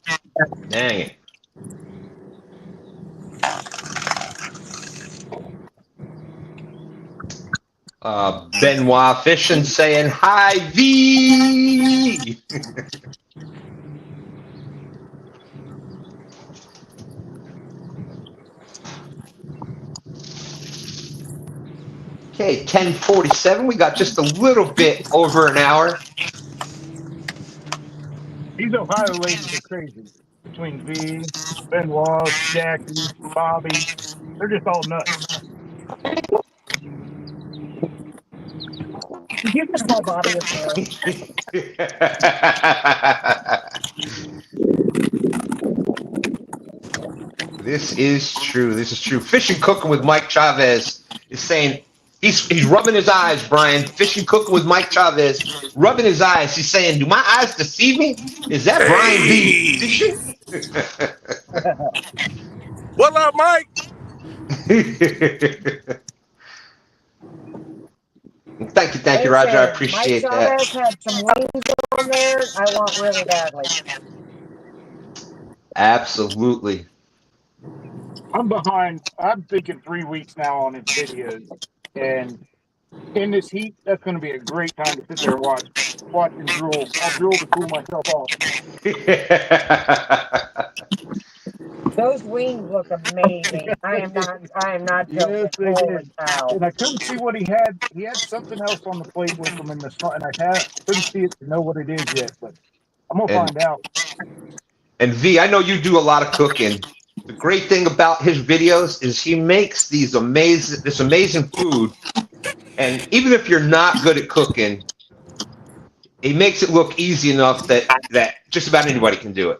Dang it. Benoit Fishing saying hi, V. Okay, 10:47. We got just a little bit over an hour. These Ohio ladies are crazy. Between V, Benoit, Jackie, Bobby, they're just all nuts. Did you just call Bobby a whore? This is true. This is true. Fishing Cooking with Mike Chavez is saying he's rubbing his eyes, Brian. Fishing Cooking with Mike Chavez, rubbing his eyes. He's saying, "Do my eyes deceive me? Is that Brian V fishing?" What up, Mike? Thank you, Roger. I appreciate Mike that. Chavez had some wings on there I want really badly. Absolutely. I'm behind. I'm thinking 3 weeks now on his videos, and in this heat, that's going to be a great time to sit there and watch and drool. I'll drool to cool myself off. Those wings look amazing. I am not joking. Yes, they Holy did. cow. And I couldn't see what he had. He had something else on the plate with him in the sun, and I couldn't see it to know what it is yet. But I'm gonna find out. And V, I know you do a lot of cooking. The great thing about his videos is he makes this amazing food, and even if you're not good at cooking, he makes it look easy enough that just about anybody can do it.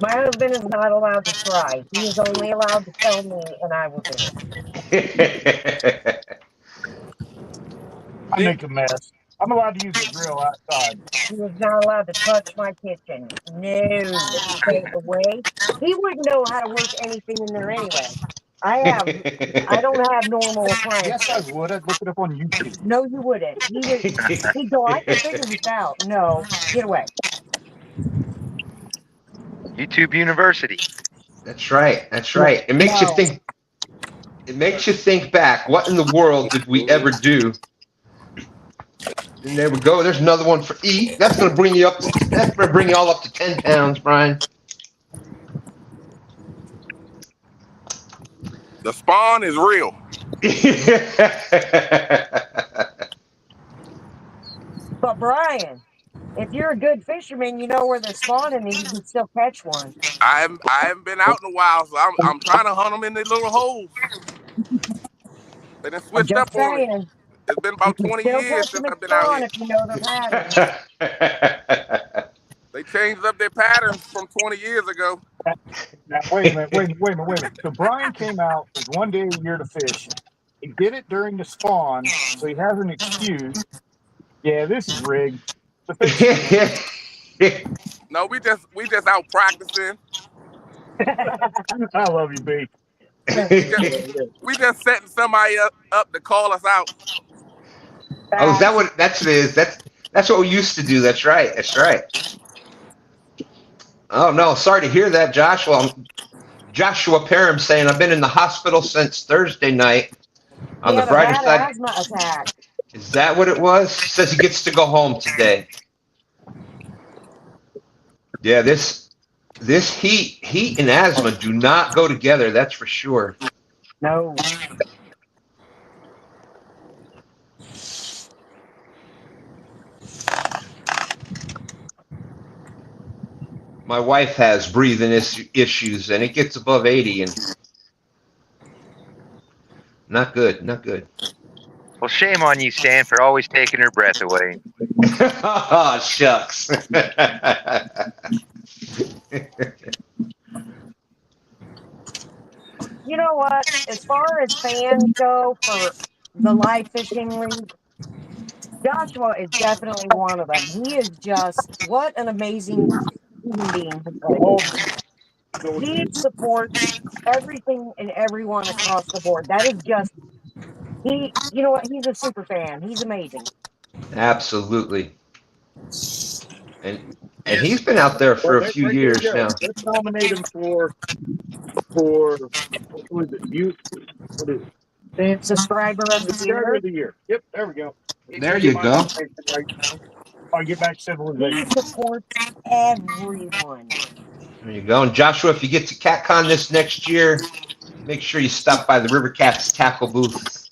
My husband is not allowed to try. He is only allowed to tell me, and I will do it. I make a mess. I'm allowed to use the grill outside. He was not allowed to touch my kitchen. No, stay away. He wouldn't know how to work anything in there anyway. I don't have normal appliances. Yes, I would. I'd look it up on YouTube. No, you wouldn't. He'd go, I can figure this out. No, get away. YouTube University. That's right. That's right. It makes you think. It makes you think back. What in the world did we ever do? And there we go. There's another one for E. That's going to bring you up. That's going to bring you all up to 10 pounds, Brian. The spawn is real. But Brian, if you're a good fisherman, you know where they're spawning and you can still catch one. I haven't been out in a while, so I'm trying to hunt them in these little holes. They done switched up on it. It's been about 20 years since I've been out here. If you know their pattern. They changed up their patterns from 20 years ago. Now, wait a minute. So Brian came out with 1 day a year to fish. He did it during the spawn, so he has an excuse. Yeah, this is rigged. No, we just out practicing. I love you, B. We just setting somebody up to call us out. Oh, is that Facts. what that's it is? That's what we used to do. That's right. That's right. Oh no, sorry to hear that, Josh. Well, Joshua Parham saying I've been in the hospital since Thursday night. He On the had a brighter bad side, asthma attack. is that what it was? Says he gets to go home today. Yeah, this heat and asthma do not go together. That's for sure. No. My wife has breathing issues, and it gets above 80, and not good. Not good. Well, shame on you, Stan, for always taking her breath away. Oh, shucks. You know what? As far as fans go for the live fishing league, Joshua is definitely one of them. He is just what an amazing human being. He supports everything and everyone across the board. That is just you know what? He's a super fan. He's amazing. Absolutely. And Yes. he's been out there Well, for a few there you years go. now. Let's nominate him for what was it? What is it? Subscriber of the Subscriber year. of the year. Yep, there we go. There Let me you get my go. nomination right. I'll get back to He civilization. supports everyone. There you go. And Joshua, if you get to CatCon this next year, make sure you stop by the River Cats tackle booth.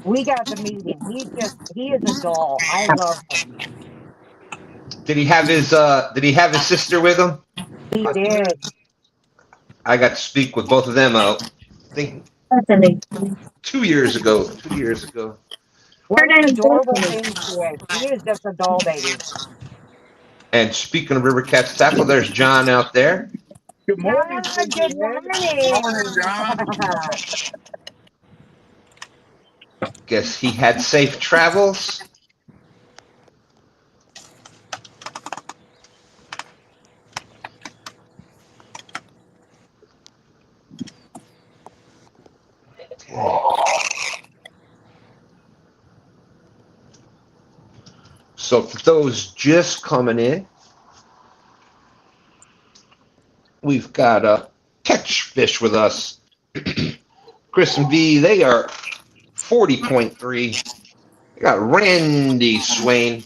We got to meet him. He is a doll. I love him. Did he have his sister with him? He did. I got to speak with both of them I think 2 years ago. 2 years ago. What an adorable thing she is. She is just a doll baby. And speaking of River Cats tackle, there's John out there. Good morning, John, good Morning, morning. John. Guess he had safe travels. So for those just coming in, we've got a catch fish with us. Chris and V, they are 40.3. We got Randy Swain.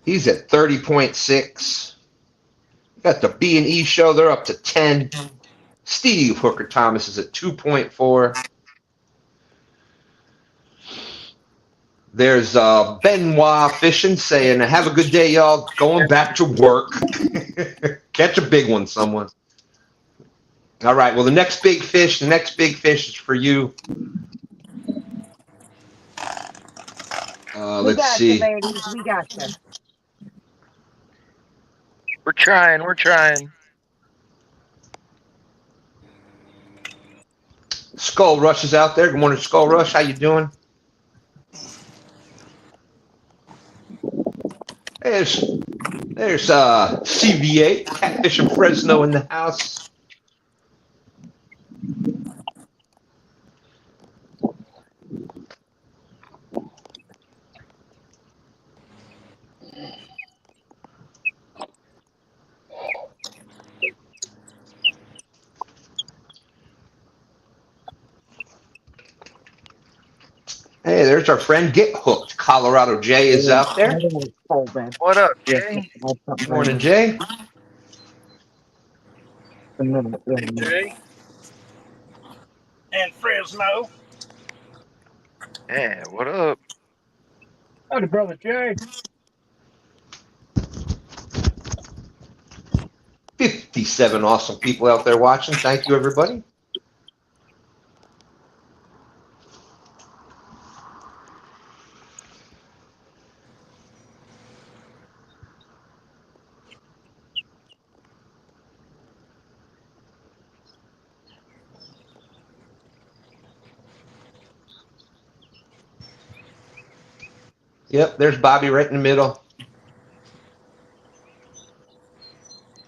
He's at 30.6. We got the B&E show. They're up to 10. Steve Hooker Thomas is at 2.4. There's Benoit Fishing saying, have a good day, y'all. Going back to work. Catch a big one, someone. All right. Well, the next big fish is for you. Let's see. You, ladies. We got you. We're trying. We're trying. Skull Rush is out there. Good morning, Skull Rush. How you doing? There's CVA, Catfish and Fresno in the house. Hey, there's our friend Get Hooked. Colorado Jay is out there. What up, Jay? Morning, Jay. Jay. And Fresno. Yeah, what up? Howdy, brother Jay. 57 awesome people out there watching. Thank you, everybody. Yep, there's Bobby right in the middle.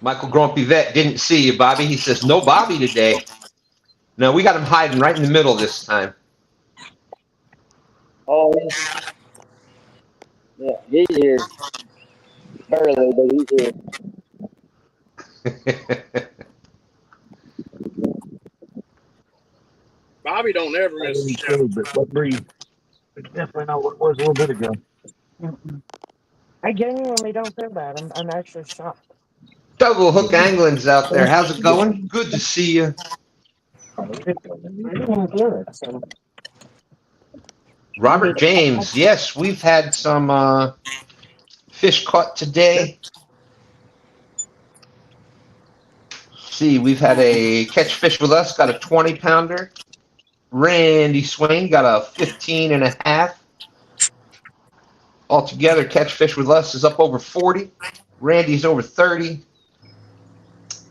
Michael Grumpy Vet didn't see you, Bobby. He says, no Bobby today. No, we got him hiding right in the middle this time. Oh, yeah, he's here. Barely, but he's here. Bobby don't ever I miss a didn't show. say, but what breed? Definitely not what it was a little bit ago. I genuinely don't feel bad. I'm actually shocked. Double Hook Angling's out there. How's it going? Good to see you. I didn't feel it. So Robert James. Yes, we've had some fish caught today. See, we've had a catch fish with us, got a 20-pounder. Randy Swain got a 15 and a half. Altogether, catch fish with us is up over 40. Randy's over 30.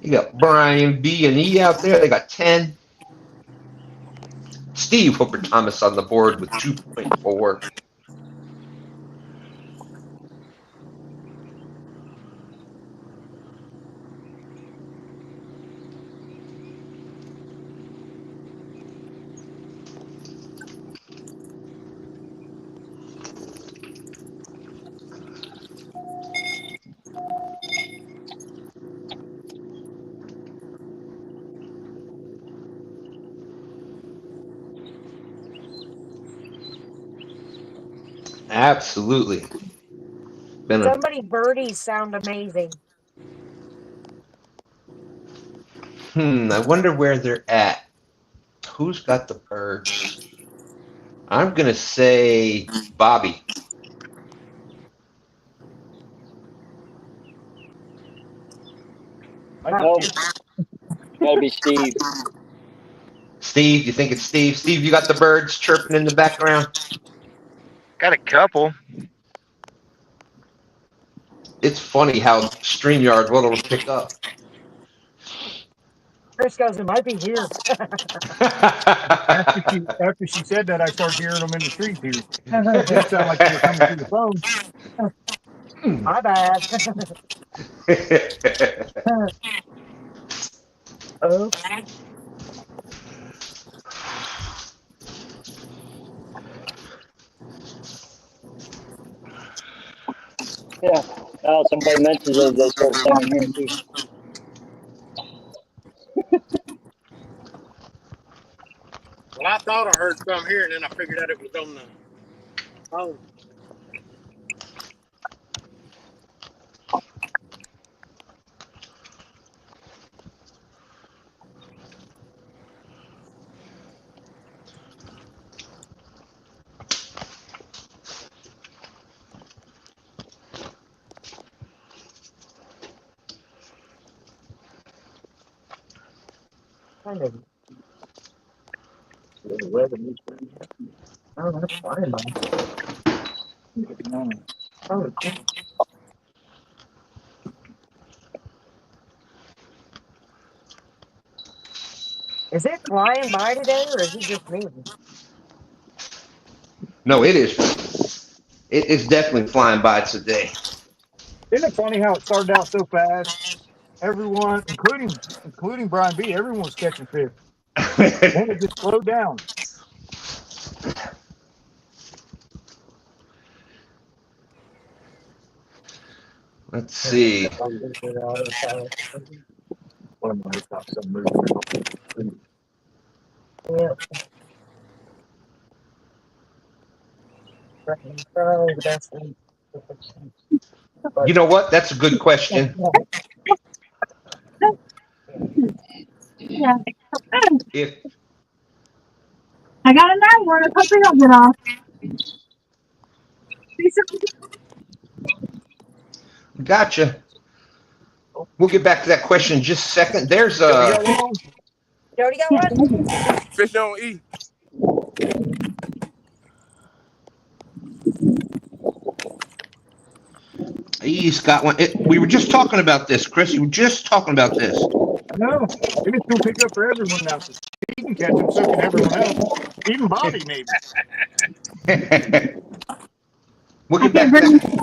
You got Brian B and E out there. They got 10. Steve Hooper Thomas on the board with 2.4. Absolutely. somebody's birdies sound amazing. I wonder where they're at. Who's got the birds? I'm going to say Bobby. No, gotta be Steve. Steve, you think it's Steve? Steve, you got the birds chirping in the background? Got a couple. It's funny how StreamYard what it'll pick up. Chris goes, it might be here. After she said that, I started hearing them in the street here. It did sound like they were coming through the phone. My bad. Okay. Yeah. Now somebody mentions it, they start sounding here too. Well, I thought I heard some here, and then I figured out it was on the phone. Kind of. Oh, that's fine, man. Oh, cool. Is it flying by today, or is it just me? No, it is. It is definitely flying by today. Isn't it funny how it started out so fast? Everyone, including Brian B, everyone was catching fish. Then it just slowed down. Let's see. Yeah. You know what? That's a good question. Yeah. If I got another one. Hopefully I'll get off. gotcha. We'll get back to that question in just a second. There's Jody got one? Fish on E. He's got one. We were just talking about this, Chris. You were just talking about this. No, it is gonna pick up for everyone now. He can catch them, so can everyone else. Even Bobby, maybe. We'll get back to that.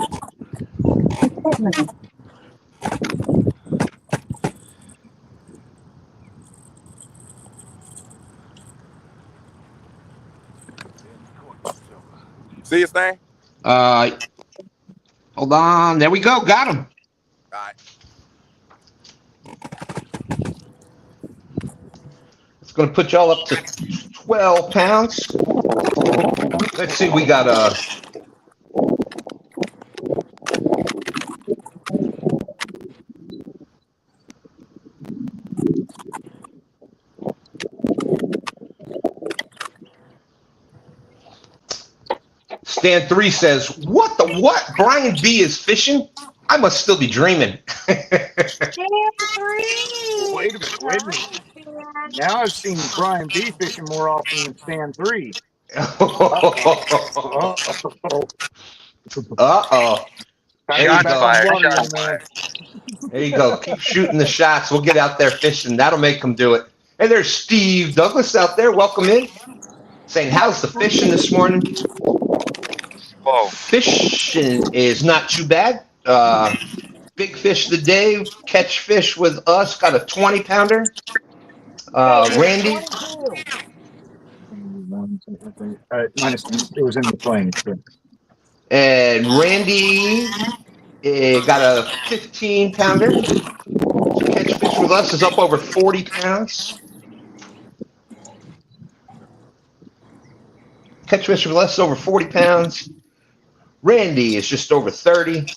See it, Stan? Hold on. There we go. Got him. All right. It's going to put y'all up to 12 pounds. Let's see. We got Stan3 says, what the what? Brian B is fishing? I must still be dreaming. Wait a minute. Now I've seen Brian B fishing more often than Stan3. Uh-oh. There you Shots go. fired. Water, Shots man. fired. There you go. Keep shooting the shots. We'll get out there fishing. That'll make them do it. And there's Steve Douglas out there. Welcome in. Saying, how's the fishing this morning? Whoa. Fishing is not too bad. Big fish of the day. Catch fish with us. Got a 20-pounder. Randy. Minus, it was in the plane. And Randy got a 15-pounder. So catch fish with us is up over 40 pounds. Catch fish with us is over 40 pounds. Randy is just over 30.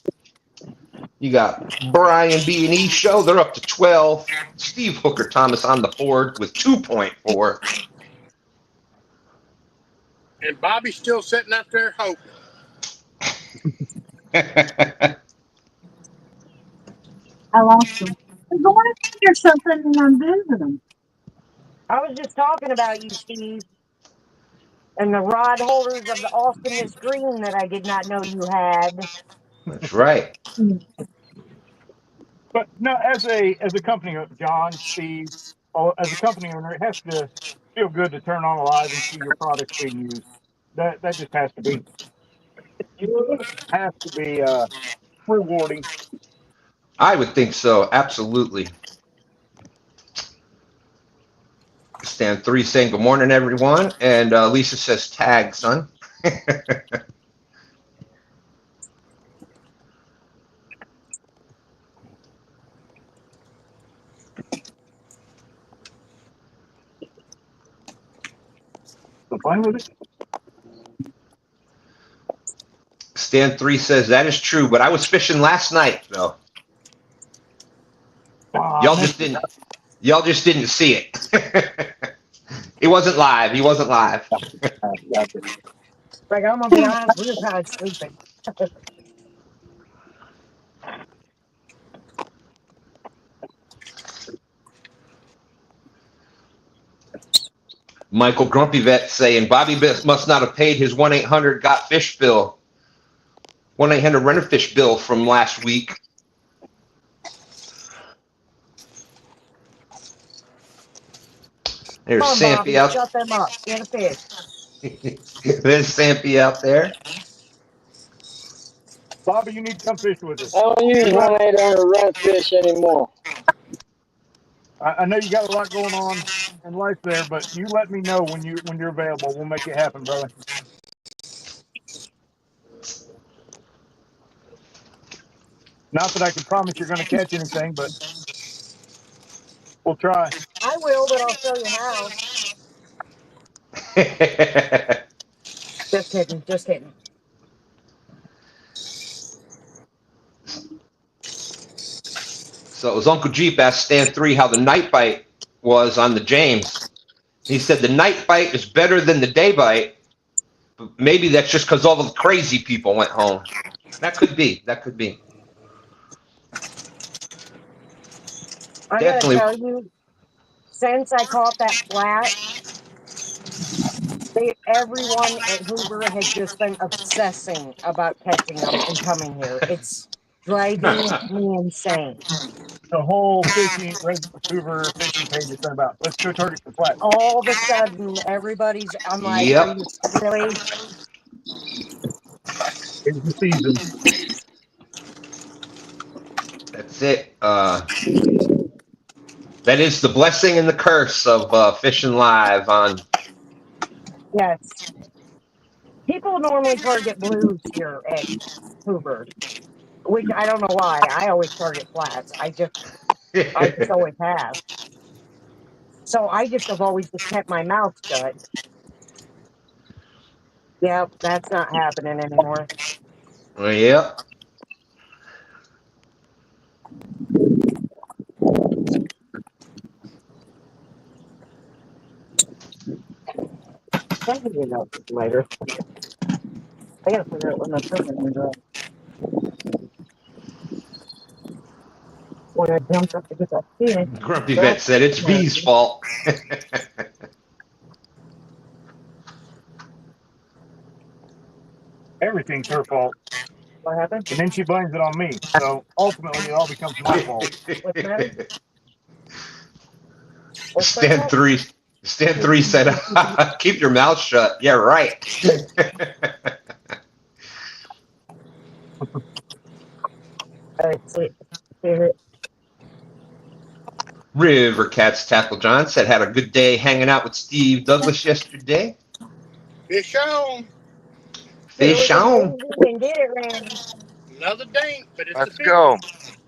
You got Brian B and E show. They're up to 12. Steve Hooker Thomas on the board with 2.4. And Bobby's still sitting up there hoping. I lost them. I'm going to hear something and I'm losing them. I was just talking about you, Steve, and the rod holders of the awesomeness green that I did not know you had. That's right. But no, as a company, John, Steve, as a company owner, it has to feel good to turn on a live and see your products being used. That just has to be. It has to be rewarding. I would think so. Absolutely. Stan3 saying good morning, everyone. And Lisa says tag, son. So fine with it. Stan3 says that is true, but I was fishing last night, though. Y'all just didn't see it. He wasn't live. He wasn't live. Like, I'm gonna be honest, we were kind of sleeping. Michael Grumpy Vet saying Bobby must not have paid his 1-800-GOT-FISH bill. 1-800-RENTAFISH bill from last week. There's Sampy out. Shut them up. Get a fish. There's Sampy out there. Bobby, you need to come fish with us. I don't use 1-800-RENTFISH anymore. I know you got a lot going on in life there, but you let me know when you're available. We'll make it happen, brother. Not that I can promise you're going to catch anything, but we'll try. I will, but I'll show you how. Just kidding. Just kidding. So it was Uncle Jeep asked Stan3 how the night bite was on the James. He said the night bite is better than the day bite, but maybe that's just because all the crazy people went home. That could be. That could be. I Definitely. gotta tell you, since I caught that flat, everyone at Hoover has just been obsessing about catching them and coming here. It's driving me insane. The whole fishing, Hoover fishing page is about, let's go target the flat. All of a sudden, everybody's, I'm like, Yep. are you really? It's the season. That's it. That is the blessing and the curse of fishing live on. Yes. People normally target blues here at Hoover, which I don't know why. I always target flats. I just always have. So I just have always just kept my mouth shut. Yep, that's not happening anymore. Well, yep. I can get up later. I gotta figure out when my program is up. When I jumped up to get that kid. Grumpy Well, Vet said it's V's fault. Everything's her fault. What happened? And then she blames it on me. So ultimately, it all becomes my fault. What's the matter? What's my Stand fault? three. Stand three said, "Keep your mouth shut." Yeah, right. See, River Cats Tackle John said had a good day hanging out with Steve Douglas yesterday. Fish on. Fish on. and get it, Randy. Another dink, but it's Let's the go. 50.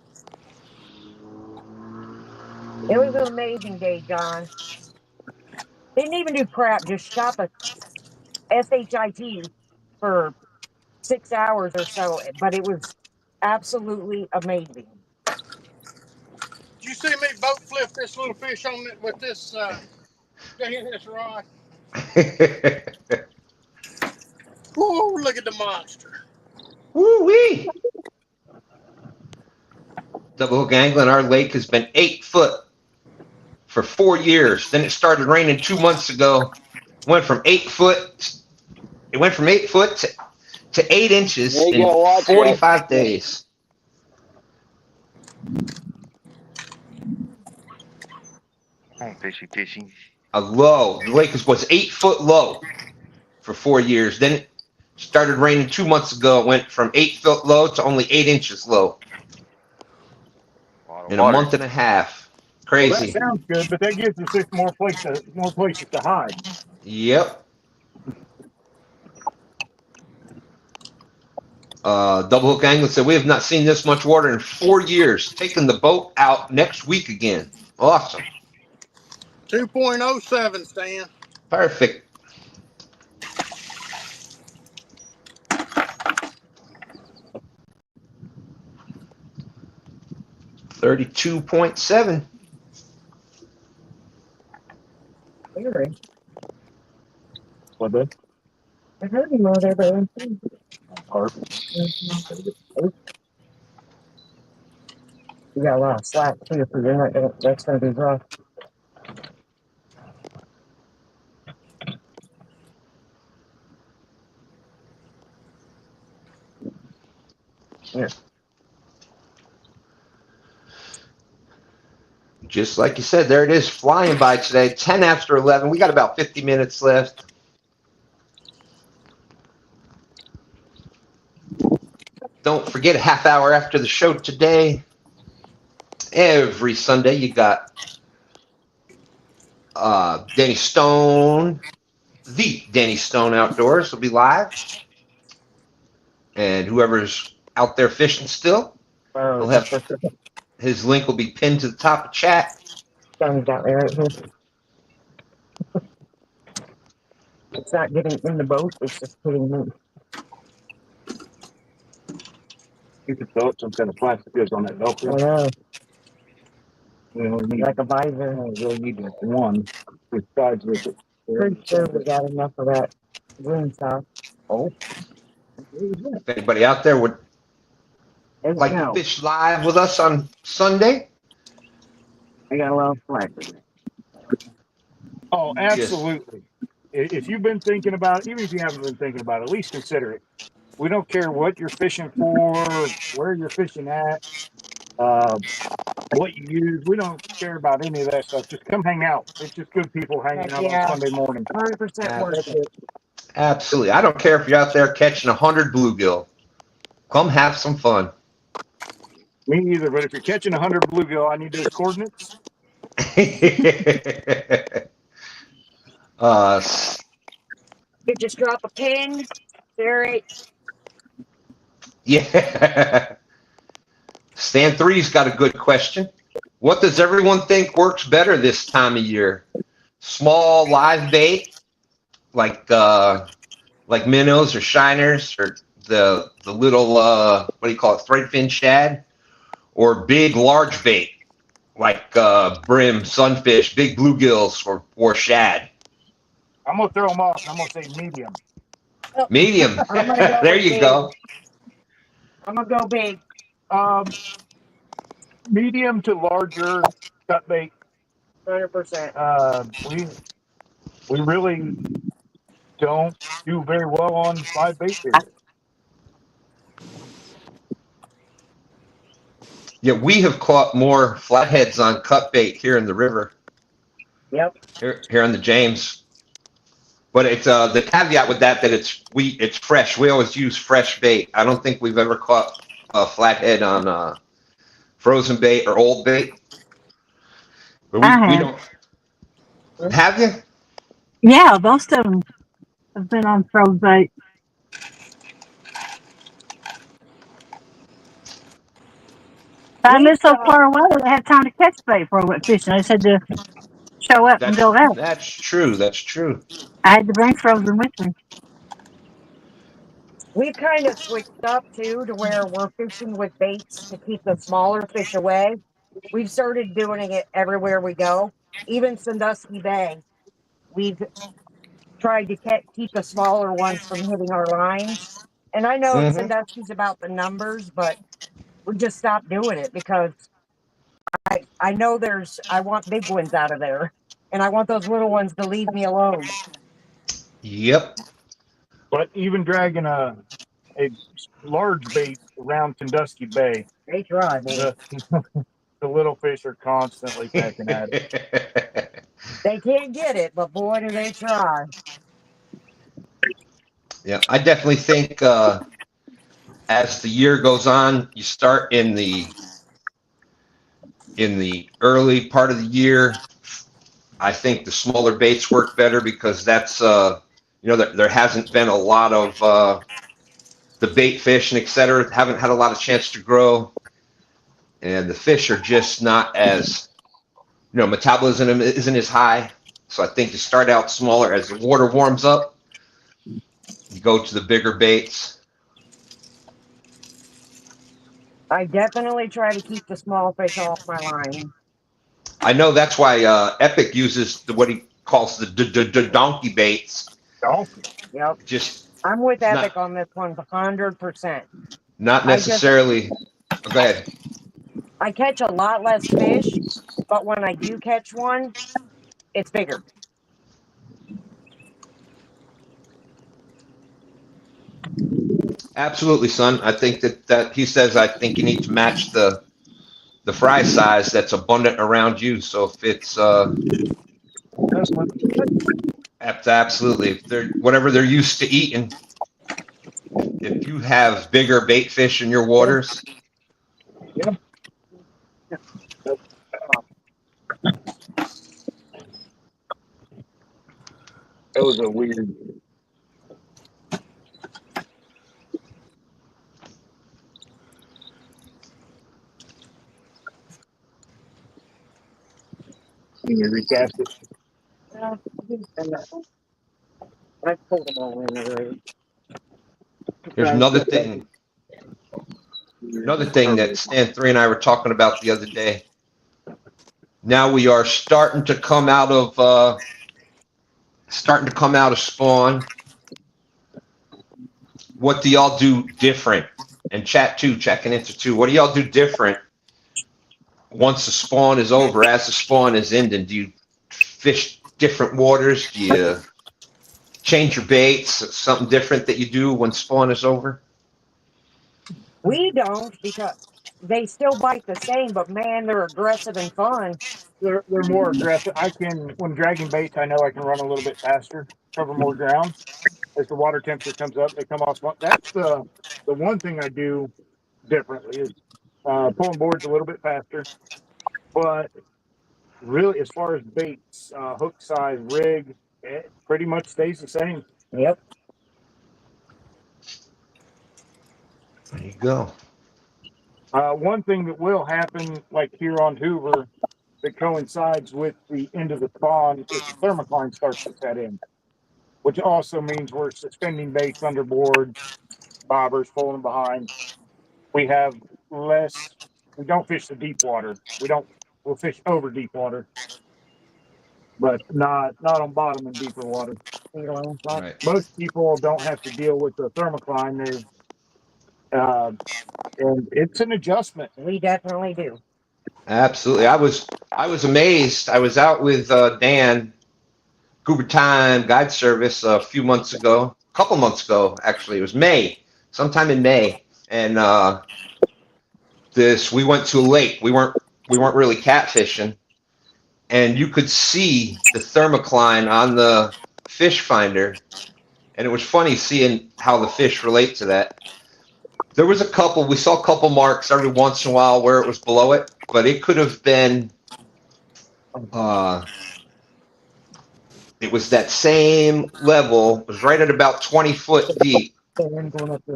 It was an amazing day, John. Didn't even do crap, just shop a SHIT for 6 hours or so, but it was absolutely amazing. Did you see me boat flip this little fish on it with this this rod? Whoa, look at the monster. Woo-wee. Double hook angling. Our lake has been 8 foot for 4 years. Then it started raining 2 months ago. Went from 8 foot. It went from 8 foot to 8 inches You in gotta watch 45 days. Oh, fishy, fishy. A low. The lake was 8 foot low for 4 years. Then it started raining 2 months ago. It went from 8 foot low to only 8 inches low in a month and a half. Well, that Crazy. sounds good, but that gives us more places to hide. Yep. Double hook angler said we have not seen this much water in 4 years. Taking the boat out next week again. Awesome. 2.07, Stan. Perfect. $32.7. What the? I heard him over there, but you got a lot of slack too, so you're not gonna, that's gonna be rough. Yeah. Just like you said, there it is, flying by today. 10 after 11. We got about 50 minutes left. Don't forget, a half hour after the show today. Every Sunday, you got Danny Stone, the Danny Stone Outdoors will be live. And whoever's out there fishing still, he'll have his link will be pinned to the top of chat. Sun's out there. It's not getting in the boat, it's just putting in. You could throw some kind of plastic goods on that Velcro. Yeah, We only need like a visor. we really need like one besides with it. Pretty sure we got enough of that green stuff. Oh, If anybody out there would like to fish live with us on Sunday, I got a lot of slack. oh, absolutely. If you've been thinking about it, even if you haven't been thinking about it, at least consider it. We don't care what you're fishing for, where you're fishing at, what you use. We don't care about any of that stuff. Just come hang out. It's just good people hanging out on Sunday morning. 100% worth it. absolutely. I don't care if you're out there catching 100 bluegill. Come have some fun. Me either, but if you're catching 100 bluegill, I need those coordinates. You just drop a pin Sherry, Yeah. Stan 3's got a good question. What does everyone think works better this time of year? Small live bait, like minnows or shiners, or the little what do you call it, threadfin shad, or big large bait like brim, sunfish, big bluegills, or shad. I'm gonna throw them off, and I'm gonna say medium. Medium. I'm gonna go There with you big. go. I'm gonna go big. Medium to larger cut bait. 100%. We really don't do very well on live bait here. Yeah, we have caught more flatheads on cut bait here in the river, Yep. here on the James. But it's the caveat with that it's fresh. We always use fresh bait. I don't think we've ever caught a flathead on frozen bait or old bait. But we don't. Have you? Yeah, most of them have been on froze bait. I lived so far away, I had time to catch bait before I went fishing. I just had to show up and go out. That's true. That's true. I had to bring frozen with me. We've kind of switched up too to where we're fishing with baits to keep the smaller fish away. We've started doing it everywhere we go. Even Sandusky Bay, we've tried to keep the smaller ones from hitting our lines. And I know Mm-hmm. Sandusky's about the numbers, but we just stopped doing it because I know I want big ones out of there, and I want those little ones to leave me alone. Yep. But even dragging a large bait around Sandusky Bay, They try, boy. The little fish are constantly pecking at it. They can't get it, but boy, do they try. Yeah, I definitely think as the year goes on, you start in the early part of the year. I think the smaller baits work better because that's there hasn't been a lot of the bait fish and et cetera haven't had a lot of chance to grow, and the fish are just not as metabolism isn't as high. So I think you start out smaller. As the water warms up, you go to the bigger baits. I definitely try to keep the small fish off my line. I know that's why Epic uses what he calls the donkey baits. Donkey. Yep. I'm with Epic on this one, 100%. Not necessarily. Go ahead. I catch a lot less fish, but when I do catch one, it's bigger. Absolutely, son. I think that he says I think you need to match the fry size that's abundant around you. So if it's absolutely, if they're whatever they're used to eating, if you have bigger bait fish in your waters. Yep. That was a weird. Can you recast it? I pulled them all in already. Here's another thing. Another thing that Stan 3 and I were talking about the other day. Now we are starting to come out of spawn. What do y'all do different? And chat too, checking into too. What do y'all do different once the spawn is over? As the spawn is ending, do you fish different waters? Do you change your baits? Something different that you do when spawn is over? We don't, because they still bite the same, but man, they're aggressive and fun. They're more aggressive. When dragging baits, I know I can run a little bit faster, cover more ground. As the water temperature comes up, they come off. That's the one thing I do differently is pulling boards a little bit faster. But really, as far as baits, hook size, rig, it pretty much stays the same. Yep. There you go. One thing that will happen, like here on Hoover, that coincides with the end of the spawn is the thermocline starts to set in, which also means we're suspending baits underboard, bobbers pulling behind. We have less. We don't fish the deep water. We'll fish over deep water, but not on bottom and deeper water. Right. Most people don't have to deal with the thermocline. And it's an adjustment. We definitely do. Absolutely. I was amazed. I was out with Dan, Goober Time Guide Service, a few months ago, a couple months ago, actually. It was May, sometime in May. And we went to a lake. We weren't really catfishing. And you could see the thermocline on the fish finder. And it was funny seeing how the fish relate to that. There was we saw a couple marks every once in a while where it was below it, but it could have been, it was that same level. It was right at about 20 foot deep.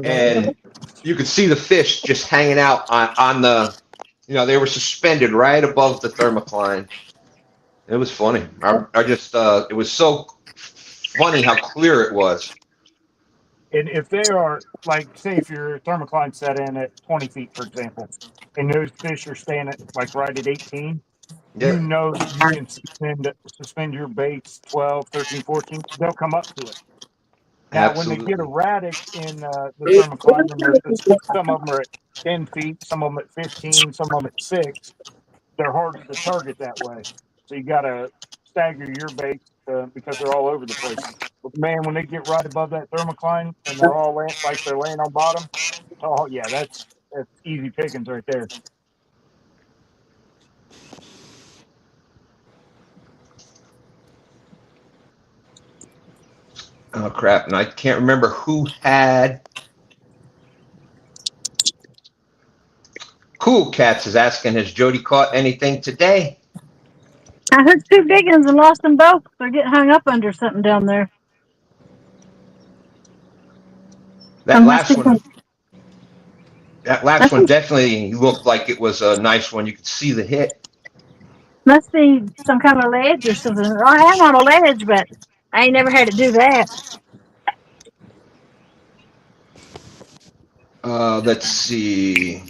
And you could see the fish just hanging out on the, they were suspended right above the thermocline. It was funny. I just, it was so funny how clear it was. And if they are, like, say if your thermocline set in at 20 feet, for example, and those fish are staying at, like, right at 18, Yeah. you know that you can suspend your baits 12, 13, 14. They'll come up to it. Now, when they get erratic in the thermocline, and some of them are at 10 feet, some of them at 15, some of them at 6, they're harder to target that way. So you got to stagger your baits because they're all over the place. But man, when they get right above that thermocline and they're all like they're laying on bottom, oh yeah, that's easy pickings right there. Oh crap! And I can't remember who had. Cool Cats is asking, has Jody caught anything today? I hooked 2 big ones and lost them both. They're getting hung up under something down there. That last one definitely looked like it was a nice one. You could see the hit. Must be some kind of ledge or something. I am on a ledge, but I ain't never had it do that. Let's see.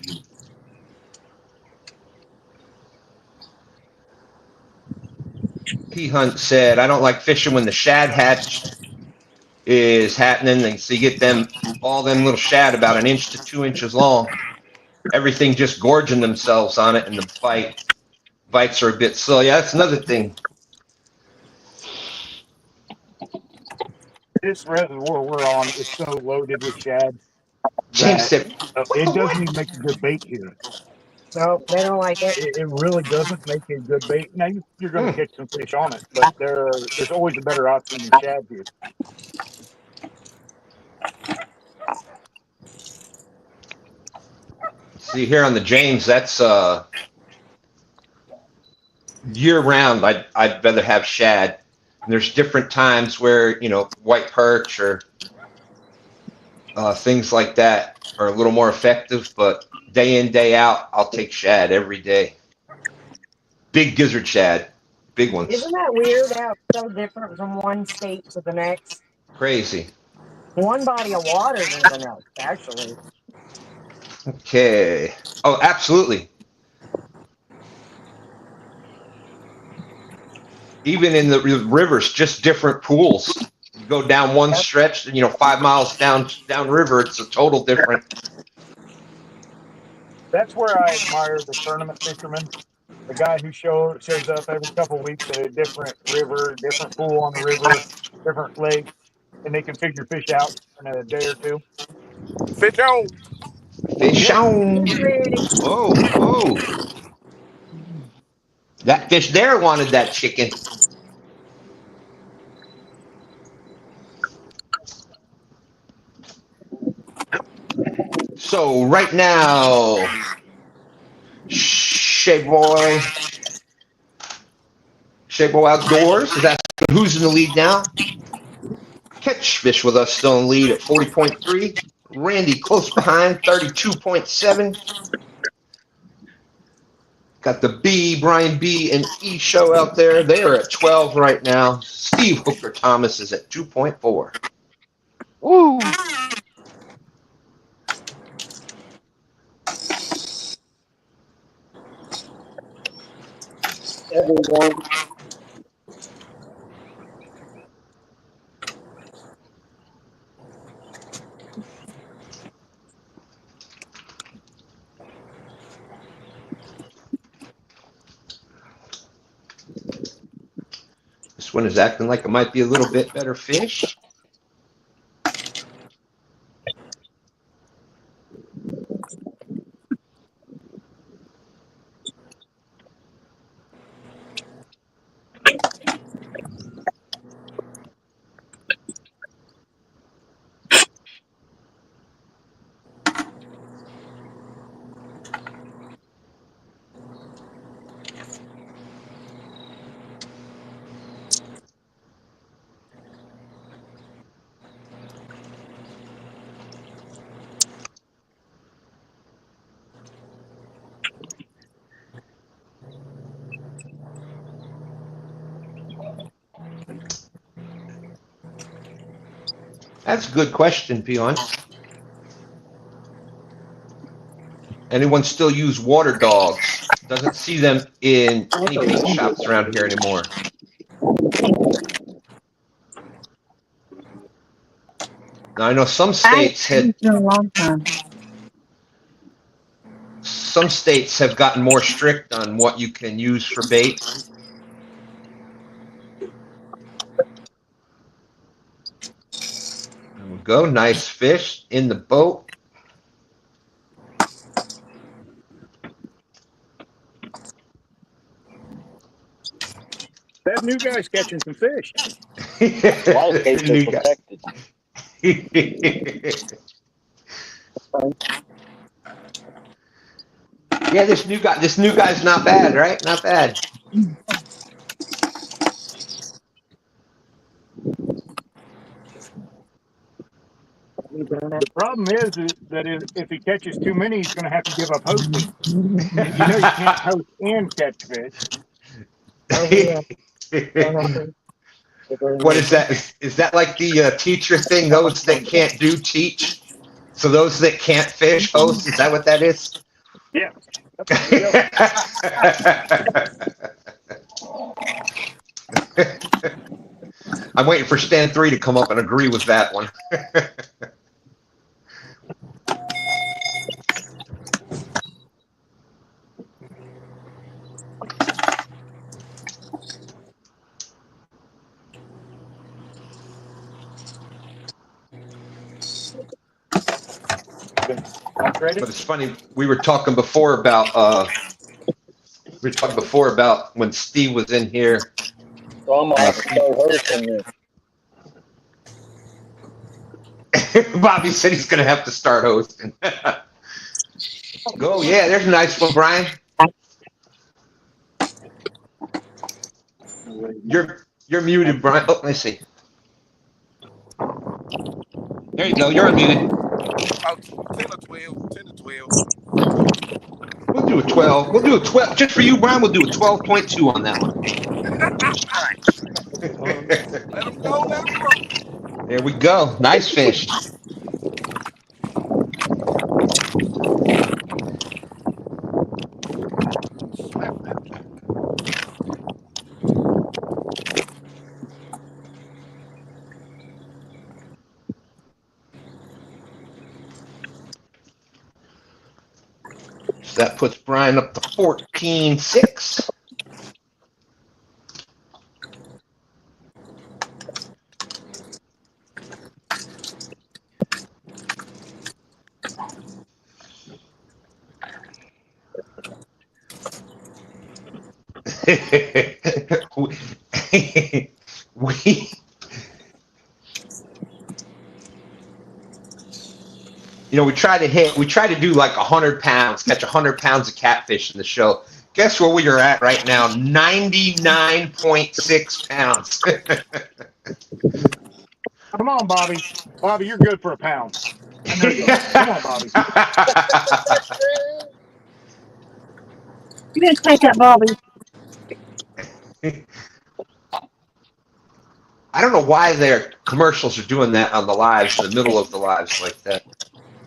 P Hunt said, I don't like fishing when the shad hatch is happening. So you get all them little shad about 1 inch to 2 inches long. Everything just gorging themselves on it, and the bites are a bit slow. Yeah, that's another thing. This reservoir we're on is so loaded with shad James that said, it doesn't even make a good bait here. No, they don't like it. It really doesn't make a good bait. Now you're going to catch some fish on it, but there's always a better option than shad here. see here on the James, that's year round. I'd rather have shad. And there's different times where white perch or things like that are a little more effective, but day in, day out, I'll take shad every day. Big gizzard shad, big ones. Isn't that weird how it's so different from one state to the next? Crazy. One body of water than the next, actually. Okay. Oh, absolutely. Even in the rivers, just different pools. You go down one stretch, 5 miles down river, it's a total different. That's where I admire the tournament fisherman, the guy who shows up every couple of weeks at a different river, different pool on the river, different lake, and they can figure fish out in a day or two. Fish on. Fish on. Oh. That fish there wanted that chicken. So right now, Shea Boy Outdoors is asking who's in the lead now. Catch Fish with us still in the lead at 40.3. Randy close behind, 32.7. Got the Brian B, and E show out there. They are at 12 right now. Steve Hooker Thomas is at 2.4. Woo! Everyone. This one is acting like it might be a little bit better fish. That's a good question, Peon. Anyone still use water dogs? Doesn't see them in any bait shops around here anymore. Now I know some states have gotten more strict on what you can use for bait. There we go. Nice fish in the boat. That new guy's catching some fish. Life gates are protected. Yeah, this new guy's not bad, right? Not bad. The problem is that if he catches too many, he's going to have to give up hosting. You know, you can't host and catch fish. What is that? Is that like the teacher thing? Those that can't do teach, so those that can't fish host. Is that what that is? Yeah. I'm waiting for Stan 3 to come up and agree with that one. But it's funny. We were talking before about when Steve was in here. So I'm gonna have to start hosting this. Bobby said he's going to have to start hosting. Go, yeah. There's a nice one, Brian. You're muted, Brian. Oh, let me see. There you go. You're unmuted. About 10 or 12. 10 to 12. We'll do a 12. We'll do a 12. Just for you, Brian, we'll do a 12.2 on that one. Let him go. Let him go. There we go. Nice fish. So that puts Brian up to 14.6. we we try to do like 100 pounds, catch 100 pounds of catfish in the show. Guess where we are at right now? 99.6 pounds. Come on, Bobby. Bobby, you're good for a pound. Come on, Bobby. You didn't take that, Bobby. I don't know why their commercials are doing that on the lives, in the middle of the lives like that.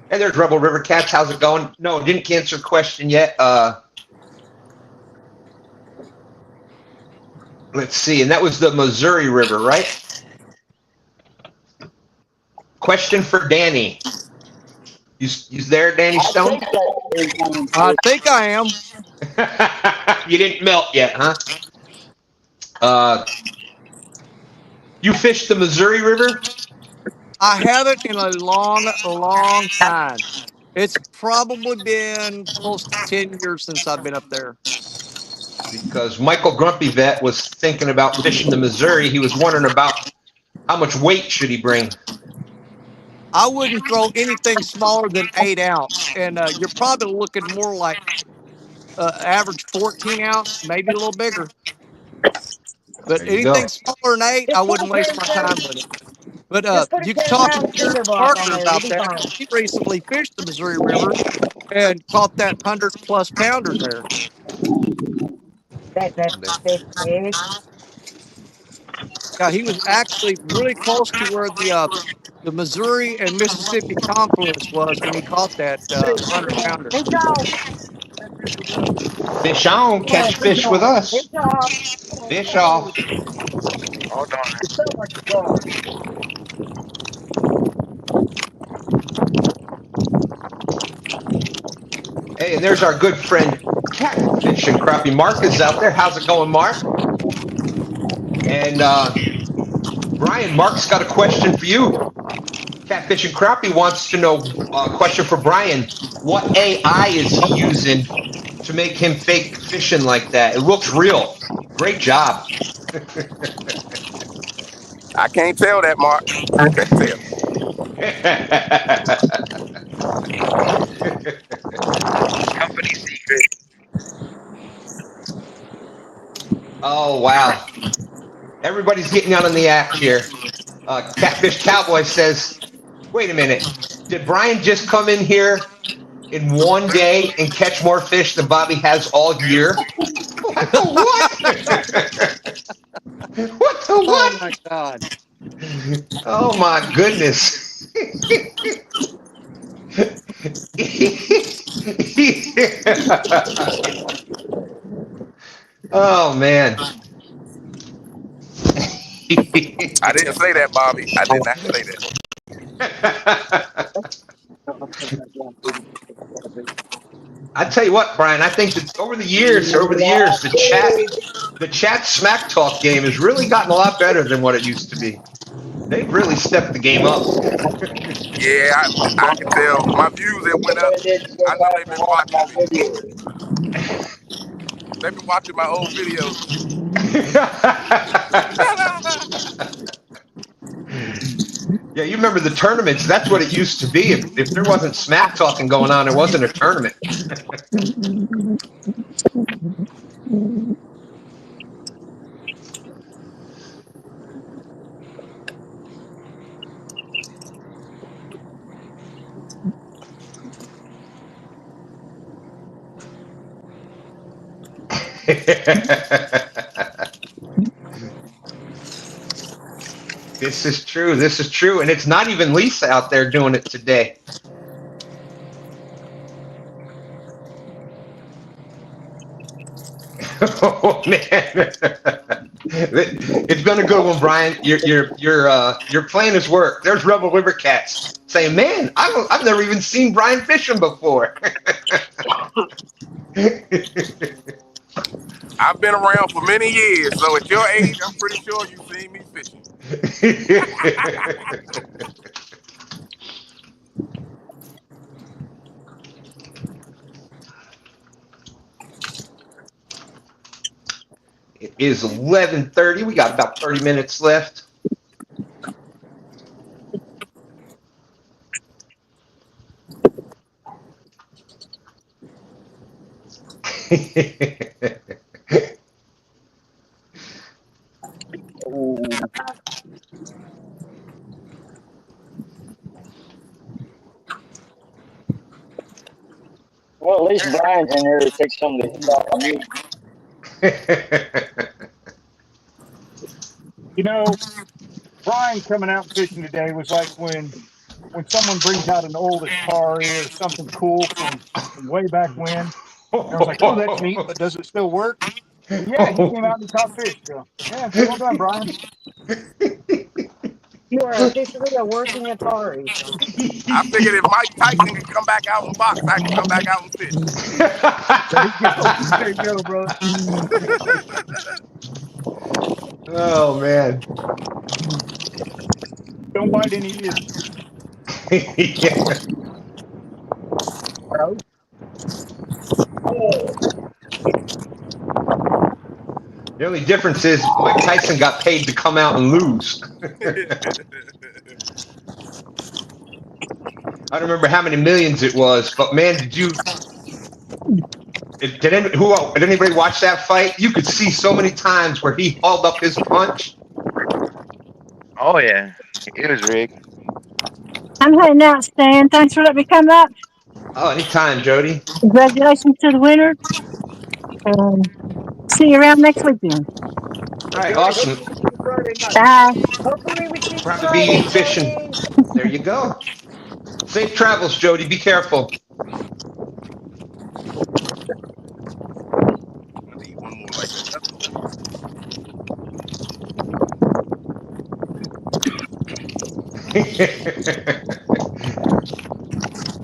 Hey, there's Rebel River Cats. How's it going? No, didn't answer the question yet. Let's see. And that was the Missouri River, right? Question for Danny. You there, Danny Stone? I think I am. You didn't melt yet, huh? You fished the Missouri River? I haven't in a long time. It's probably been close to 10 years since I've been up there. Because Michael Grumpy Vet was thinking about fishing the Missouri. He was wondering about how much weight should he bring. I wouldn't throw anything smaller than 8 ounce, and you're probably looking more like average 14 ounce, maybe a little bigger. But There you anything go. smaller than 8, I wouldn't waste my time with it. But Just put a you can 10 talk to pound Jared cinder block on Parker there. You'll about be that. fine. He recently fished the Missouri River and caught that 100+ pounder there. That's thick fish. Yeah, he was actually really close to where the Missouri and Mississippi confluence was when he caught that 100-pounder. Fish off. Fish on, Come on, catch fish with Fish us. off. Fish off. Oh darn. It's so much fun. Hey, and there's our good friend Catfish and Crappie. Mark is out there. How's it going, Mark? And Brian, Mark's got a question for you. Catfish and Crappie wants to know a question for Brian. What AI is he using to make him fake fishing like that? It looks real. Great job. I can't tell that, Mark. I can't tell. Company secret. Oh, wow. Everybody's getting out on the act here. Catfish Cowboy says, wait a minute. Did Brian just come in here in one day and catch more fish than Bobby has all year? What the what? What the what? Oh my God! Oh my goodness. Oh man. I didn't say that, Bobby. I did not say that. I tell you what, Brian, I think that over the years, the chat smack talk game has really gotten a lot better than what it used to be. They've really stepped the game up. Yeah, I can tell. My views that went up. I know they've been watching me. They've been watching my old videos. Yeah, you remember the tournaments. That's what it used to be. If there wasn't smack talking going on, it wasn't a tournament. This is true. This is true. And it's not even Lisa out there doing it today. Oh man. It's been a good one, Brian. Your plan has worked. There's Rebel River Cats saying, man, I've never even seen Brian fishing before. I've been around for many years, so at your age, I'm pretty sure you've seen me fishing. It is 11:30. We got about 30 minutes left. Well, at least Brian's in here to take some of the heat off of me. You know, Brian coming out fishing today was like when someone brings out an old Atari or something cool from way back when. And I was like, oh, that's neat, but does it still work? Well, yeah, he came out and he caught fish. So, yeah, well done, Brian. You are officially a working Atari. I figured if Mike Tyson could come back out and box, I could come back out and fish. There you go. There you go, bro. Oh man. Don't bite any ears. Yeah. Bro. The only difference is Mike Tyson got paid to come out and lose. I don't remember how many millions it was, but man, did anybody watch that fight? You could see so many times where he hauled up his punch. Oh yeah, it was rigged. I'm heading out, Stan. Thanks for letting me come up. Oh, anytime, Jody. Congratulations to the winner. See you around next weekend. All right, Jody, awesome. hopefully we see you Friday night. Bye. Hopefully we see you Probably Friday, be fishing. Jody. There you go. Safe travels, Jody. Be careful. I need one more like that. That's cool.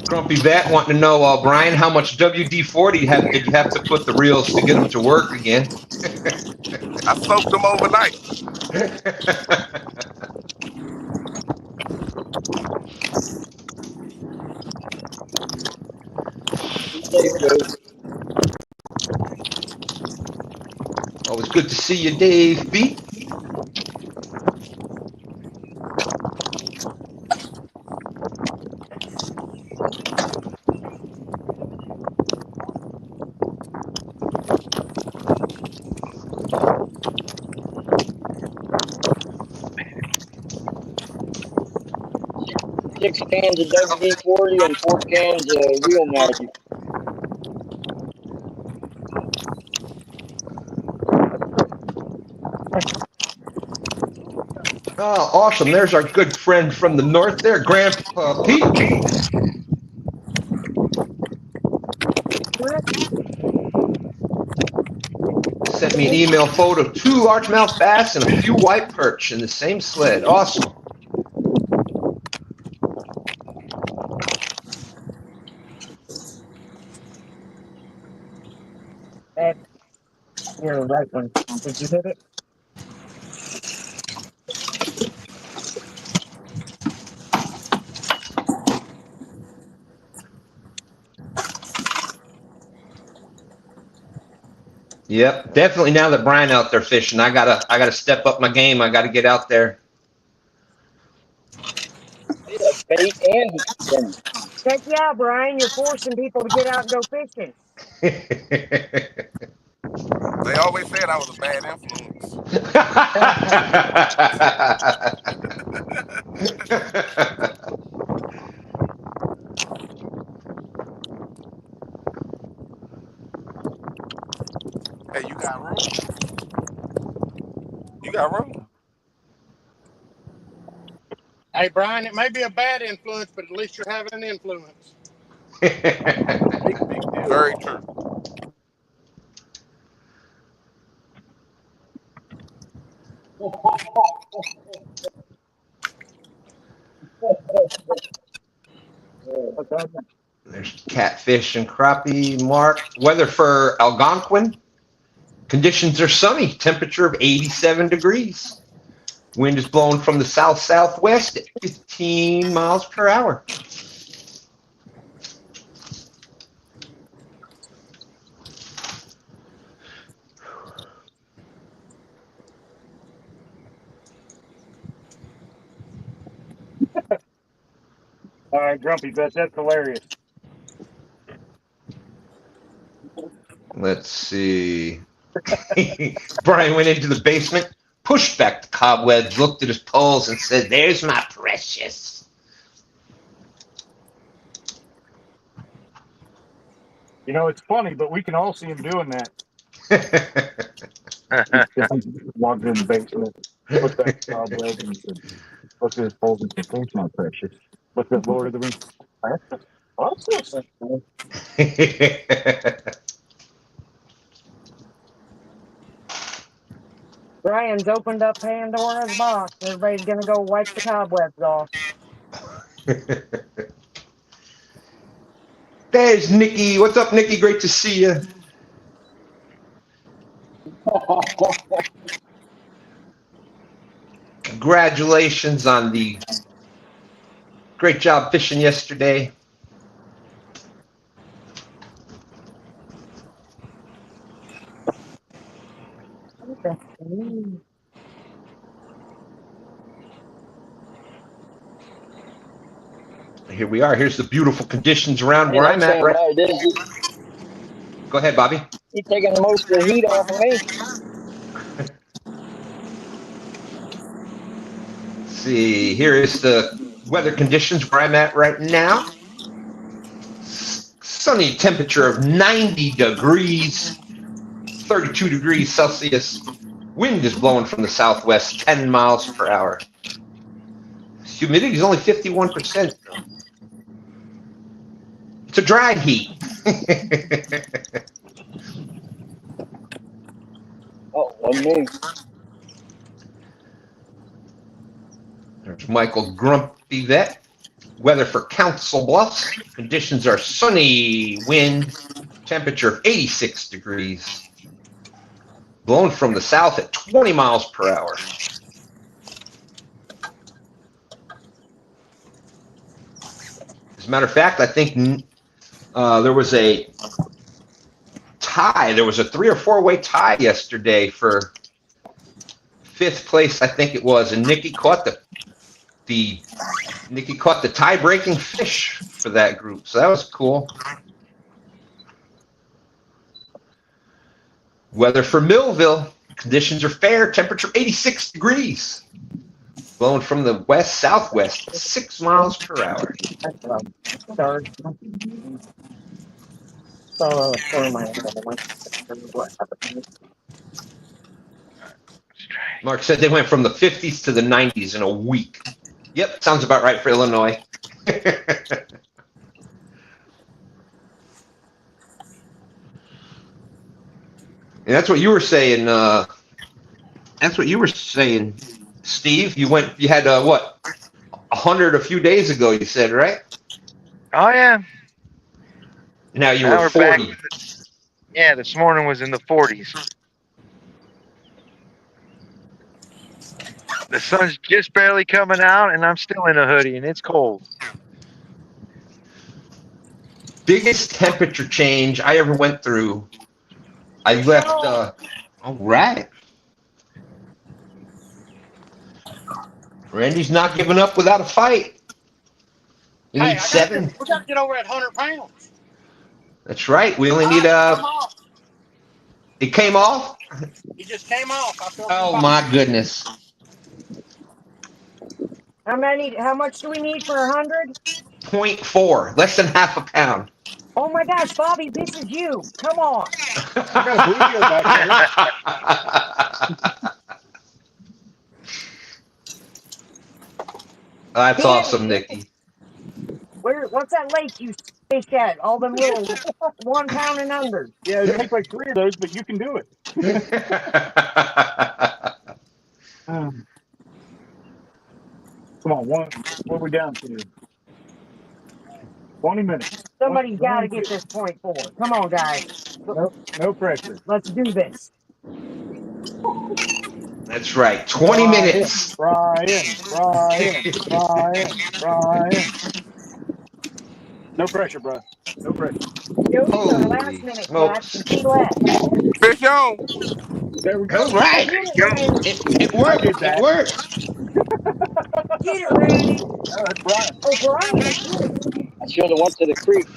Grumpy Vet wanting to know, Brian, how much WD-40 did you have to put the reels to get them to work again? I soaked them overnight. Always good to see you, Dave B. Six cans of WD-40 and 4 cans of Real Magic. Oh, awesome. There's our good friend from the north there, Grandpa Pete. Sent me an email photo of 2 largemouth bass and a few white perch in the same sled. Awesome. You're the right one. Did you hit it? Yep, definitely. Now that Brian out there fishing, I gotta step up my game. I gotta get out there. Yeah, bait and dinner. Heck yeah, Brian. You're forcing people to get out and go fishing. They always said I was a bad influence. Hey, you got room? You got room? Hey, Brian, it may be a bad influence, but at least you're having an influence. Very true. There's catfish and crappie, Mark. Weather for Algonquin. Conditions are sunny. Temperature of 87 degrees. Wind is blowing from the south-southwest at 15 miles per hour. All right, Grumpy Bet, that's hilarious. Let's see. Brian went into the basement, pushed back the cobwebs, looked at his poles, and said, "There's my precious." You know, it's funny, but we can all see him doing that. Walked in the basement, put back the cobweb, and said, "Look at this folding fish, my precious. Look at Lord of the Rings. What's this? Brian's opened up Pandora's box. Everybody's gonna go wipe the cobwebs off. There's Nikki. What's up, Nikki? Great to see you. Congratulations on the great job fishing yesterday. Here we are. Here's the beautiful conditions around where I'm at. Right. Go ahead, Bobby. You're taking most of the heat off of me. Let's see. Here is the weather conditions where I'm at right now. Sunny temperature of 90 degrees, 32 degrees Celsius. Wind is blowing from the southwest, 10 miles per hour. Humidity is only 51%. It's a dry heat. Oh, wasn't me. There's Michael Grumpy Vet. Weather for Council Bluffs. Conditions are sunny, wind, temperature of 86 degrees. Blowing from the south at 20 miles per hour. As a matter of fact, I think there was a tie. There was a 3 or 4 way tie yesterday for 5th place, I think it was, and Nikki caught the tie-breaking fish for that group. So that was cool. Weather for Millville. Conditions are fair. Temperature 86 degrees. Blowing from the west-southwest, 6 miles per hour. Mark said they went from the 50s to the 90s in a week. Yep, sounds about right for Illinois. And that's what you were saying. Steve. You had what? 100 a few days ago. You said, right? Oh yeah. Now were 40. Yeah, this morning was in the 40s. The sun's just barely coming out, and I'm still in a hoodie, and it's cold. Biggest temperature change I ever went through. I left. All right. Randy's not giving up without a fight. We need 7. We got to get over at 100 pounds. That's right. We only need It came off? It just came off. Oh my goodness. How much do we need for 100? 0.4, less than half a pound. Oh my gosh, Bobby, this is you. Come on. That's awesome, Nikki. What's that lake you fished at? All them little 1 pound and under. Yeah, it takes like 3 of those, but you can do it. Come on, what are we down to? 20 minutes. Somebody's got to get this 0.4. Come on, guys. No pressure. Let's do this. That's right. 20 minutes. Brian. No pressure, bro. No pressure. Holy smokes. Fish on. There we go. All right. It worked. It worked. Get it, Randy. Oh, that's Brian. Oh, Brian. I should have went to the creek.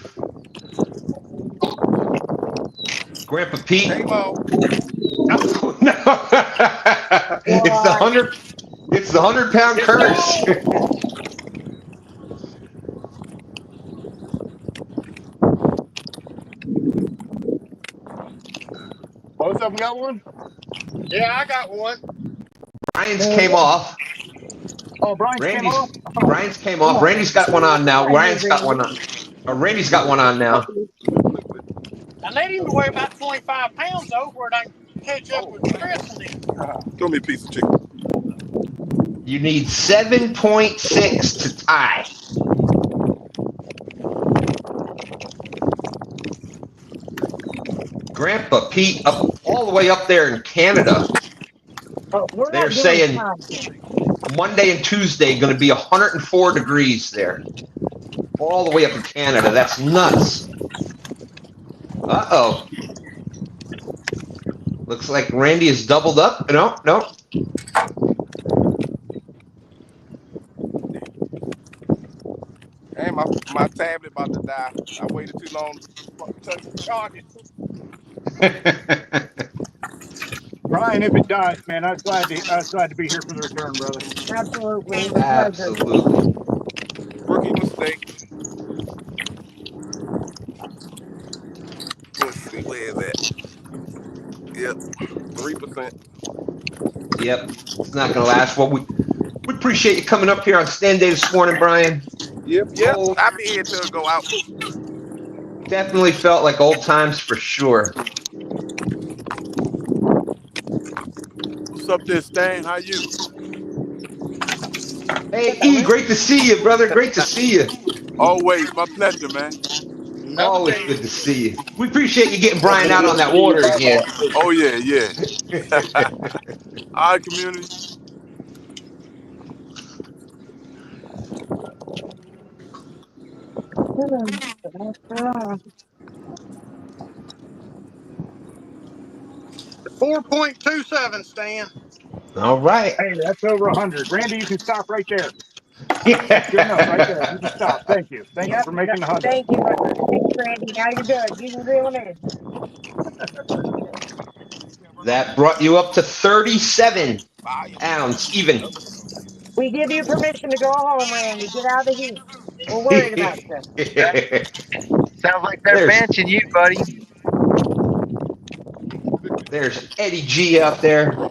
Grandpa Pete. Hey, Mo. No. It's the 100-pound curse. of them got one? Yeah, I got one. Brian's came off. Oh, Brian's came Randy's off? Oh, Brian's came Come off. on. Randy's got one on now. Come on, Ryan's got one on. Randy's got one on now. I need him to weigh about 25 pounds though, where they can catch up with Chris and them. Throw me a piece of chicken. You need 7.6 to tie. Grandpa Pete up all the way up there in Canada. Oh, we're They're not doing saying time. Monday and Tuesday going to be 104 degrees there. All the way up in Canada. That's nuts. Uh-oh. Looks like Randy is doubled up. No. Hey, my tablet about to die. I waited too long to charge it. Brian, if it dies, man, I was glad to be here for the return, brother. Absolutely. It was a pleasure. Absolutely. Rookie mistake. Let's see, where is that? Yep, 3%. Yep. It's not going to last. Well, we appreciate you coming up here on STANday this morning, Brian. Yep. I'll be here till it go out. Definitely felt like old times for sure. What's up there, Stan? How you? Hey, E, great to see you, brother. Great to see you. Always, my pleasure, man. Always good to see you. We appreciate you getting Brian out on that water again. Oh, yeah. All right, community. .27, Stan. All right. Hey, that's over 100. Randy, you can stop right there. Good enough, right there. You can stop. Thank you. Thank you for making the 100. Thank you, Randy. Now you're good. You can reel him in. That brought you up to 37 pounds even. We give you permission to go home, Randy. Get out of the heat. We're worried about you. Sounds like they're benching you, buddy. There's Eddie G out there.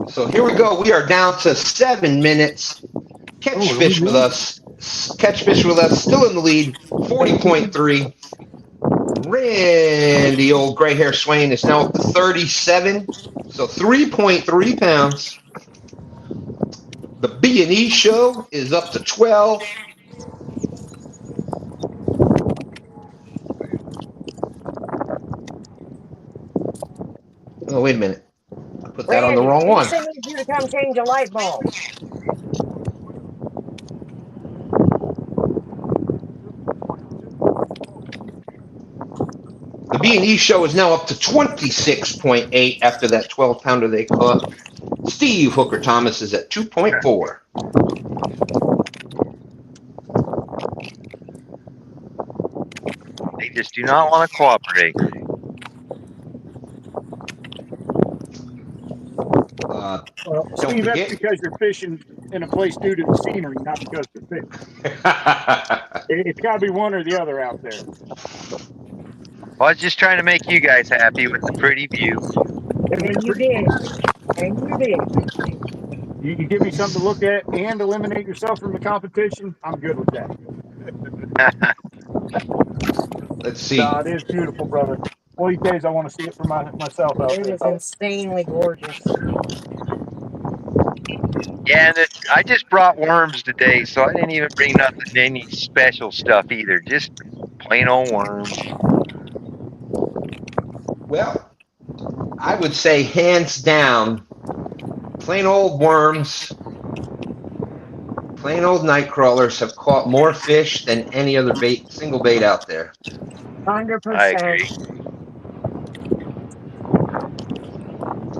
So here we go. We are down to 7 minutes. Catch fish with us. Still in the lead. 40.3. Randy, old gray hair Swain, is now up to 37. So 3.3 pounds. The B&E show is up to 12. Oh, wait a minute. I put that on the wrong one. Randy, needs you to come change a light bulb. The B&E show is now up to 26.8 after that 12-pounder they caught. Steve Hooker Thomas is at 2.4. They just do not want to cooperate. Steve, that's because you're fishing in a place due to the scenery, not because of the fish. It's got to be one or the other out there. Well, I was just trying to make you guys happy with the pretty view. And you did. You give me something to look at and eliminate yourself from the competition, I'm good with that. Let's see. No, it is beautiful, brother. One of these days I want to see it for myself out there. It is insanely gorgeous. Yeah, and I just brought worms today, so I didn't even bring any special stuff either. Just plain old worms. Well, I would say hands down, plain old worms, plain old night crawlers have caught more fish than any other single bait out there. 100%. I agree.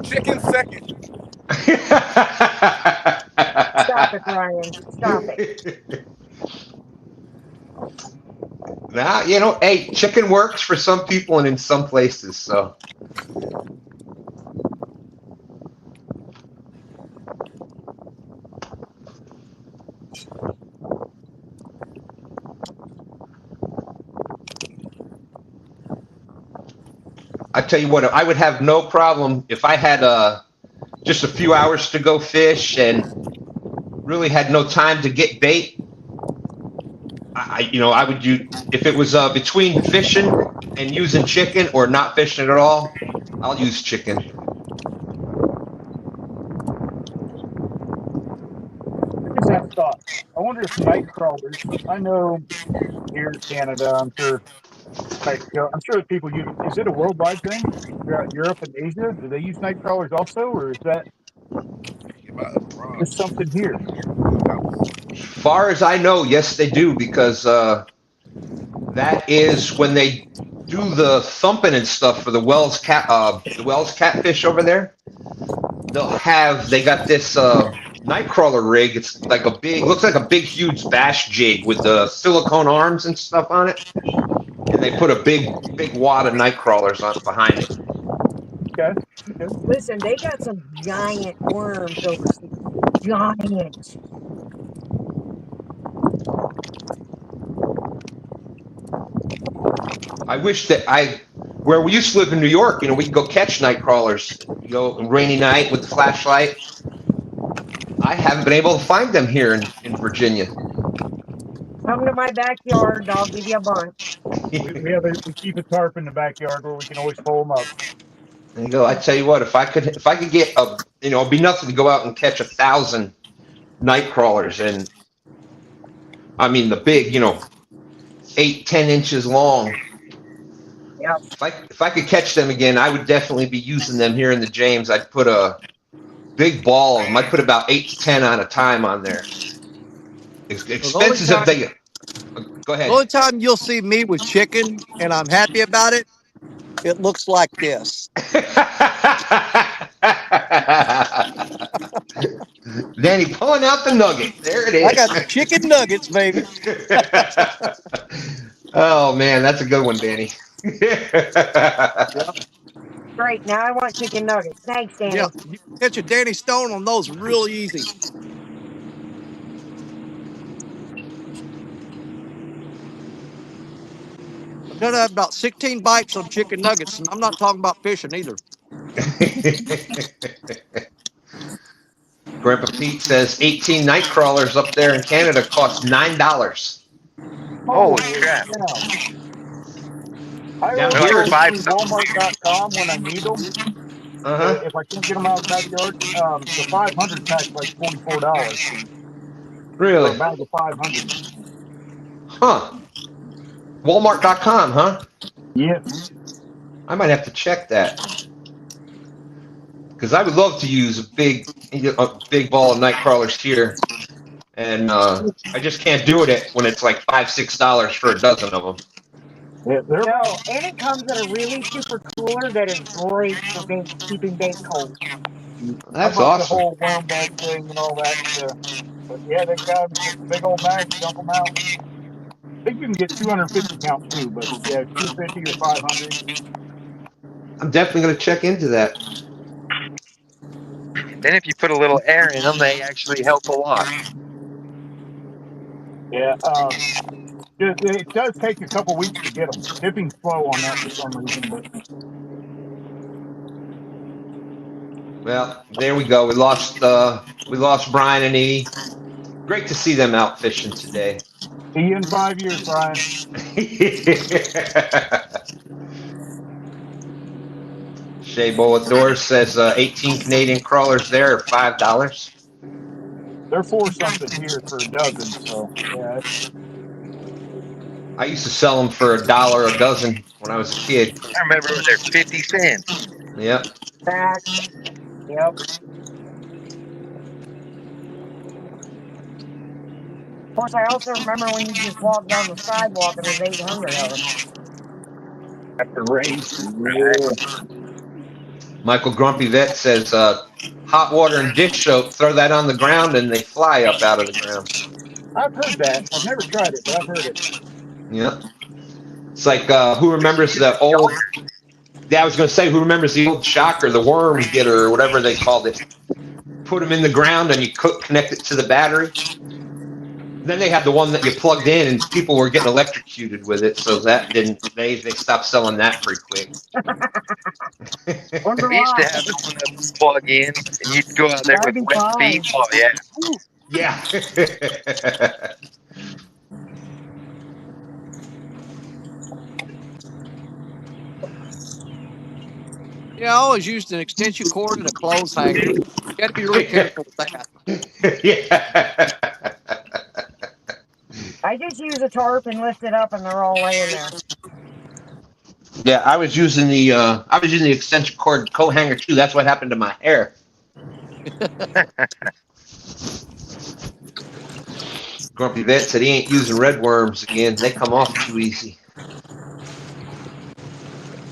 Chicken second. Stop it, Ryan. Stop it. Now, hey, chicken works for some people and in some places, so. I tell you what, I would have no problem if I had just a few hours to go fish and really had no time to get bait. I would use, if it was between fishing and using chicken or not fishing at all, I'll use chicken. I just have thought. I wonder if night crawlers. I know here in Canada, I'm sure Mexico. I'm sure people use. Is it a worldwide thing? Throughout Europe and Asia, do they use night crawlers also, or is that just something here? As far as I know, yes, they do, because that is when they do the thumping and stuff for the Wells catfish over there. They got this nightcrawler rig. It's like looks like a big, huge bass jig with the silicone arms and stuff on it, and they put a big wad of nightcrawlers on behind it. Okay. Listen, they got some giant worms overseas. Giant. I wish that where we used to live in New York, we could go catch night crawlers, a rainy night with the flashlight. I haven't been able to find them here in Virginia. Come to my backyard, I'll give you a bunch. We keep a tarp in the backyard where we can always pull them up. There you go. I tell you what, if I could get it'd be nothing to go out and catch 1,000 night crawlers, and I mean the big, 8-10 inches long. Yeah. If I could catch them again, I would definitely be using them here in the James. I'd put a big ball of them. I'd put about 8 to 10 on a time on there. Expenses if they. Go ahead. The only time you'll see me with chicken and I'm happy about it, it looks like this. Danny pulling out the nugget. There it is. I got the chicken nuggets, baby. Oh man, that's a good one, Danny. Great. Now I want chicken nuggets. Thanks, Danny. Yeah, you can catch a Danny Stone on those real easy. I've done about 16 bites on chicken nuggets, and I'm not talking about fishing either. Grandpa Pete says 18 night crawlers up there in Canada cost $9. Holy crap. I Down always here, go to 5 Walmart.com when I need them. If I can't get them out of the backyard, the 500 pack's like $44. Really? For a bag of 500. Huh. Walmart.com, huh? Yes. I might have to check that. Because I would love to use a big ball of night crawlers here. And I just can't do it when it's like $5-6 for a dozen of them. Yeah, No, and it comes in a really super cooler that is great for keeping bait cold. That's The awesome. whole worm bag thing and all that stuff. But yeah, they got just a big old bag, dump them out. I think you can get 250 count too, but yeah, 250 or 500. I'm definitely going to check into that. Then if you put a little air in them, they actually help a lot. Yeah, it does take a couple weeks to get them. Shipping's slow on that for some reason, but Well, there we go. We lost Brian and E. Great to see them out fishing today. see you in 5 years, Brian. Shea Bolador says 18 Canadian crawlers there are $5. They're for something here for a dozen, so yeah. I used to sell them for $1 a dozen when I was a kid. I remember it was there 50 cents. Yep. Facts. Yep. Of course, I also remember when you just walked down the sidewalk and there's 800 of them. After rain. Yeah. Michael Grumpy Vet says hot water and dish soap, throw that on the ground and they fly up out of the ground. I've heard that. I've never tried it, but I've heard it. Yep. It's like, who remembers the old, I was going to say, who remembers the old shocker, the worm getter, or whatever they called it? Put them in the ground and you connect it to the battery. Then they had the one that you plugged in, and people were getting electrocuted with it. So that didn't. They stopped selling that pretty quick. Wonder We used to why. have the one that would plug in, and you'd go out there That'd with be wet feet. fine. Oh yeah. Woo. Yeah. Yeah, I always used an extension cord and a clothes hanger. You got to be really careful with that. Yeah. I just use a tarp and lift it up, and they're all laying there. Yeah, I was using the extension cord coat hanger too. That's what happened to my hair. Grumpy Vet said he ain't using red worms again. They come off too easy.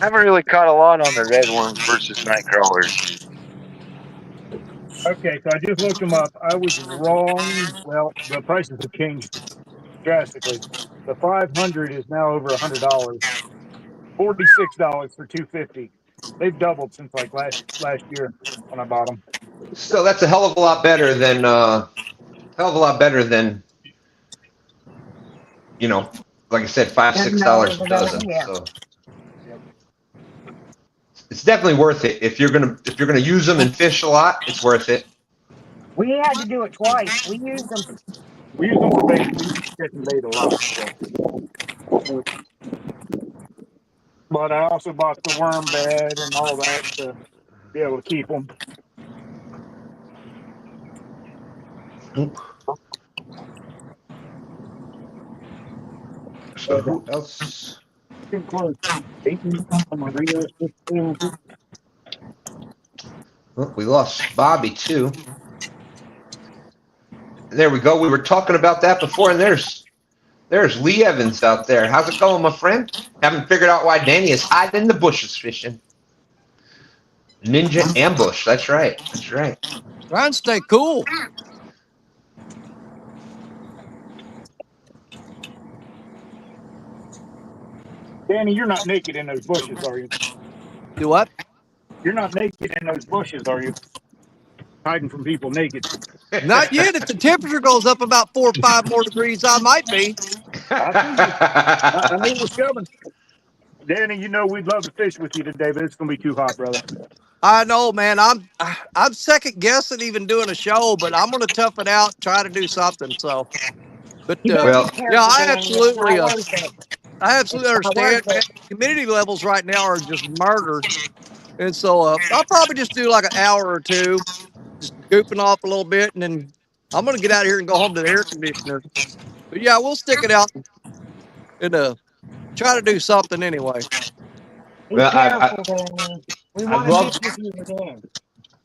I haven't really caught a lot on the red worms versus night crawlers. Okay, so I just looked them up. I was wrong. Well, the prices have changed drastically. The 500 is now over $100. $46 for 250. They've doubled since like last year when I bought them. Still, that's a hell of a lot better than like I said, $5-6 a dozen. Yeah. So it's definitely worth it if you're gonna use them and fish a lot. It's worth it. We had to do it twice. We used them. We use them for bait. We fish and bait a lot. So. But I also bought the worm bed and all that to be able to keep them. So who else? Oh, we lost Bobby too. There we go. We were talking about that before, and there's Lee Evans out there. How's it going, my friend? Haven't figured out why Danny is hiding in the bushes fishing. Ninja ambush. That's right. That's right. Try and stay cool. Danny, you're not naked in those bushes, are you? Do what? You're not naked in those bushes, are you? Hiding from people naked. Not yet. If the temperature goes up about 4 or 5 more degrees, I might be. I knew it was coming. Danny, you know we'd love to fish with you today, but it's gonna be too hot, brother. I know, man. I'm second guessing even doing a show, but I'm gonna tough it out, try to do something. So, but You better Well, be careful, yeah, I Danny. It's not absolutely, worth it. I absolutely It's not understand, worth man. it. Community levels right now are just murder, and so I'll probably just do like an hour or two, just goofing off a little bit, and then I'm gonna get out of here and go home to the air conditioner. But yeah, we'll stick it out and try to do something anyway. Be well, careful, Danny. We I want to love fish with you again.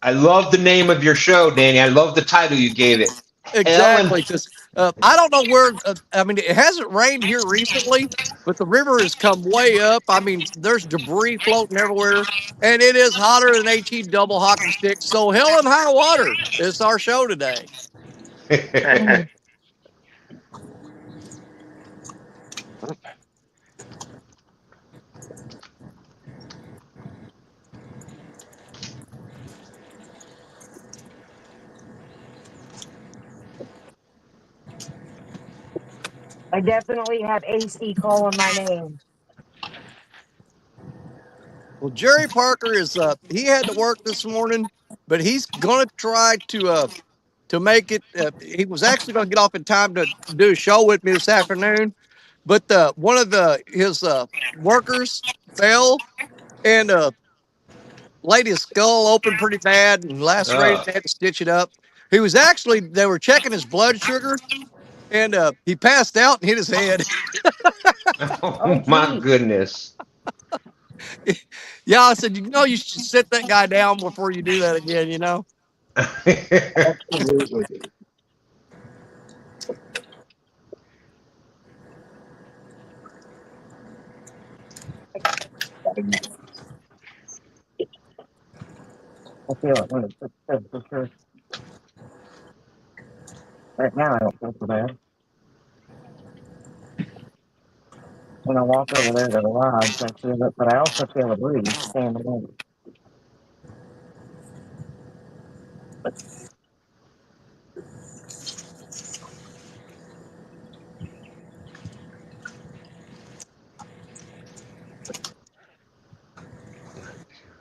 I love the name of your show, Danny. I love the title you gave it. Exactly, because I don't know where. I mean, it hasn't rained here recently, but the river has come way up. I mean, there's debris floating everywhere, and it is hotter than HE double hockey stick. So hell and high water is our show today. I definitely have AC calling my name. Well, Jerry Parker is he had to work this morning, but he's gonna try to make it. He was actually gonna get off in time to do a show with me this afternoon, but one of his workers fell and laid his skull open pretty bad and lacerated. They had to stitch it up. They were checking his blood sugar, and he passed out and hit his head. Oh my goodness. Yeah, I said, you should sit that guy down before you do that again, Absolutely. I feel it when it's for sure. Right now, I don't feel so bad. When I walk over there to the lodge, I feel it, but I also feel a breeze standing in.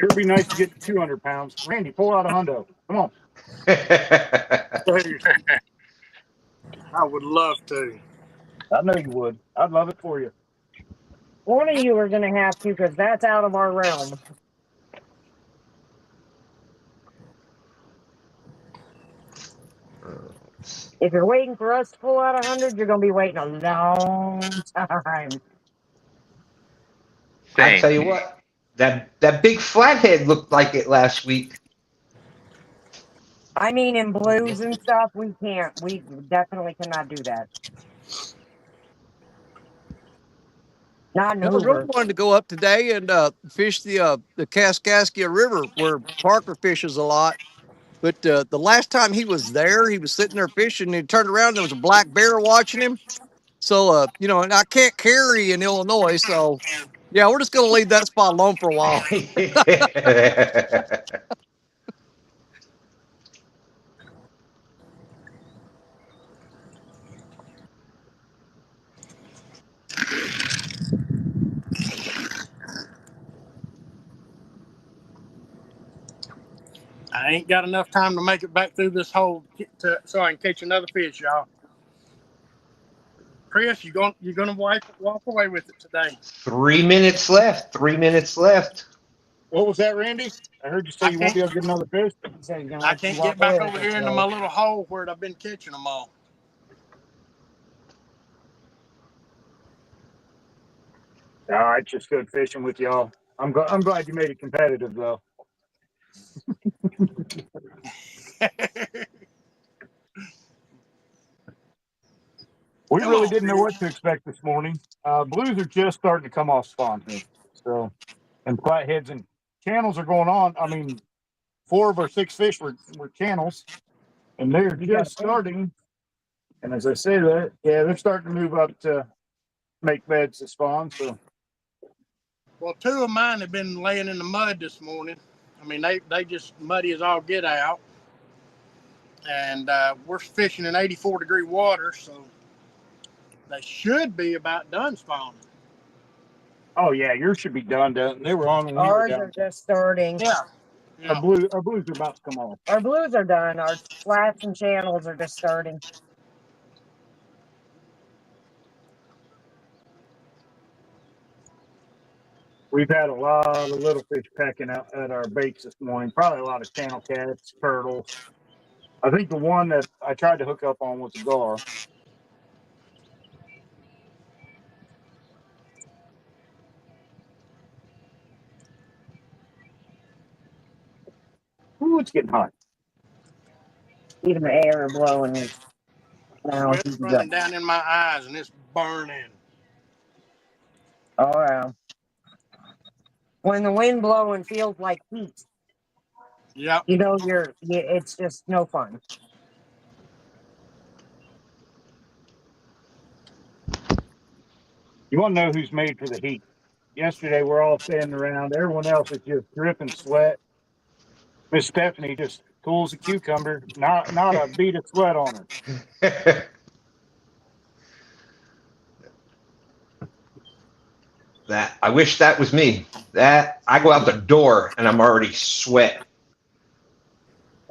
It'd be nice to get to 200 pounds. Randy, pull out a hundo. Come on. Please. I would love to. I know you would. I'd love it for you. One of you are going to have to, because that's out of our realm. If you're waiting for us to pull out 100, you're going to be waiting a long time. Same. I tell you what, that big flathead looked like it last week. I mean, in blues and stuff, we can't. We definitely cannot do that. Not in I was really Hoover. wanting to go up today and fish the Kaskaskia River where Parker fishes a lot. But the last time he was there, he was sitting there fishing, and he turned around, and there was a black bear watching him. So, and I can't carry in Illinois, so yeah, we're just gonna leave that spot alone for a while. I ain't got enough time to make it back through this hole so I can catch another fish, y'all. Chris, you gonna walk away with it today? 3 minutes left. 3 minutes left. What was that, Randy? I heard you say you won't be able to get another fish. I can't get back over here into my little hole where I've been catching them all. All right, just good fishing with y'all. I'm glad you made it competitive, though. We really didn't know what to expect this morning. Blues are just starting to come off spawn here. So, and flatheads and channels are going on. I mean, 4 of our 6 fish were channels, and they're just starting. And as I say that, yeah, they're starting to move up to make beds to spawn. So, well, 2 of mine have been laying in the mud this morning. I mean, they just muddy as all get out. And we're fishing in 84-degree water, so they should be about done spawning. oh yeah, yours should be done. They were on when we were Ours down. are just starting. Yeah. Our blues are about to come off. Our blues are done. Our flats and channels are just starting. We've had a lot of little fish pecking out at our baits this morning. Probably a lot of channel cats, turtles. I think the one that I tried to hook up on was a gar. Ooh, it's getting hot. Even the air blowing. Now Sweat's running down in my eyes, and it's burning. Oh yeah. When the wind blowing feels like heat. Yep. You know, it's just no fun. You want to know who's made for the heat? Yesterday, we're all standing around. Everyone else is just dripping sweat. Miss Stephanie just cools a cucumber. Not a bead of sweat on her. That I wish that was me. That I go out the door and I'm already sweat.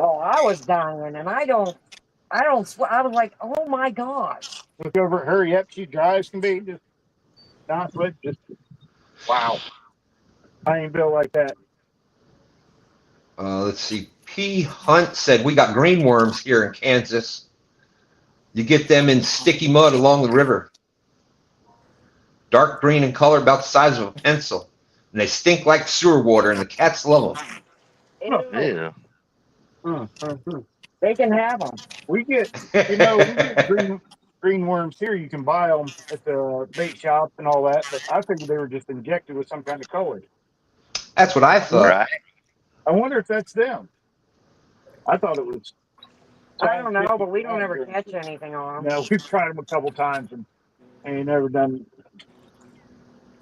Oh, I was dying, and I don't sweat. I was like, oh my gosh. Look over at her. Yep, she dry as can be. Just not sweat. Just wow. I ain't built like that. Let's see. P. Hunt said we got green worms here in Kansas. You get them in sticky mud along the river. Dark green in color, about the size of a pencil. And they stink like sewer water, and the cats love them. Ew. They can have them. We get green worms here. You can buy them at the bait shops and all that. But I figured they were just injected with some kind of color. That's what I thought. Right. I wonder if that's them. I thought it was. I don't know, but we don't ever catch anything on them. No, we've tried them a couple times and ain't never done.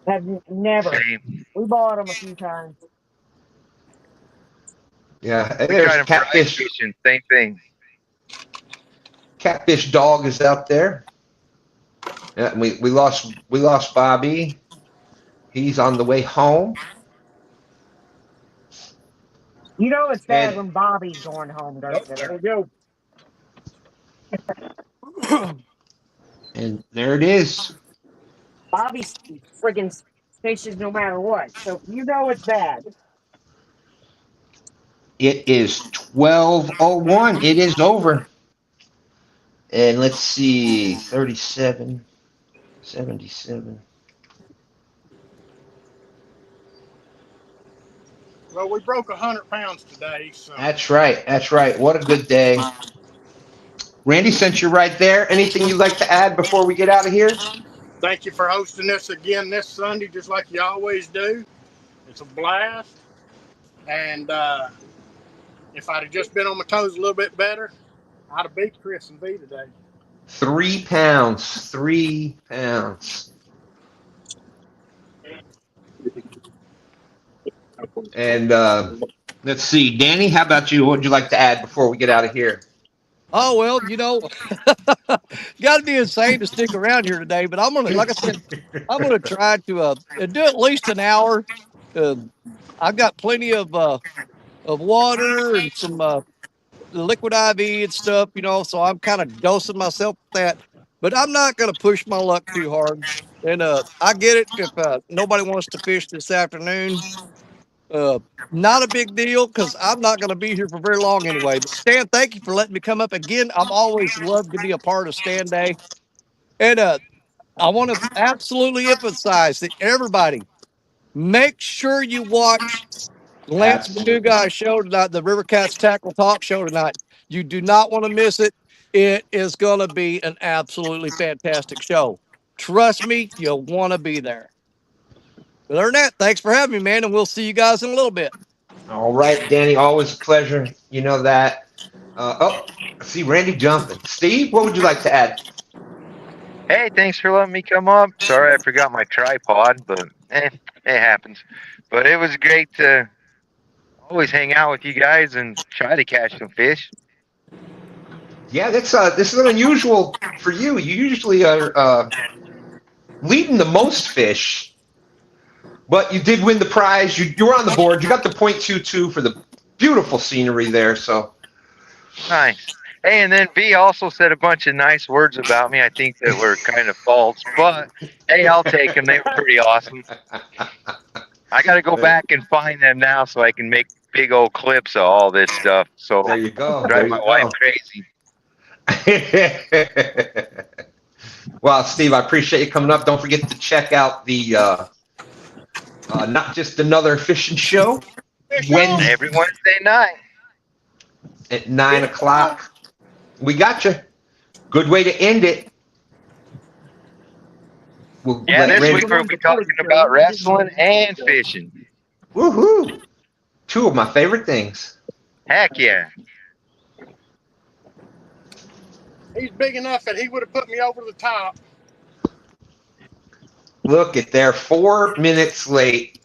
Have never. Same. We bought them a few times. Yeah, We there's tried them for ice catfish. fishing. Same thing. Catfish dog is out there. Yeah, we lost Bobby. He's on the way home. You know it's bad And when Bobby's going home, don't you? There we go. and there it is. Bobby's friggin' fishes no matter what. So you know it's bad. It is 12:01. It is over. And let's see, 37, 77. Well, we broke 100 pounds today, so That's right. That's right. What a good day. Randy, since you're right there, anything you'd like to add before we get out of here? thank you for hosting us again this Sunday, just like you always do. It's a blast. And if I'd have just been on my toes a little bit better, I'd have beat Chris and V today. 3 pounds. 3 pounds. And let's see, Danny, how about you? What would you like to add before we get out of here? Oh well, got to be insane to stick around here today. But I'm gonna, like I said, I'm gonna try to do at least an hour. I've got plenty of water and some liquid IV and stuff, so I'm kind of dosing myself with that. But I'm not gonna push my luck too hard. And I get it if nobody wants to fish this afternoon. Not a big deal because I'm not going to be here for very long anyway. But Stan, thank you for letting me come up again. I'm always loved to be a part of STANday. And I want to absolutely emphasize that everybody make sure you watch Lance Manuga's show tonight, the River Cats Tackle Talk show tonight. You do not want to miss it. It is going to be an absolutely fantastic show. Trust me, you'll want to be there. But other than that, thanks for having me, man, and we'll see you guys in a little bit. All right, Danny, always a pleasure. You know that. I see Randy jumping. Steve, what would you like to add? Hey, thanks for letting me come up. Sorry I forgot my tripod, but it happens. But it was great to always hang out with you guys and try to catch some fish. Yeah, this is unusual for you. You usually are leading the most fish, but you did win the prize. You were on the board. You got the .22 for the beautiful scenery there. So nice. Hey, and then V also said a bunch of nice words about me. I think that were kind of false, but hey, I'll take them. They were pretty awesome. I got to go back and find them now so I can make big old clips of all this stuff. So there you go. Drive my wife crazy. Well, Steve, I appreciate you coming up. Don't forget to check out the Not Just Another Fishing Show Wednesday every Wednesday night at 9 o'clock. We got you. Good way to end it. This week we'll be talking about wrestling and fishing. Woohoo! Two of my favorite things. Heck yeah. He's big enough that he would have put me over the top. Look at there, 4 minutes late.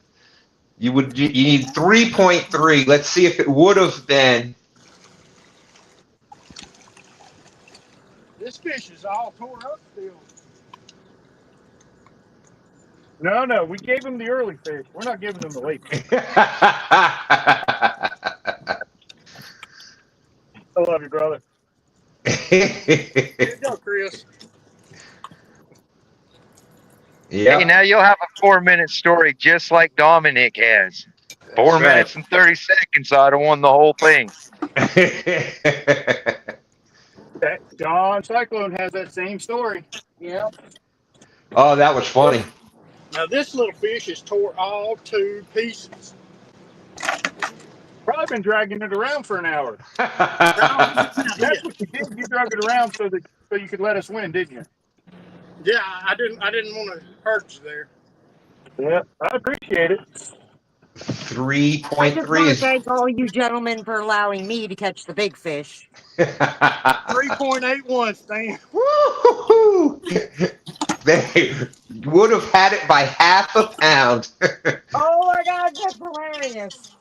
You need 3.3. Let's see if it would have been. This fish is all tore up still. No, we gave him the early fish. We're not giving him the late fish. I love you, brother. Here you go, Chris. Yeah. Hey, now you'll have a 4-minute story just like Dominic has. 4 minutes and 30 seconds, so I'd have won the whole thing. John Cyclone has that same story. Yeah. Oh, that was funny. Now this little fish is tore all to pieces. Probably been dragging it around for an hour. That's what you did. You drug it around so you could let us win, didn't you? Yeah, I didn't want to hurt you there. Yeah, I appreciate it. 3.3 I just want to is thank all you gentlemen for allowing me to catch the big fish. 3.81, Stan. Woo-hoo-hoo. They would have had it by half a pound. Oh my God, that's hilarious.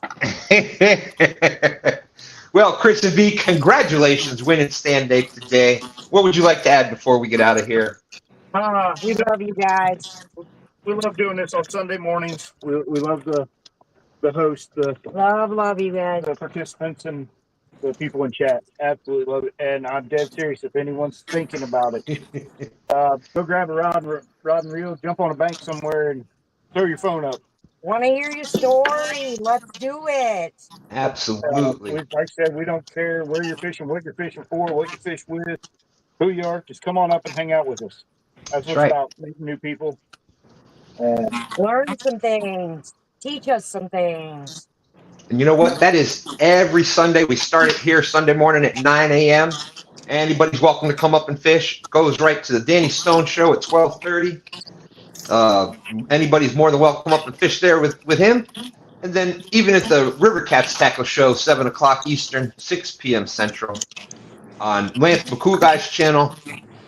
Well, Chris and V, congratulations winning STANday today. What would you like to add before we get out of here? We love you guys. We love doing this on Sunday mornings. We love the the host, the Love you guys. the participants, and the people in chat. Absolutely love it. And I'm dead serious. If anyone's thinking about it, go grab a rod and reel, jump on a bank somewhere, and throw your phone up. Want to hear your story? Let's do it. Absolutely. Like I said, we don't care where you're fishing, what you're fishing for, what you fish with, who you are. Just come on up and hang out with us. That's what's right. about, meeting new people. And Learn some things. Teach us some things. And you know what? That is every Sunday. We start it here Sunday morning at 9 a.m. Anybody's welcome to come up and fish. Goes right to the Danny Stone Show at 12:30. Anybody's more than welcome to come up and fish there with him. And then even at the River Cats Tackle Show, 7 o'clock Eastern, 6 p.m. Central, on Lance McCoolguy's channel,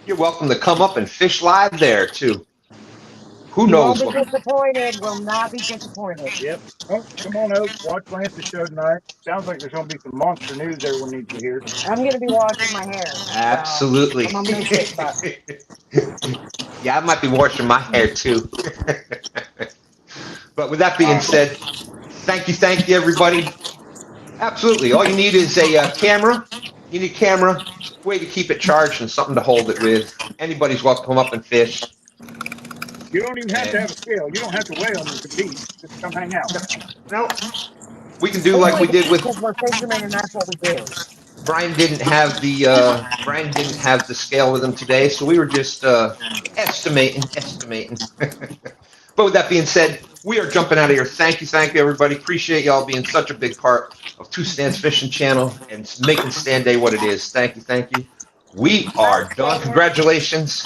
you're welcome to come up and fish live there too. Who You knows won't be what? disappointed. Will not be disappointed. yep. Oh, come on out. Watch Lance's show tonight. Sounds like there's going to be some monster news everyone needs to hear. I'm going to be washing my hair. Absolutely. I'm going to kick butt. Yeah, I might be washing my hair too. But with that being said, thank you, everybody. Absolutely. All you need is a camera. You need a camera, way to keep it charged, and something to hold it with. Anybody's welcome to come up and fish. You don't even have to have a scale. You don't have to weigh them to compete. Just come hang out. No, we can do like we did with because we're fishermen, and that's what we do. Brian. Didn't have the scale with him today, so we were just estimating. But with that being said, we are jumping out of here. Thank you, everybody. Appreciate y'all being such a big part of Two Stands Fishing Channel and making STANday what it is. Thank you. We are done. Congratulations.